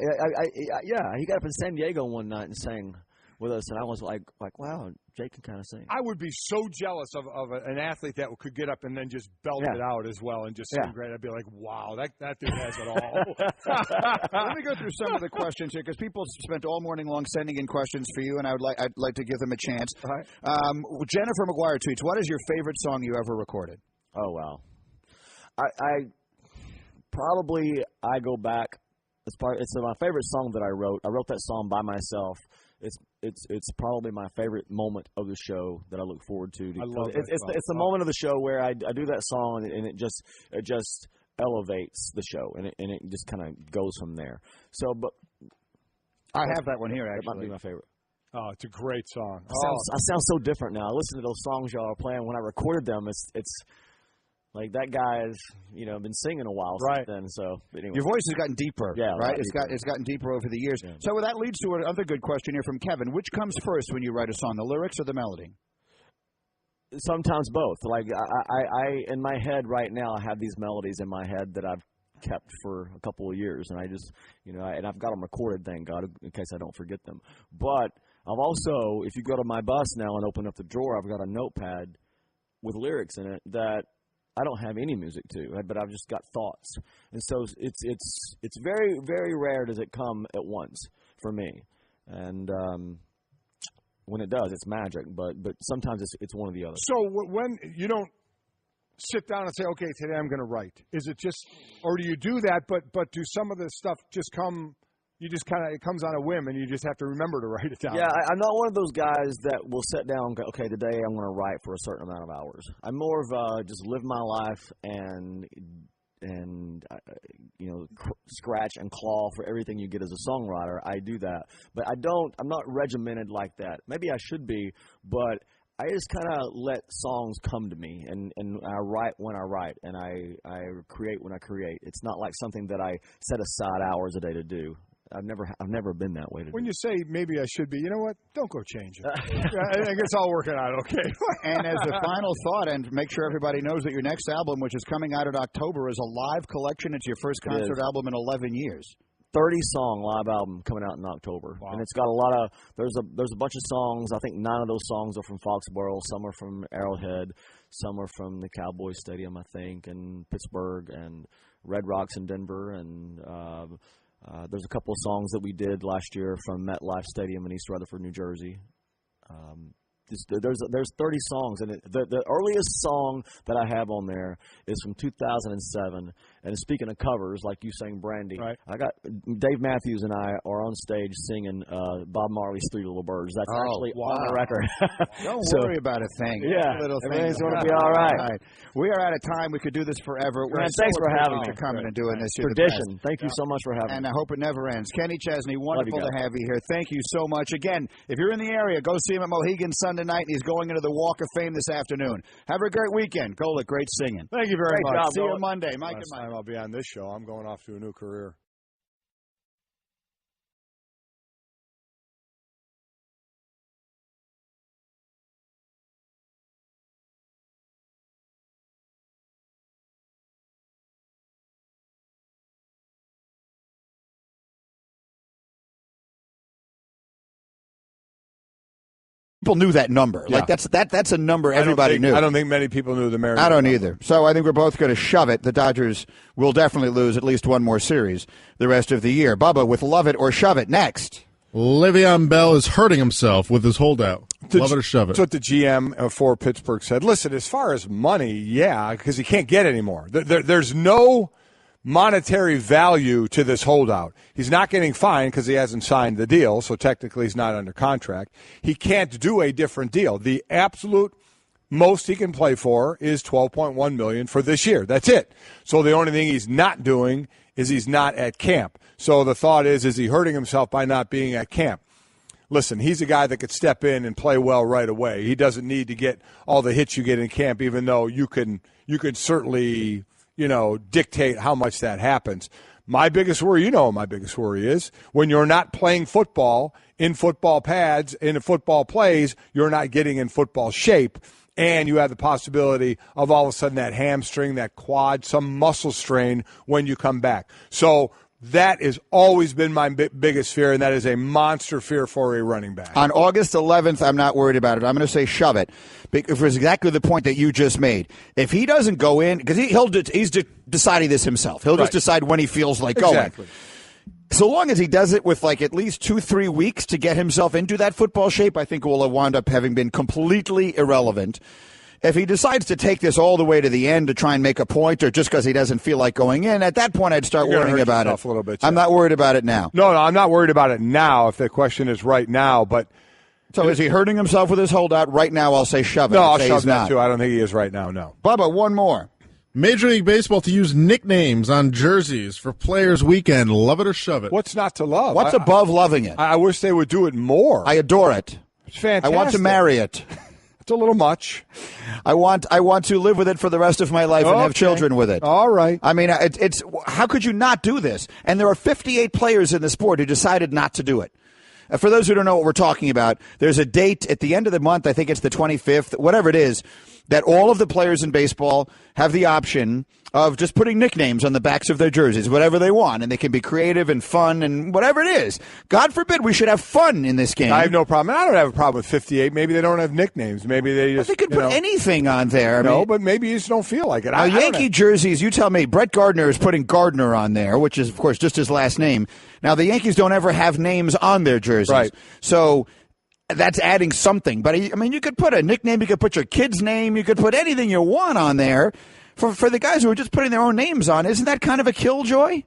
He got up in San Diego one night and sang with us, and I was like, wow, Jake can kind of sing. I would be so jealous of an athlete that could get up and then just belt it out as well and just sing great. I'd be like, wow, that dude has it all. Let me go through some of the questions here because people spent all morning long sending in questions for you, and I'd like to give them a chance. All right. Jennifer McGuire tweets, what is your favorite song you ever recorded? Oh, wow. I go back. It's my favorite song that I wrote. I wrote that song by myself. It's probably my favorite moment of the show that I look forward to. I love that it's the moment of the show where I do that song and it just elevates the show and it just kind of goes from there. So, but I have that one here. Actually, that might be my favorite. Oh, it's a great song. I sound so different now. I listen to those songs y'all are playing. When I recorded them, it's like that guy has, been singing a while since then. So anyway. Your voice has gotten deeper, right? It's gotten deeper over the years. Yeah. So that leads to another good question here from Kevin. Which comes first when you write a song, the lyrics or the melody? Sometimes both. Like I in my head right now, I have these melodies in my head that I've kept for a couple of years, and I just, and I've got them recorded, thank God, in case I don't forget them. But I've also, if you go to my bus now and open up the drawer, I've got a notepad with lyrics in it that I don't have any music to, but I've just got thoughts. And so it's very, very rare does it come at once for me. And when it does, it's magic. But sometimes it's one or the other. So when you don't sit down and say, okay, today I'm going to write, is it just, or do you do that, but do some of the stuff just come, you just kind of, it comes on a whim and you just have to remember to write it down? Yeah, I'm not one of those guys that will sit down and go, okay, today I'm going to write for a certain amount of hours. I'm more of just live my life and scratch and claw for everything you get as a songwriter. I do that. But I'm not regimented like that. Maybe I should be, but I just kind of let songs come to me, and I write when I write, and I create when I create. It's not like something that I set aside hours a day to do. I've never been that way. When you say maybe I should be, you know what? Don't go change it. I think it's all working out okay. And as a final thought, and make sure everybody knows that your next album, which is coming out in October, is a live collection. It's your first concert album in 11 years. 30-song live album coming out in October. Wow. And it's got a lot of there's a bunch of songs. I think 9 of those songs are from Foxborough, some are from Arrowhead, some are from the Cowboys Stadium, I think, and Pittsburgh and Red Rocks in Denver, and there's a couple of songs that we did last year from MetLife Stadium in East Rutherford, New Jersey. There's 30 songs, and the earliest song that I have on there is from 2007. And speaking of covers, like you sang Brandy, right. I got Dave Matthews and I are on stage singing Bob Marley's Three Little Birds. That's actually on the record. Don't worry about a thing. Yeah, everything's going to be all right. We are out of time. We could do this forever. Thanks for having me. For coming and doing this. Tradition. Thank you so much for having me. And I hope it never ends. Kenny Chesney, wonderful to have you here. Thank you so much. Again, if you're in the area, go see him at Mohegan Sunday night. He's going into the Walk of Fame this afternoon. Have a great weekend. Golic, great singing. Thank you very much. See you Monday. Mike and Mike. I'll be on this show. I'm going off to a new career. people knew that number. Yeah. Like that's a number everybody knew. I don't think many people knew the Mariners. I don't number. either. So I think we're both going to shove it. The Dodgers will definitely lose at least one more series the rest of the year. Bubba with love it or shove it next. Le'Veon Bell is hurting himself with his holdout. Love it or shove it. That's what the GM for Pittsburgh said. Listen, as far as money, yeah, because he can't get any more. There's no monetary value to this holdout. He's not getting fined because he hasn't signed the deal, so technically he's not under contract. He can't do a different deal. The absolute most he can play for is $12.1 million for this year. That's it. So the only thing he's not doing is he's not at camp. So the thought is he hurting himself by not being at camp? Listen, he's a guy that could step in and play well right away. He doesn't need to get all the hits you get in camp, even though you can certainly dictate how much that happens. My biggest worry, what my biggest worry is, when you're not playing football in football pads, in football plays, you're not getting in football shape, and you have the possibility of all of a sudden that hamstring, that quad, some muscle strain when you come back. So that has always been my biggest fear, and that is a monster fear for a running back. On August 11th, I'm not worried about it. I'm going to say shove it, for exactly the point that you just made. If he doesn't go in, because he's deciding this himself. He'll just decide when he feels like going. Exactly. So long as he does it with at least 2-3 weeks to get himself into that football shape, I think will have wound up having been completely irrelevant. If he decides to take this all the way to the end to try and make a point, or just because he doesn't feel like going in, at that point I'd start worrying about it. A little bit, I'm not worried about it now. No, I'm not worried about it now. If the question is right now, but so is he hurting himself with his holdout right now? I'll say shove it. No, I'll shove that too. I don't think he is right now. No, Bubba, one more. Major League Baseball to use nicknames on jerseys for Players Weekend. Love it or shove it. What's not to love? What's above loving it? I wish they would do it more. I adore it. It's fantastic. I want to marry it. It's a little much. I want to live with it for the rest of my life and have children with it. All right. I mean, it's how could you not do this? And there are 58 players in the sport who decided not to do it. For those who don't know what we're talking about, there's a date at the end of the month, I think it's the 25th, whatever it is, that all of the players in baseball have the option of just putting nicknames on the backs of their jerseys, whatever they want, and they can be creative and fun and whatever it is. God forbid we should have fun in this game. I have no problem. I don't have a problem with 58. Maybe they don't have nicknames. Maybe they just. But they could put anything on there. But maybe you just don't feel like it. Yankee jerseys, you tell me. Brett Gardner is putting Gardner on there, which is, of course, just his last name. Now, the Yankees don't ever have names on their jerseys. Right. So that's adding something. But, I mean, you could put a nickname. You could put your kid's name. You could put anything you want on there. For the guys who are just putting their own names on, isn't that kind of a killjoy?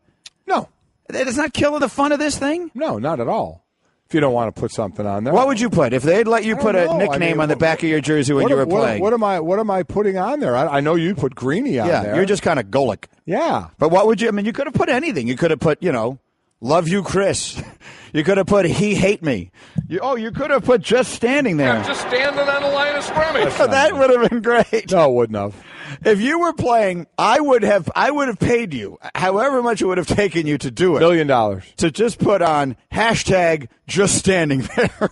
No. It's not killing the fun of this thing? No, not at all. If you don't want to put something on there. What would you put? If they'd let you put a nickname on the back of your jersey when you were playing. What am I putting on there? I know you put Greeny on there. Yeah, you're just kind of Golic. Yeah. But what would you, I mean, you could have put anything. You could have put, love you, Chris. You could have put he hate me. You could have put just standing there. I'm just standing on the line of scrimmage. That would have been great. No, it wouldn't have. If you were playing, I would have paid you however much it would have taken you to do it. $1 million. To just put on hashtag just standing there.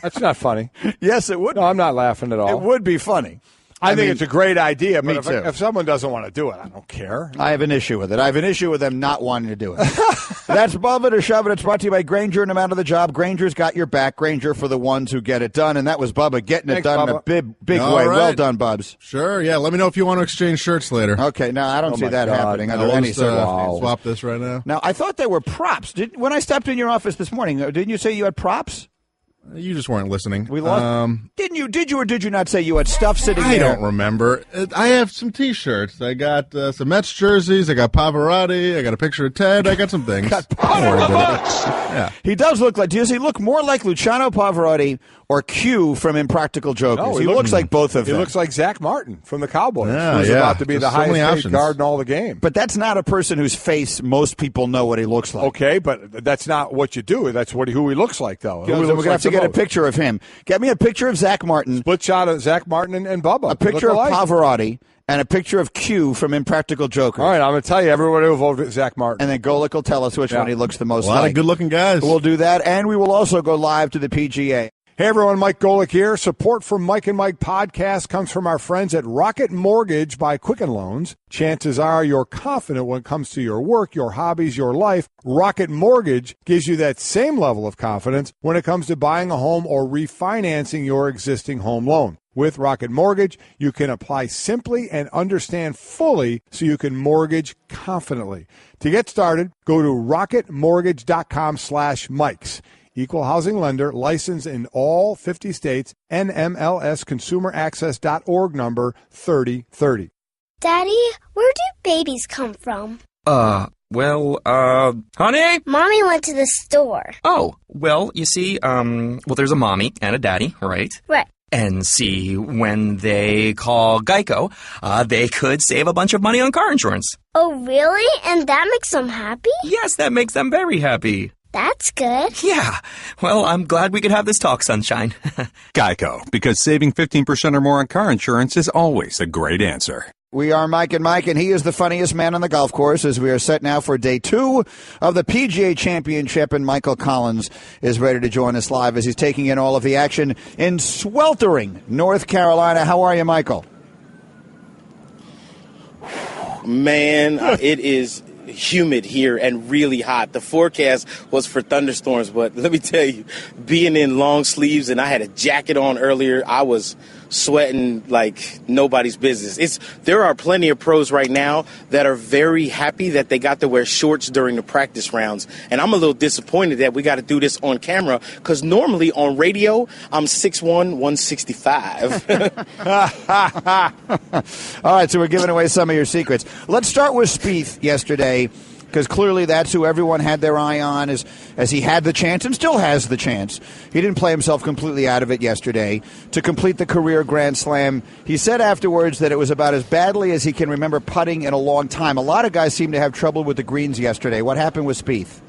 That's not funny. Yes, it would. No, I'm not laughing at all. It would be funny. I think it's a great idea, Me but too. if someone doesn't want to do it, I don't care. I have an issue with it. I have an issue with them not wanting to do it. That's Bubba it or shove it. It's brought to you by Grainger and I'm out of the job. Grainger's got your back. Grainger for the ones who get it done. And that was Bubba getting it done Bubba. in a big All way. right. Well done, Bubs. Sure, yeah. Let me know if you want to exchange shirts later. Okay, no, I don't see that happening under We'll any just, circumstance. swap this right now. Now, I thought there were props. When I stepped in your office this morning, didn't you say you had props? You just weren't listening. We lost. Didn't you? Did you or did you not say you had stuff sitting there? I don't remember. I have some T-shirts. I got some Mets jerseys. I got Pavarotti. I got a picture of Ted. I got some things. Yeah. He does look like. Does he look more like Luciano Pavarotti or Q from Impractical Jokers? No, he looks like both of them. He looks like Zach Martin from the Cowboys, Yeah, who's yeah. about to be Just the so many highest paid options. guard in all the game. But that's not a person whose face most people know what he looks like. Okay, but that's not what you do. That's who he looks like, though. We're going to have to get a picture of him. Get me a picture of Zach Martin. Split shot of Zach Martin and Bubba. A picture of Pavarotti and a picture of Q from Impractical Jokers. All right, I'm going to tell you, everybody will vote for Zach Martin. And then Golic will tell us which one he looks the most A lot like. of good-looking guys. We'll do that, and we will also go live to the PGA. Hey, everyone, Mike Golic here. Support for Mike and Mike podcast comes from our friends at Rocket Mortgage by Quicken Loans. Chances are you're confident when it comes to your work, your hobbies, your life. Rocket Mortgage gives you that same level of confidence when it comes to buying a home or refinancing your existing home loan. With Rocket Mortgage, you can apply simply and understand fully so you can mortgage confidently. To get started, go to rocketmortgage.com/Mikes. Equal housing lender, licensed in all 50 states, NMLSconsumeraccess.org number 3030. Daddy, where do babies come from? Honey? Mommy went to the store. Oh, well, you see, there's a mommy and a daddy, right? Right. And see, when they call Geico, they could save a bunch of money on car insurance. Oh, really? And that makes them happy? Yes, that makes them very happy. That's good. Yeah. Well, I'm glad we could have this talk, Sunshine. Geico, because saving 15% or more on car insurance is always a great answer. We are Mike and Mike, and he is the funniest man on the golf course as we are set now for day 2 of the PGA Championship, and Michael Collins is ready to join us live as he's taking in all of the action in sweltering North Carolina. How are you, Michael? Man, it is humid here and really hot. The forecast was for thunderstorms, but let me tell you, being in long sleeves and I had a jacket on earlier, I was sweating like nobody's business. There are plenty of pros right now that are very happy that they got to wear shorts during the practice rounds, and I'm a little disappointed that we got to do this on camera because normally on radio I'm 6'1", 165. All right, so we're giving away some of your secrets. Let's start with Spieth yesterday, because clearly that's who everyone had their eye on as he had the chance and still has the chance. He didn't play himself completely out of it yesterday to complete the career Grand Slam. He said afterwards that it was about as badly as he can remember putting in a long time. A lot of guys seem to have trouble with the greens yesterday. What happened with Spieth?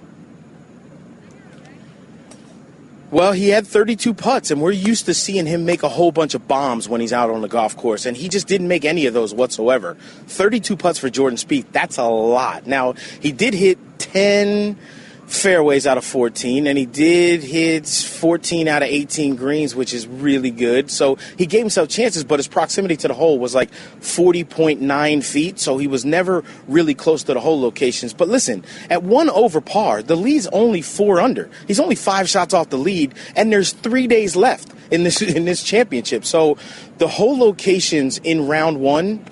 Well, he had 32 putts, and we're used to seeing him make a whole bunch of bombs when he's out on the golf course, and he just didn't make any of those whatsoever. 32 putts for Jordan Spieth, that's a lot. Now, he did hit 10 fairways out of 14, and he did hit 14 out of 18 greens, which is really good. So he gave himself chances, but his proximity to the hole was like 40.9 feet, so he was never really close to the hole locations. But listen, at 1 over par, the lead's only 4 under. He's only 5 shots off the lead, and there's 3 days left in this championship. So the hole locations in round 1,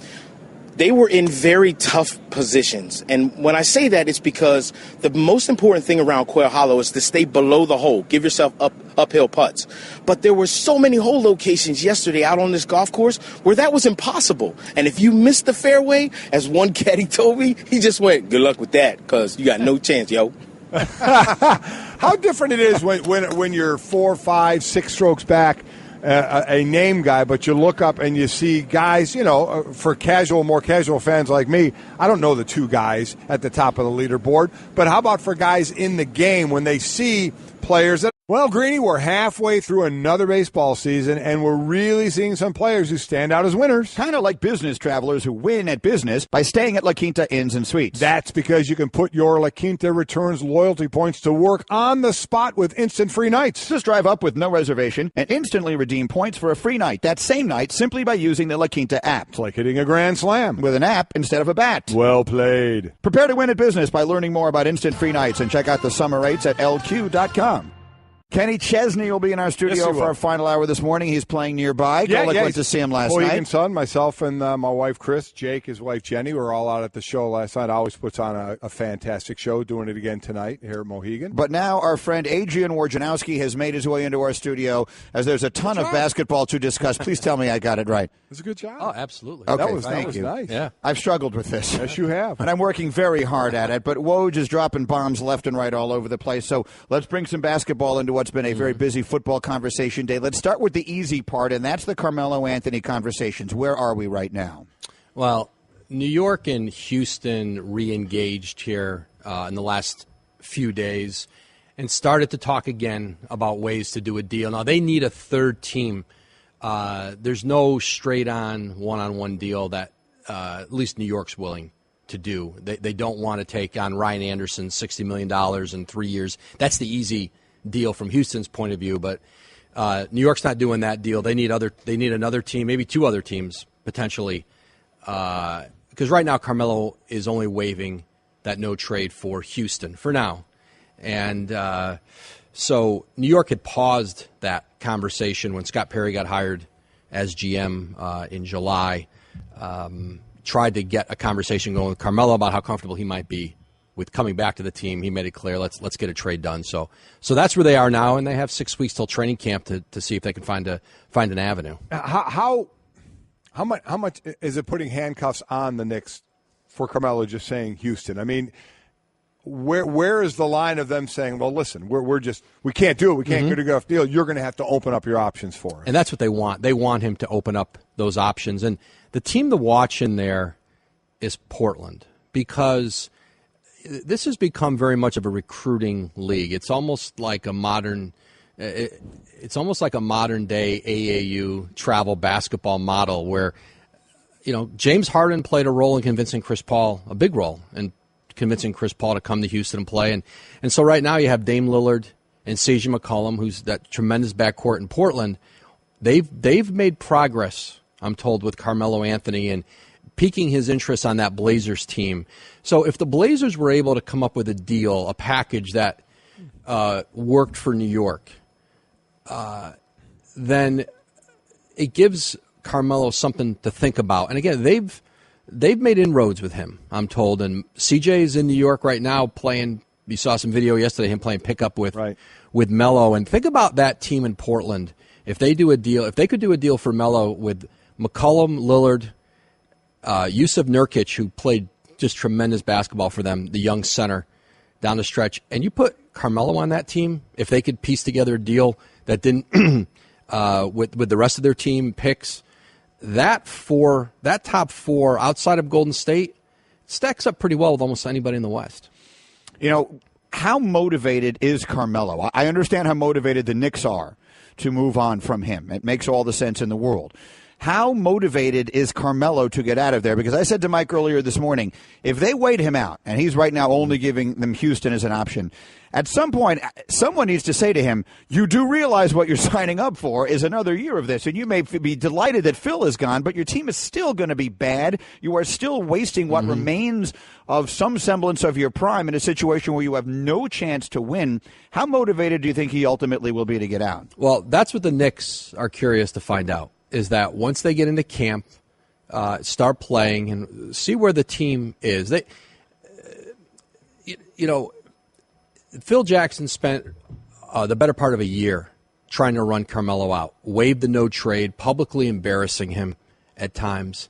they were in very tough positions. And when I say that, it's because the most important thing around Quail Hollow is to stay below the hole. Give yourself uphill putts. But there were so many hole locations yesterday out on this golf course where that was impossible. And if you missed the fairway, as one caddy told me, he just went, good luck with that, because you got no chance, yo. How different it is when you're 4, 5, 6 strokes back, a name guy, but you look up and you see guys, for more casual fans like me, I don't know the 2 guys at the top of the leaderboard, but how about for guys in the game when they see players that, well, Greeny, we're halfway through another baseball season, and we're really seeing some players who stand out as winners. Kind of like business travelers who win at business by staying at La Quinta Inns and Suites. That's because you can put your La Quinta Returns loyalty points to work on the spot with instant free nights. Just drive up with no reservation and instantly redeem points for a free night that same night simply by using the La Quinta app. It's like hitting a grand slam. With an app instead of a bat. Well played. Prepare to win at business by learning more about instant free nights and check out the summer rates at lq.com. Kenny Chesney will be in our studio for our final hour this morning. He's playing nearby. Golic went to see him last night. Mohegan Sun, myself and my wife Chris, Jake, his wife Jenny, were all out at the show last night. Always puts on a fantastic show, doing it again tonight here at Mohegan. But now our friend Adrian Wojnarowski has made his way into our studio as there's a ton of basketball to discuss. Please tell me I got it right. It was a good job. Oh, absolutely. Okay, that was thank you. Nice. Yeah. I've struggled with this. Yes, you have. And I'm working very hard at it, but Woj is dropping bombs left and right all over the place. So let's bring some basketball into what's been a very busy football conversation day. Let's start with the easy part, and that's the Carmelo Anthony conversations. Where are we right now? Well, New York and Houston re-engaged here in the last few days and started to talk again about ways to do a deal. Now, they need a third team. There's no straight-on, one-on-one deal that at least New York's willing to do. They don't want to take on Ryan Anderson, $60 million in 3 years. That's the easy deal from Houston's point of view. But New York's not doing that deal. They need another team, maybe two other teams potentially, because right now Carmelo is only waiving that no trade for Houston for now, and so New York had paused that conversation when Scott Perry got hired as GM in July. Tried to get a conversation going with Carmelo about how comfortable he might be with coming back to the team. He made it clear, let's get a trade done. So that's where they are now, and they have 6 weeks till training camp to see if they can find an avenue. How much is it putting handcuffs on the Knicks for Carmelo just saying Houston? I mean, where is the line of them saying, well, listen, we can't do it. We can't get a good deal. You're going to have to open up your options for us. And that's what they want. They want him to open up those options. And the team to watch in there is Portland, because this has become very much of a recruiting league. It's almost like a modern day AAU travel basketball model where, James Harden played a role in convincing Chris Paul, a big role in convincing Chris Paul to come to Houston and play. And so right now you have Dame Lillard and CJ McCollum, who's that tremendous backcourt in Portland. They've made progress, I'm told, with Carmelo Anthony and piquing his interest on that Blazers team. So if the Blazers were able to come up with a deal, a package that worked for New York, then it gives Carmelo something to think about. And again, they've made inroads with him, I'm told. And CJ is in New York right now playing. You saw some video yesterday, him playing pickup with Melo. And think about that team in Portland. If they could do a deal for Melo with McCollum, Lillard, Yusuf Nurkic, who played just tremendous basketball for them, the young center down the stretch, and you put Carmelo on that team, if they could piece together a deal that didn't with the rest of their team picks, that top four outside of Golden State stacks up pretty well with almost anybody in the West. How motivated is Carmelo? I understand how motivated the Knicks are to move on from him. It makes all the sense in the world. How motivated is Carmelo to get out of there? Because I said to Mike earlier this morning, if they wait him out, and he's right now only giving them Houston as an option, at some point, someone needs to say to him, you do realize what you're signing up for is another year of this, and you may be delighted that Phil is gone, but your team is still going to be bad. You are still wasting what remains of some semblance of your prime in a situation where you have no chance to win. How motivated do you think he ultimately will be to get out? Well, that's what the Knicks are curious to find out. Is that once they get into camp, start playing, and see where the team is. Phil Jackson spent the better part of a year trying to run Carmelo out, waived the no trade, publicly embarrassing him at times.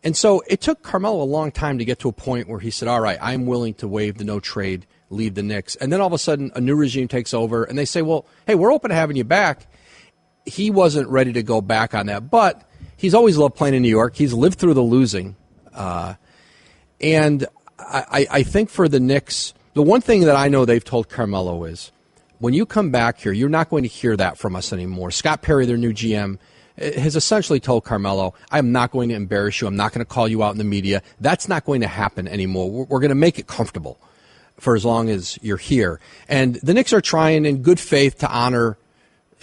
And so it took Carmelo a long time to get to a point where he said, all right, I'm willing to waive the no trade, leave the Knicks. And then all of a sudden a new regime takes over, and they say, well, hey, we're open to having you back. He wasn't ready to go back on that, but he's always loved playing in New York. He's lived through the losing. And I think for the Knicks, the one thing that I know they've told Carmelo is, when you come back here, you're not going to hear that from us anymore. Scott Perry, their new GM, has essentially told Carmelo, I'm not going to embarrass you. I'm not going to call you out in the media. That's not going to happen anymore. We're going to make it comfortable for as long as you're here. And the Knicks are trying in good faith to honor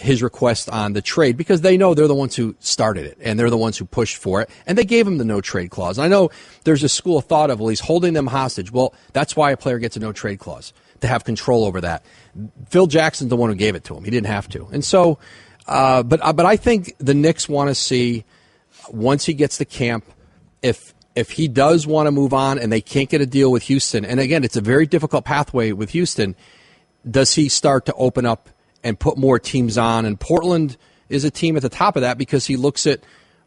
his request on the trade, because they know they're the ones who started it and they're the ones who pushed for it, and they gave him the no trade clause. And I know there's a school of thought of, well, he's holding them hostage. Well, that's why a player gets a no trade clause, to have control over that. Phil Jackson's the one who gave it to him. He didn't have to. And so, but I think the Knicks want to see, once he gets to camp, if he does want to move on and they can't get a deal with Houston, and again, it's a very difficult pathway with Houston, does he start to open up and put more teams on? And Portland is a team at the top of that, because he looks at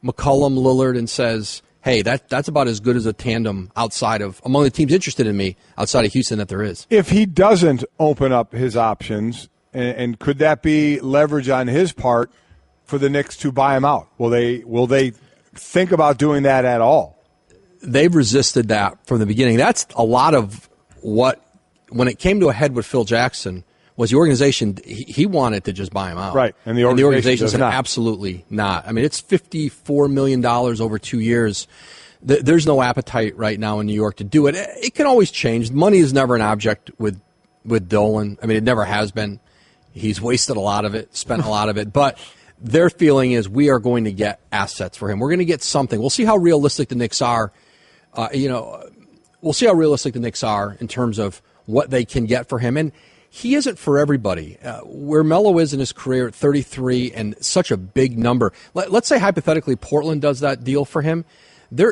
McCollum, Lillard, and says, hey, that's about as good as a tandem among the teams interested in me outside of Houston that there is. If he doesn't open up his options, and could that be leverage on his part for the Knicks to buy him out? Will they think about doing that at all? They've resisted that from the beginning. That's a lot of what, when it came to a head with Phil Jackson, was the organization, he wanted to just buy him out. Right, and the organization said absolutely not. I mean, it's $54 million over 2 years. There's no appetite right now in New York to do it. It can always change. Money is never an object with Dolan. I mean, it never has been. He's wasted a lot of it, spent a lot of it. But their feeling is we are going to get assets for him. We're going to get something. We'll see how realistic the Knicks are. We'll see how realistic the Knicks are in terms of what they can get for him. And he isn't for everybody. Where Melo is in his career at 33 and such a big number. Let's say hypothetically Portland does that deal for him.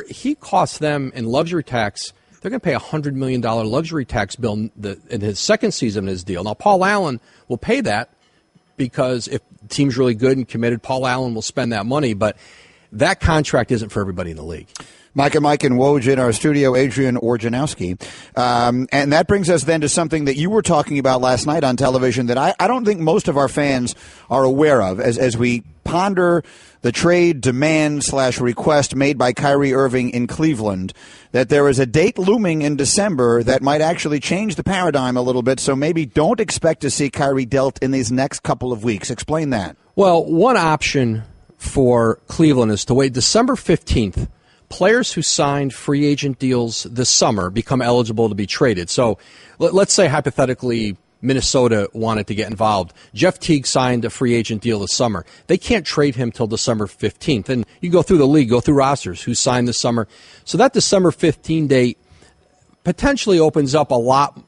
He costs them in luxury tax. They're going to pay a $100 million luxury tax bill in his second season of his deal. Now, Paul Allen will pay that because if the team's really good and committed, Paul Allen will spend that money. But that contract isn't for everybody in the league. Mike and Woj in our studio, Adrian Wojnarowski. And that brings us then to something that you were talking about last night on television that I don't think most of our fans are aware of as we ponder the trade demand / request made by Kyrie Irving in Cleveland, that there is a date looming in December that might actually change the paradigm a little bit. So maybe don't expect to see Kyrie dealt in these next couple of weeks. Explain that. Well, one option for Cleveland is to wait December 15th. Players who signed free agent deals this summer become eligible to be traded. So let's say hypothetically Minnesota wanted to get involved. Jeff Teague signed a free agent deal this summer. They can't trade him till December 15th. And you go through the league, go through rosters who signed this summer. So that December 15 date potentially opens up a lot,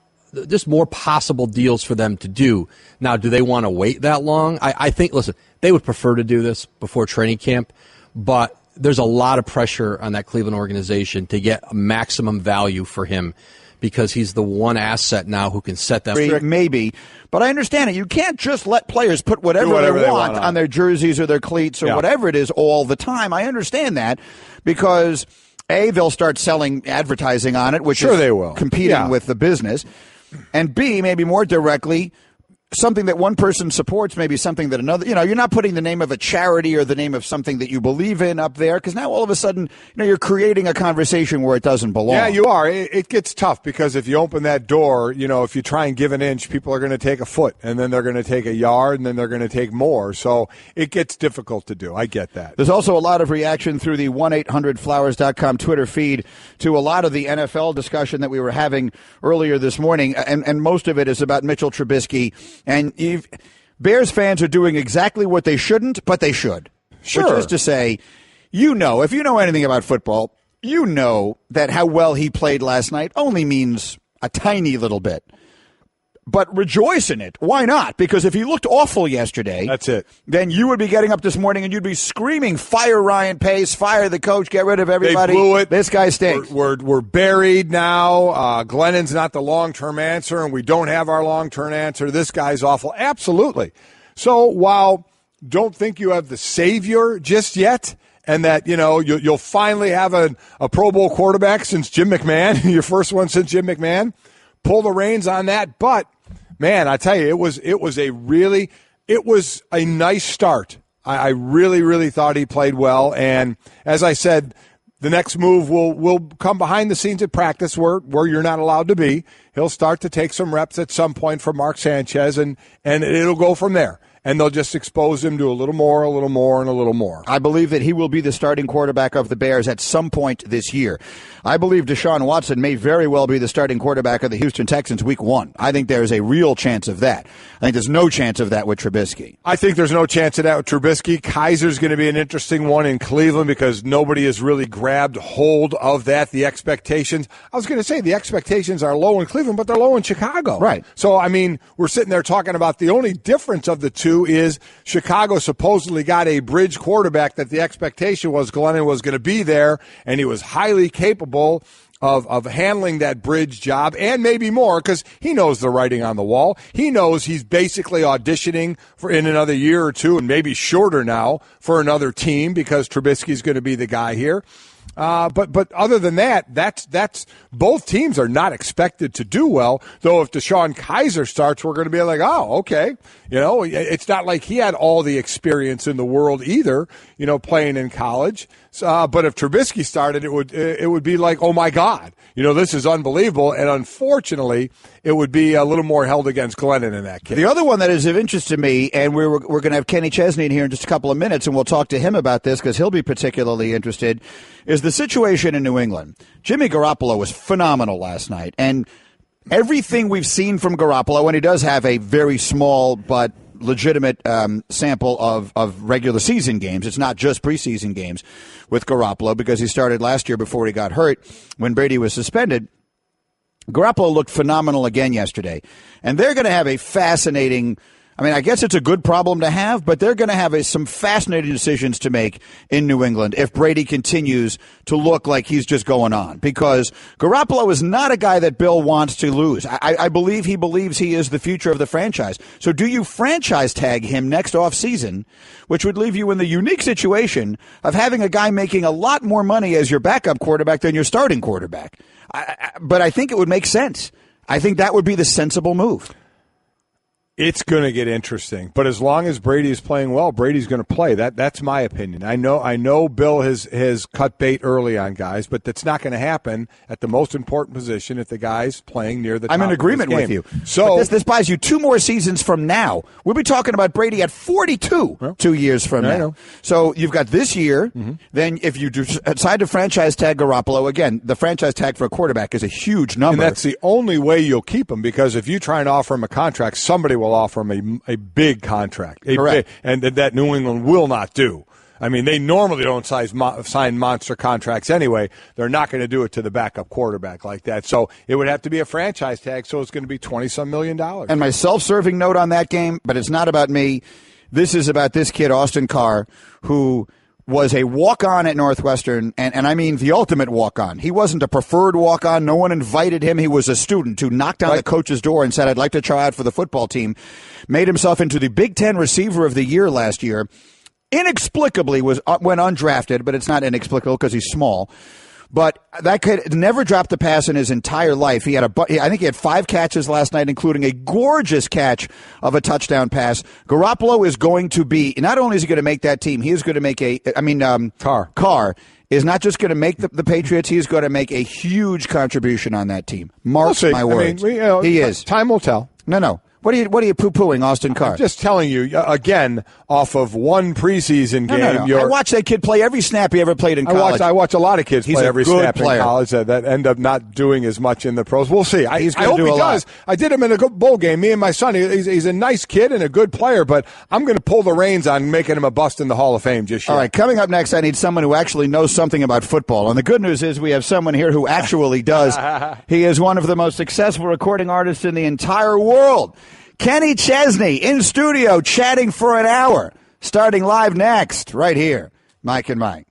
just more possible deals for them to do. Now, do they want to wait that long? I think, listen, they would prefer to do this before training camp, but there's a lot of pressure on that Cleveland organization to get maximum value for him because he's the one asset now who can set them. Maybe, but I understand it. You can't just let players put whatever they want on their jerseys or their cleats or whatever it is all the time. I understand that because, A, they'll start selling advertising on it, which is they will. Competing with the business, and B, maybe more directly, something that one person supports, maybe something that another, you're not putting the name of a charity or the name of something that you believe in up there because now all of a sudden, you're creating a conversation where it doesn't belong. Yeah, you are. It gets tough because if you open that door, if you try and give an inch, people are going to take a foot and then they're going to take a yard and then they're going to take more. So it gets difficult to do. I get that. There's also a lot of reaction through the 1-800-Flowers.com Twitter feed to a lot of the NFL discussion that we were having earlier this morning. And most of it is about Mitchell Trubisky. And Bears fans are doing exactly what they shouldn't, but they should. Sure. Which is to say, if you know anything about football, you know that how well he played last night only means a tiny little bit. But rejoice in it. Why not? Because if he looked awful yesterday, that's it. Then you would be getting up this morning and you'd be screaming, fire Ryan Pace, fire the coach, get rid of everybody. They blew it. This guy stinks. We're buried now. Glennon's not the long-term answer, and we don't have our long-term answer. This guy's awful. Absolutely. So while don't think you have the savior just yet, and that, you'll finally have a Pro Bowl quarterback since Jim McMahon, your first one since Jim McMahon, pull the reins on that. But man, I tell you, it was a nice start. I really, really thought he played well. And as I said, the next move will come behind the scenes at practice where you're not allowed to be. He'll start to take some reps at some point for Mark Sanchez, and it'll go from there. And they'll just expose him to a little more, and a little more. I believe that he will be the starting quarterback of the Bears at some point this year. I believe Deshaun Watson may very well be the starting quarterback of the Houston Texans week 1. I think there is a real chance of that. I think there's no chance of that with Trubisky. I think there's no chance of that with Trubisky. Kaiser's going to be an interesting one in Cleveland because nobody has really grabbed hold of that. The expectations, I was going to say the expectations are low in Cleveland, but they're low in Chicago. Right. So, we're sitting there talking about the only difference of the two is Chicago supposedly got a bridge quarterback that the expectation was Glennon was going to be there, and he was highly capable of handling that bridge job and maybe more because he knows the writing on the wall. He knows he's basically auditioning for in another year or two and maybe shorter now for another team because Trubisky's going to be the guy here. But other than that, that's both teams are not expected to do well. Though if Deshaun Kaiser starts, we're going to be like, oh, okay. It's not like he had all the experience in the world either, playing in college. But if Trubisky started, it would be like, oh my God, this is unbelievable. And unfortunately, it would be a little more held against Glennon in that case. The other one that is of interest to me, and we're going to have Kenny Chesney in here in just a couple of minutes, and we'll talk to him about this because he'll be particularly interested, is the situation in New England. Jimmy Garoppolo was phenomenal last night, and everything we've seen from Garoppolo, and he does have a very small but legitimate sample of regular season games. It's not just preseason games with Garoppolo because he started last year before he got hurt when Brady was suspended. Garoppolo looked phenomenal again yesterday, and they're going to have a fascinating – I mean, I guess it's a good problem to have, but they're going to have some fascinating decisions to make in New England if Brady continues to look like he's just going on, because Garoppolo is not a guy that Bill wants to lose. I believe he believes he is the future of the franchise. So do you franchise tag him next offseason, which would leave you in the unique situation of having a guy making a lot more money as your backup quarterback than your starting quarterback? But I think it would make sense. I think that would be the sensible move. It's going to get interesting, but as long as Brady is playing well, Brady's going to play. That's my opinion. I know Bill has cut bait early on guys, but that's not going to happen at the most important position if the guy's playing near the top. I'm in agreement with you. So but this buys you 2 more seasons from now. We'll be talking about Brady at 42 2 years from now. So you've got this year. Mm-hmm. Then if you decide to franchise tag Garoppolo, again, the franchise tag for a quarterback is a huge number. And that's the only way you'll keep him, because if you try and offer him a contract, somebody will offer him a big contract. Correct. And that New England will not do. I mean, they normally don't sign monster contracts anyway. They're not going to do it to the backup quarterback like that. So it would have to be a franchise tag, so it's going to be $20-some million. And my self-serving note on that game, but it's not about me. This is about this kid, Austin Carr, who was a walk-on at Northwestern, and I mean the ultimate walk-on. He wasn't a preferred walk-on. No one invited him. He was a student who knocked on the coach's door and said, I'd like to try out for the football team. Made himself into the Big Ten Receiver of the Year last year. Inexplicably went undrafted, but it's not inexplicable because he's small. But that kid never dropped a pass in his entire life. I think he had 5 catches last night, including a gorgeous catch of a touchdown pass. Garoppolo is going to be, not only is he going to make that team, he is going to make Carr is not just going to make the Patriots, he is going to make a huge contribution on that team. Mark my words. He is. Time will tell. No. What are you poo-pooing, Austin Carr? I'm just telling you, again, off of one preseason game. No. I watched that kid play every snap he ever played in college. I watch a lot of kids play every snap player. in college that end up not doing as much in the pros. We'll see. I hope he does. I did him in a bowl game, me and my son. He's a nice kid and a good player, but I'm going to pull the reins on making him a bust in the Hall of Fame just yet. All right, coming up next, I need someone who actually knows something about football. And the good news is we have someone here who actually does. He is one of the most successful recording artists in the entire world. Kenny Chesney in studio chatting for an hour, starting live next, right here, Mike and Mike.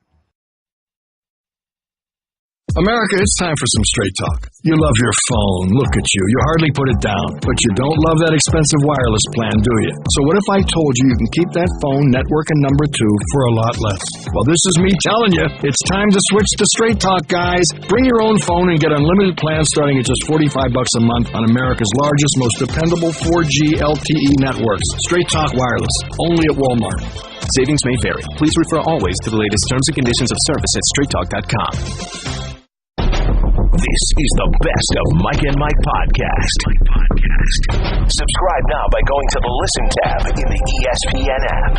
America, it's time for some straight talk. You love your phone. Look at you. You hardly put it down. But you don't love that expensive wireless plan, do you? So what if I told you can keep that phone network and number 2 for a lot less? Well, this is me telling you. It's time to switch to Straight Talk, guys. Bring your own phone and get unlimited plans starting at just $45 a month on America's largest, most dependable 4G LTE networks. Straight Talk Wireless. Only at Walmart. Savings may vary. Please refer always to the latest terms and conditions of service at straighttalk.com. This is the best of Mike and Mike podcast. Subscribe now by going to the Listen tab in the ESPN app.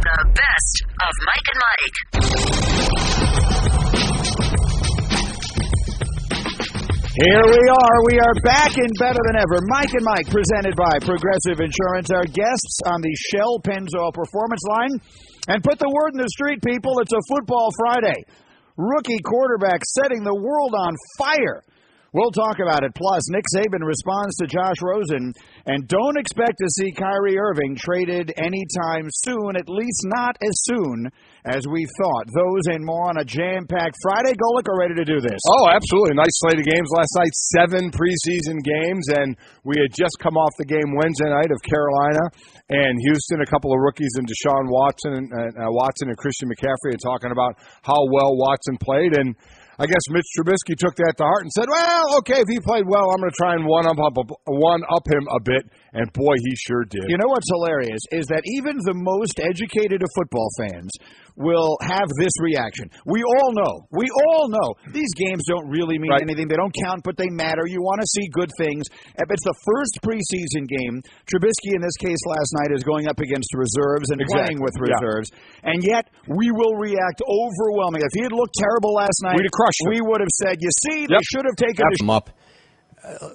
The best of Mike and Mike. Here we are. We are back and better than ever. Mike and Mike, presented by Progressive Insurance. Our guests on the Shell Pennzoil Performance Line. And put the word in the street, people. It's a football Friday. Rookie quarterback setting the world on fire. We'll talk about it. Plus, Nick Saban responds to Josh Rosen. And don't expect to see Kyrie Irving traded anytime soon, at least not as soon as we thought. Those and more on a jam-packed Friday. Golic are ready to do this. Oh, absolutely. Nice slate of games last night. 7 preseason games, and we had just come off the game Wednesday night of Carolina and Houston. A couple of rookies in Deshaun Watson and Christian McCaffrey and talking about how well Watson played. And I guess Mitch Trubisky took that to heart and said, well, okay, if he played well, I'm going to try and one-up him a bit. And, boy, he sure did. You know what's hilarious is that even the most educated of football fans will have this reaction. We all know these games don't really mean anything. They don't count, but they matter. You want to see good things. If it's the first preseason game, Trubisky in this case last night is going up against reserves and playing with reserves. Yeah. And yet we will react overwhelmingly. If he had looked terrible last night, we'd have crushed him. We would have said, you see, they should have taken him up.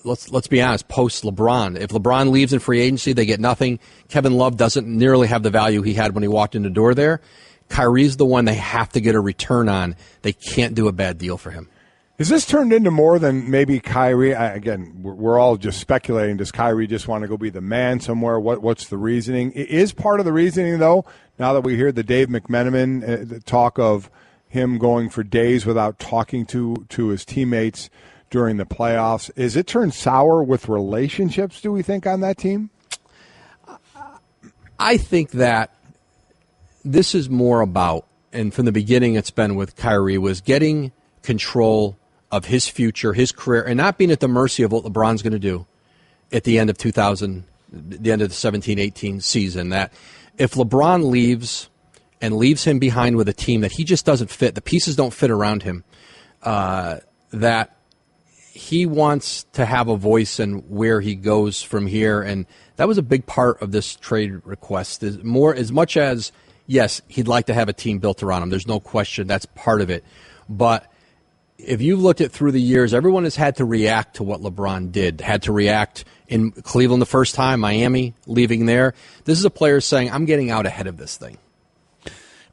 let's be honest, post LeBron. If LeBron leaves in free agency, they get nothing. Kevin Love doesn't nearly have the value he had when he walked in the door there. Kyrie's the one they have to get a return on. They can't do a bad deal for him. Is this turned into more than maybe Kyrie? Again, we're all just speculating. Does Kyrie just want to go be the man somewhere? What's the reasoning? Is part of the reasoning, though, now that we hear the Dave McMenamin talk of him going for days without talking to his teammates during the playoffs, is it turned sour with relationships, do we think, on that team? I think that this is more about, and from the beginning it's been with Kyrie, was getting control of his future, his career, and not being at the mercy of what LeBron's going to do at the end of the end of the 17-18 season. That if LeBron leaves and leaves him behind with a team that he just doesn't fit, the pieces don't fit around him, that he wants to have a voice in where he goes from here. And that was a big part of this trade request. As much as, yes, he'd like to have a team built around him. There's no question that's part of it. But if you've looked at through the years, everyone has had to react to what LeBron did, had to react in Cleveland the first time, Miami, leaving there. This is a player saying, I'm getting out ahead of this thing.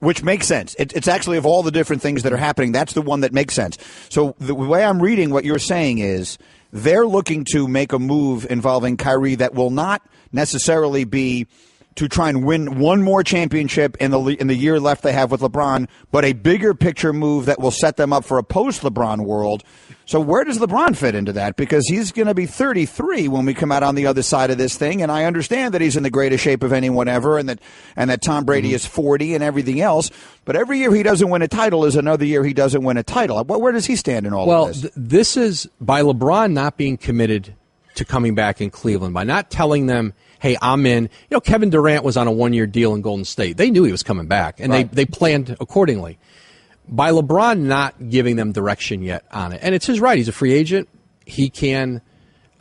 Which makes sense. It's actually, of all the different things that are happening, that's the one that makes sense. So the way I'm reading what you're saying is they're looking to make a move involving Kyrie that will not necessarily be to try and win one more championship in the year left they have with LeBron, but a bigger picture move that will set them up for a post-LeBron world. So where does LeBron fit into that? Because he's going to be 33 when we come out on the other side of this thing, and I understand that he's in the greatest shape of anyone ever, and that Tom Brady is 40 and everything else. But every year he doesn't win a title is another year he doesn't win a title. Where does he stand in all of this? Well, this is by LeBron not being committed to coming back in Cleveland, by not telling them, hey, I'm in. You know, Kevin Durant was on a one-year deal in Golden State. They knew he was coming back, and they planned accordingly. By LeBron not giving them direction yet on it, and it's his right. He's a free agent. He can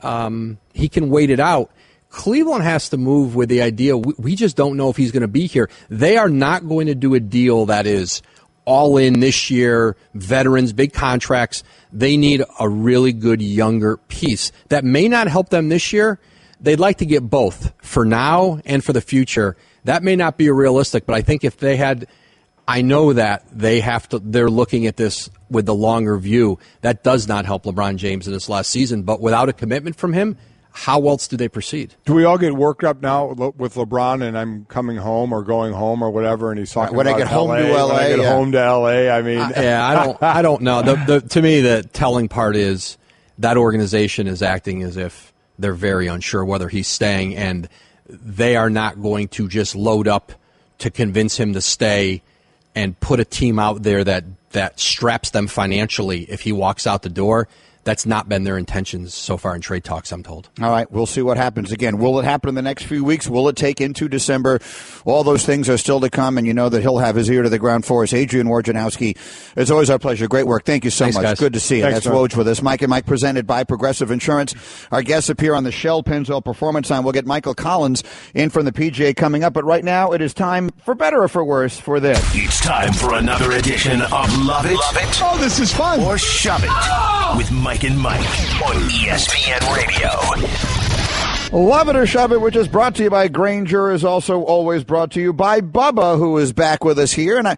wait it out. Cleveland has to move with the idea we just don't know if he's going to be here. They are not going to do a deal that is all in this year, veterans, big contracts. They need a really good younger piece that may not help them this year. They'd like to get both for now and for the future. That may not be realistic, but I think if they had, I know that they're looking at this with the longer view. That does not help LeBron James in this last season, but without a commitment from him, how else do they proceed? Do we all get worked up now with LeBron and I'm coming home or going home or whatever, and he's talking when about I get home to LA? When I get home to LA, I mean, I don't know. To me, the telling part is that organization is acting as if they're very unsure whether he's staying, and they are not going to just load up to convince him to stay and put a team out there that straps them financially if he walks out the door. That's not been their intentions so far in trade talks, I'm told. All right, we'll see what happens. Again, will it happen in the next few weeks? Will it take into December? All those things are still to come, and you know that he'll have his ear to the ground for us. Adrian Wojnarowski, it's always our pleasure. Great work. Thank you so much. Guys. Good to see you. Thanks, That's Woj with us. Mike and Mike presented by Progressive Insurance. Our guests appear on the Shell Pennzoil Performance Line. We'll get Michael Collins in from the PGA coming up, but right now it is time, for better or for worse, for this. It's time for another edition of Love It, Oh, this is fun. or Shove It with Mike and Mike on ESPN Radio. Love it or shove it, which is brought to you by Granger, is also always brought to you by Bubba, who is back with us here. And I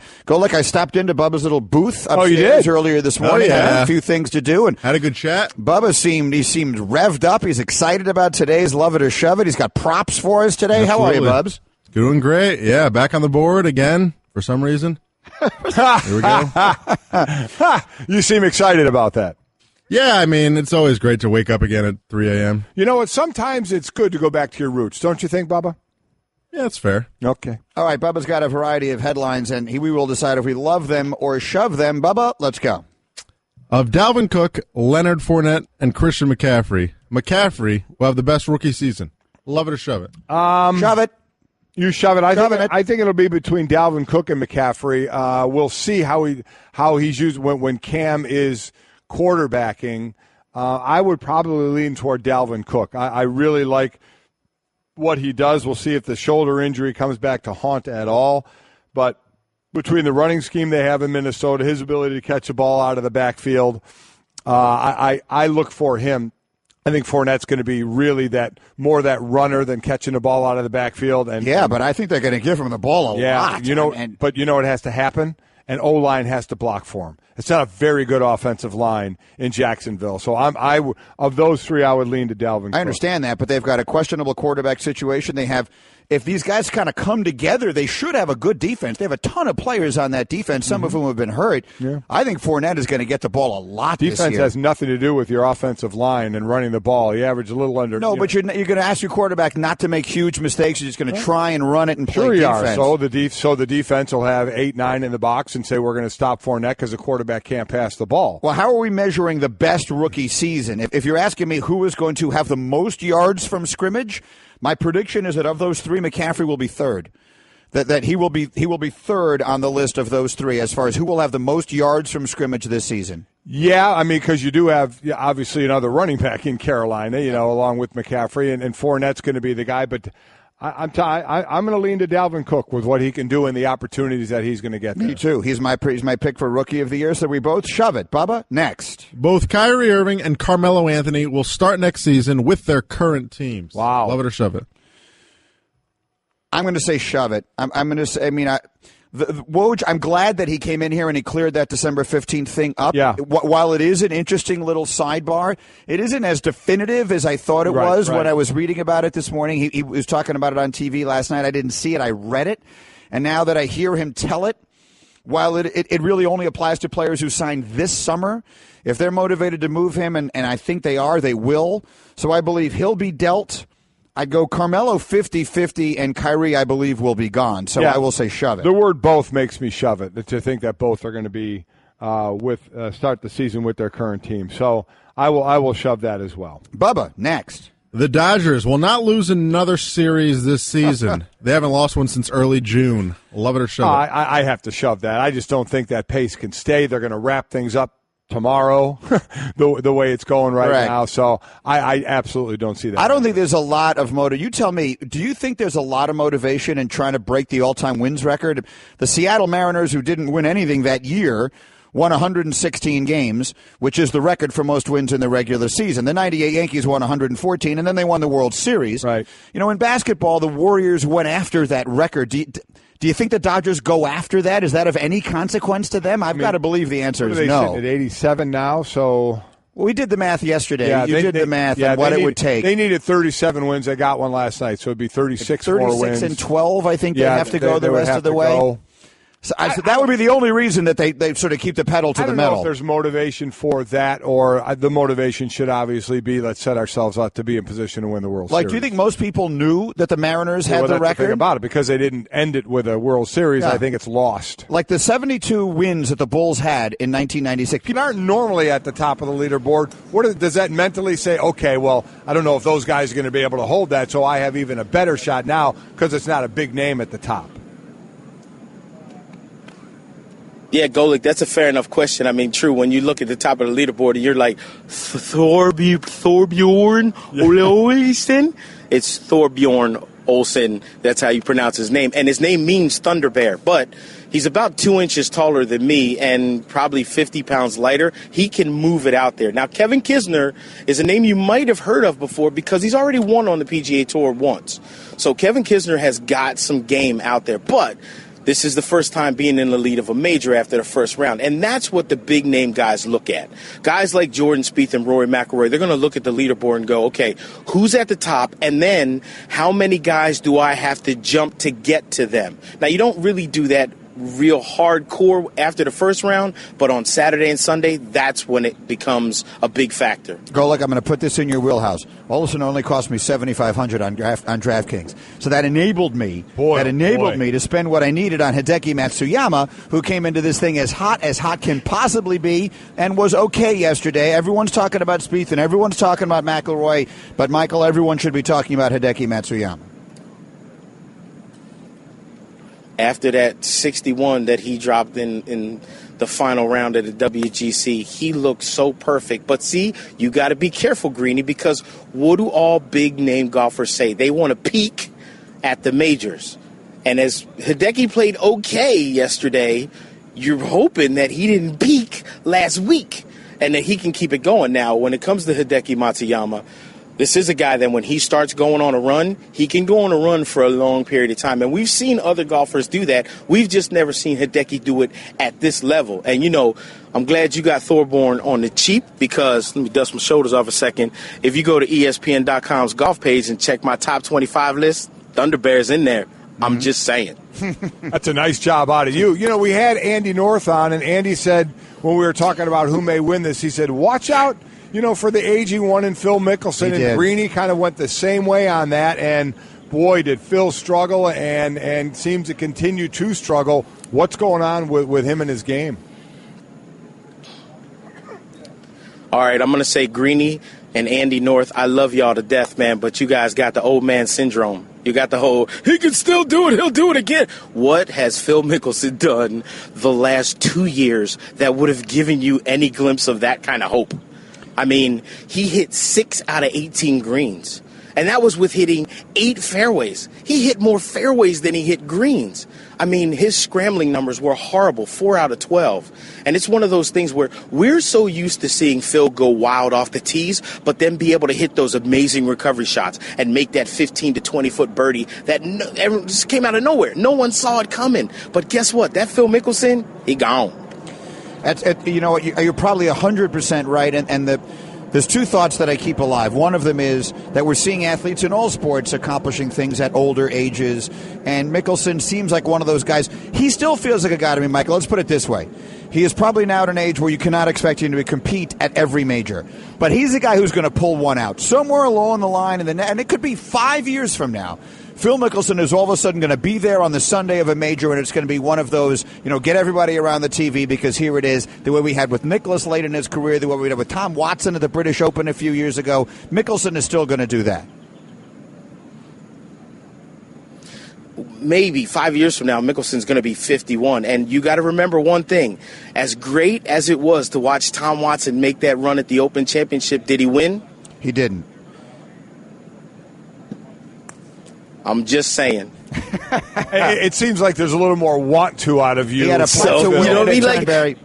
stopped into Bubba's little booth upstairs earlier this morning. Oh, yeah. I had a few things to do and had a good chat. Bubba seemed revved up. He's excited about today's Love It or Shove It. He's got props for us today. Absolutely. How are you, Bubs? Doing great. Yeah, back on the board again for some reason. Here we go. You seem excited about that. Yeah, I mean, it's always great to wake up again at 3 a.m. You know what? Sometimes it's good to go back to your roots, don't you think, Bubba? Yeah, that's fair. Okay. All right, Bubba's got a variety of headlines, and we will decide if we love them or shove them. Bubba, let's go. Of Dalvin Cook, Leonard Fournette, and Christian McCaffrey, McCaffrey will have the best rookie season. Love it or shove it? Shove it. You shove it. I think it'll be between Dalvin Cook and McCaffrey. We'll see how he's used when Cam is quarterbacking. I would probably lean toward Dalvin Cook. I really like what he does. We'll see if the shoulder injury comes back to haunt at all. But between the running scheme they have in Minnesota, his ability to catch a ball out of the backfield, I look for him I think Fournette's going to be really more that runner than catching the ball out of the backfield. But I think they're going to give him the ball a lot. But you know what has to happen? An O-line has to block for him. It's not a very good offensive line in Jacksonville. So of those three, I would lean to Dalvin Cook. I understand that, but they've got a questionable quarterback situation. They have, if these guys kind of come together, they should have a good defense. They have a ton of players on that defense, some of whom have been hurt. Yeah. I think Fournette is going to get the ball a lot this year. Defense has nothing to do with your offensive line and running the ball. You average a little under. No, but you're going to ask your quarterback not to make huge mistakes. You're just going to try and run it and play defense. defense. So the defense will have 8-9 in the box and say we're going to stop Fournette because the quarterback can't pass the ball. Well, how are we measuring the best rookie season? If you're asking me who is going to have the most yards from scrimmage, my prediction is that of those three, McCaffrey will be third. That he will be third on the list of those three as far as who will have the most yards from scrimmage this season. Yeah, I mean, because you do have obviously another running back in Carolina, along with McCaffrey, and Fournette's going to be the guy. But I'm going to lean to Dalvin Cook with what he can do and the opportunities that he's going to get there. Me too. He's my pick for Rookie of the Year, so we both shove it. Bubba, next. Both Kyrie Irving and Carmelo Anthony will start next season with their current teams. Wow. Love it or shove it? I'm going to say shove it. I'm going to say, Woj, I'm glad that he came in here and he cleared that December 15th thing up. Yeah. While it is an interesting little sidebar, it isn't as definitive as I thought it was when I was reading about it this morning. He was talking about it on TV last night. I didn't see it. I read it. And now that I hear him tell it, while it really only applies to players who signed this summer, if they're motivated to move him, and I think they are, they will. So I believe he'll be dealt. I'd go Carmelo 50-50, and Kyrie, I believe, will be gone. So I will say shove it. The word both makes me shove it, to think that both are going to be start the season with their current team. So I will shove that as well. Bubba, next. The Dodgers will not lose another series this season. They haven't lost one since early June. Love it or shove it? I have to shove that. I just don't think that pace can stay. They're going to wrap things up tomorrow, the way it's going right now. So I absolutely don't see that. I don't think there's a lot of motivation. You tell me, do you think there's a lot of motivation in trying to break the all-time wins record? The Seattle Mariners, who didn't win anything that year, won 116 games, which is the record for most wins in the regular season. The 98 Yankees won 114, and then they won the World Series. Right. In basketball, the Warriors went after that record. Do you think the Dodgers go after that? Is that of any consequence to them? I've got to believe the answer is no. At 87 now, so... Well, we did the math yesterday. Yeah, you did the math and what it would take. They needed 37 wins. They got one last night, so it'd be 36 more wins. 36 and 12, I think they'd have to go the rest of the way. So that would be the only reason that they sort of keep the pedal to the metal. I don't know if there's motivation for that, or the motivation should obviously be let's set ourselves up to be in position to win the World Series. Do you think most people knew that the Mariners had the record? That's the thing about it, because they didn't end it with a World Series. Yeah. I think it's lost. Like the 72 wins that the Bulls had in 1996. People aren't normally at the top of the leaderboard. Does that mentally say, okay, well, I don't know if those guys are going to be able to hold that, so I have even a better shot now because it's not a big name at the top? Yeah, Golic, that's a fair enough question. I mean, true, when you look at the top of the leaderboard and you're like, Thorbjorn Olsen? It's Thorbjorn Olsen. That's how you pronounce his name. And his name means Thunder Bear. But he's about 2 inches taller than me and probably 50 pounds lighter. He can move it out there. Now, Kevin Kisner is a name you might have heard of before because he's already won on the PGA Tour once. So Kevin Kisner has got some game out there. But this is the first time being in the lead of a major after the first round. And that's what the big-name guys look at. Guys like Jordan Spieth and Rory McIlroy, they're going to look at the leaderboard and go, okay, who's at the top? And then how many guys do I have to jump to get to them? Now, you don't really do that real hardcore after the first round, but on Saturday and Sunday, that's when it becomes a big factor. Golic, I'm going to put this in your wheelhouse. Olsen only cost me $7,500 on DraftKings, so that enabled me. Me to spend what I needed on Hideki Matsuyama, who came into this thing as hot can possibly be, and was okay yesterday. Everyone's talking about Spieth and everyone's talking about McIlroy, but Michael, everyone should be talking about Hideki Matsuyama. After that 61 that he dropped in the final round of the WGC, he looked so perfect. But see, you got to be careful, Greeny, because what do all big-name golfers say? They want to peak at the majors. And as Hideki played okay yesterday, you're hoping that he didn't peak last week and that he can keep it going. Now, when it comes to Hideki Matsuyama, this is a guy that when he starts going on a run, he can go on a run for a long period of time. And we've seen other golfers do that. We've just never seen Hideki do it at this level. And, I'm glad you got Thorborn on the cheap because, let me dust my shoulders off a second. If you go to ESPN.com's golf page and check my top 25 list, Thunder Bear's in there. I'm just saying. That's a nice job out of you. We had Andy North on, and Andy said when we were talking about who may win this, he said, watch out, for the aging one in Phil Mickelson. And Greeny kind of went the same way on that. And, boy, did Phil struggle and seems to continue to struggle. What's going on with him and his game? All right, I'm going to say Greeny and Andy North, I love y'all to death, man, but you guys got the old man syndrome. You got the whole, he can still do it, he'll do it again. What has Phil Mickelson done the last 2 years that would have given you any glimpse of that kind of hope? I mean, he hit 6 out of 18 greens, and that was with hitting 8 fairways. He hit more fairways than he hit greens. I mean, his scrambling numbers were horrible, 4 out of 12. And it's one of those things where we're so used to seeing Phil go wild off the tees, but then be able to hit those amazing recovery shots and make that 15 to 20-foot birdie that just came out of nowhere. No one saw it coming. But guess what? That Phil Mickelson, he gone. You're probably 100% right, and there's 2 thoughts that I keep alive. One of them is that we're seeing athletes in all sports accomplishing things at older ages, and Mickelson seems like one of those guys. He still feels like a guy to me, Michael. Let's put it this way. He is probably now at an age where you cannot expect him to compete at every major. But he's a guy who's going to pull one out somewhere along the line, and it could be 5 years from now. Phil Mickelson is all of a sudden going to be there on the Sunday of a major, and it's going to be one of those, get everybody around the TV because here it is, the way we had with Nicklaus late in his career, the way we had with Tom Watson at the British Open a few years ago. Mickelson is still going to do that. Maybe 5 years from now, Mickelson's going to be 51. And you got to remember one thing. As great as it was to watch Tom Watson make that run at the Open Championship, did he win? He didn't. I'm just saying. It seems like there's a little more want to out of you. He had a plan to win. You know what I mean?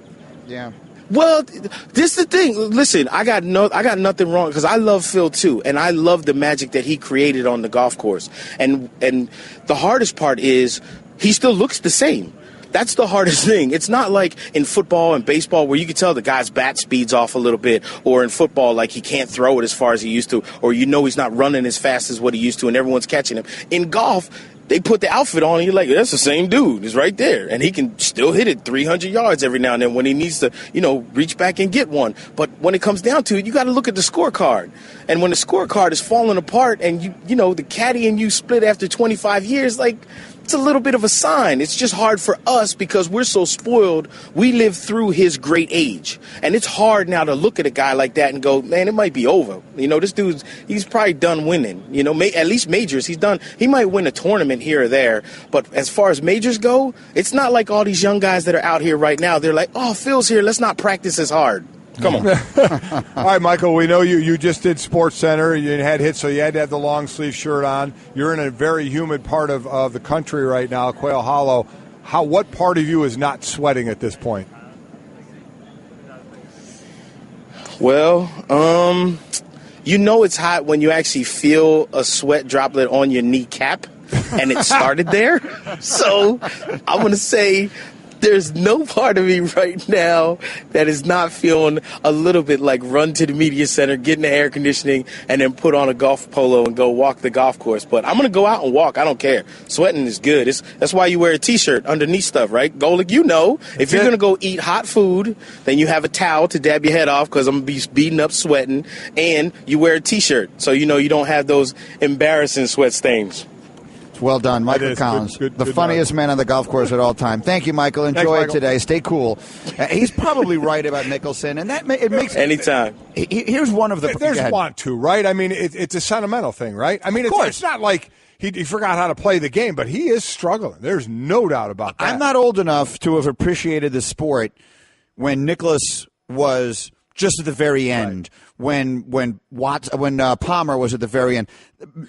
Yeah. Well, this is the thing. Listen, I got nothing wrong because I love Phil too, and I love the magic that he created on the golf course. And the hardest part is he still looks the same. That's the hardest thing. It's not like in football and baseball where you can tell the guy's bat speed's off a little bit, or in football like he can't throw it as far as he used to, or he's not running as fast as what he used to, and everyone's catching him. In golf, they put the outfit on and you're like, that's the same dude. He's right there. And he can still hit it 300 yards every now and then when he needs to, reach back and get one. But when it comes down to it, you got to look at the scorecard. And when the scorecard is falling apart and the caddy and you split after 25 years, it's a little bit of a sign. It's just hard for us because we're so spoiled. We lived through his great age. And it's hard now to look at a guy like that and go, man, it might be over. This dude's, he's probably done winning. At least majors. He might win a tournament here or there. But as far as majors go, it's not like all these young guys that are out here right now. They're like, oh, Phil's here. Let's not practice as hard. Come on. All right, Michael, we know you just did Sports Center. You had hits, so you had to have the long sleeve shirt on. You're in a very humid part of the country right now, Quail Hollow. What part of you is not sweating at this point? Well, it's hot when you actually feel a sweat droplet on your kneecap, and it started there. So I'm going to say there's no part of me right now that is not feeling a little bit like run to the media center, get in the air conditioning, and then put on a golf polo and go walk the golf course. But I'm going to go out and walk. I don't care. Sweating is good. That's why you wear a T-shirt underneath stuff, right? Golic, if you're going to go eat hot food, then you have a towel to dab your head off because I'm going to be beating up sweating, and you wear a T-shirt so you don't have those embarrassing sweat stains. Well done, Michael Collins, good the funniest man on the golf course at all time. Thank you, Michael. Enjoy it today. Stay cool. He's probably right about Mickelson, and it makes anytime. Here's one of the. There's want to, right? I mean, it's a sentimental thing, right? I mean, it's not like he forgot how to play the game, but he is struggling. There's no doubt about that. I'm not old enough to have appreciated the sport when Nicklaus was just at the very end. Right. When Palmer was at the very end.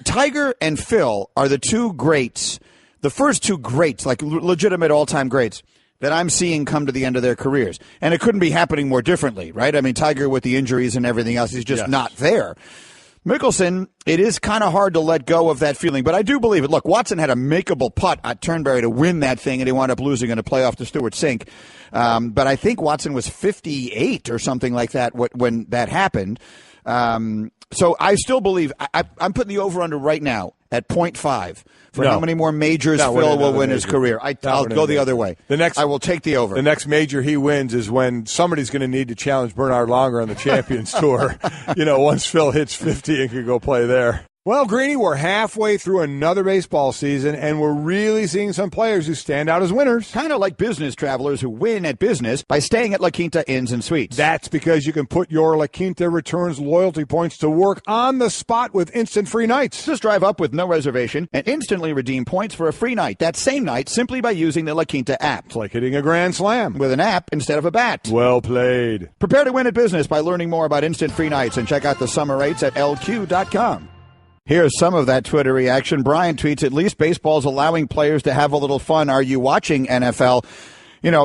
Tiger and Phil are the two greats, the first two greats, like legitimate all-time greats. that I'm seeing come to the end of their careers. And it couldn't be happening more differently, right? I mean, Tiger with the injuries and everything else, he's just not there. Mickelson, it is kind of hard to let go of that feeling, but I do believe it. Look, Watson had a makeable putt at Turnberry to win that thing, and he wound up losing in a playoff to Stewart Cink. But I think Watson was 58 or something like that when that happened. So I still believe I'm putting the over-under right now at 0.5 for how many more majors Phil will win his career. I'll go the other way. I will take the over. The next major he wins is when somebody's going to need to challenge Bernard Longer on the Champions Tour. Once Phil hits 50 and can go play there. Well, Greeny, we're halfway through another baseball season, and we're really seeing some players who stand out as winners. Kind of like business travelers who win at business by staying at La Quinta Inns and Suites. That's because you can put your La Quinta Returns loyalty points to work on the spot with instant free nights. Just drive up with no reservation and instantly redeem points for a free night that same night simply by using the La Quinta app. It's like hitting a grand slam. With an app instead of a bat. Well played. Prepare to win at business by learning more about instant free nights and check out the summer rates at lq.com. Here's some of that Twitter reaction. Brian tweets, at least baseball's allowing players to have a little fun. Are you watching, NFL?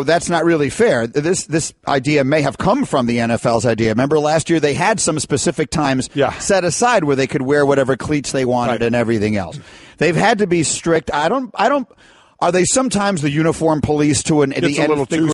That's not really fair. This idea may have come from the NFL's idea. Remember last year they had some specific times set aside where they could wear whatever cleats they wanted and everything else. They've had to be strict. Are they sometimes the uniform police to the little too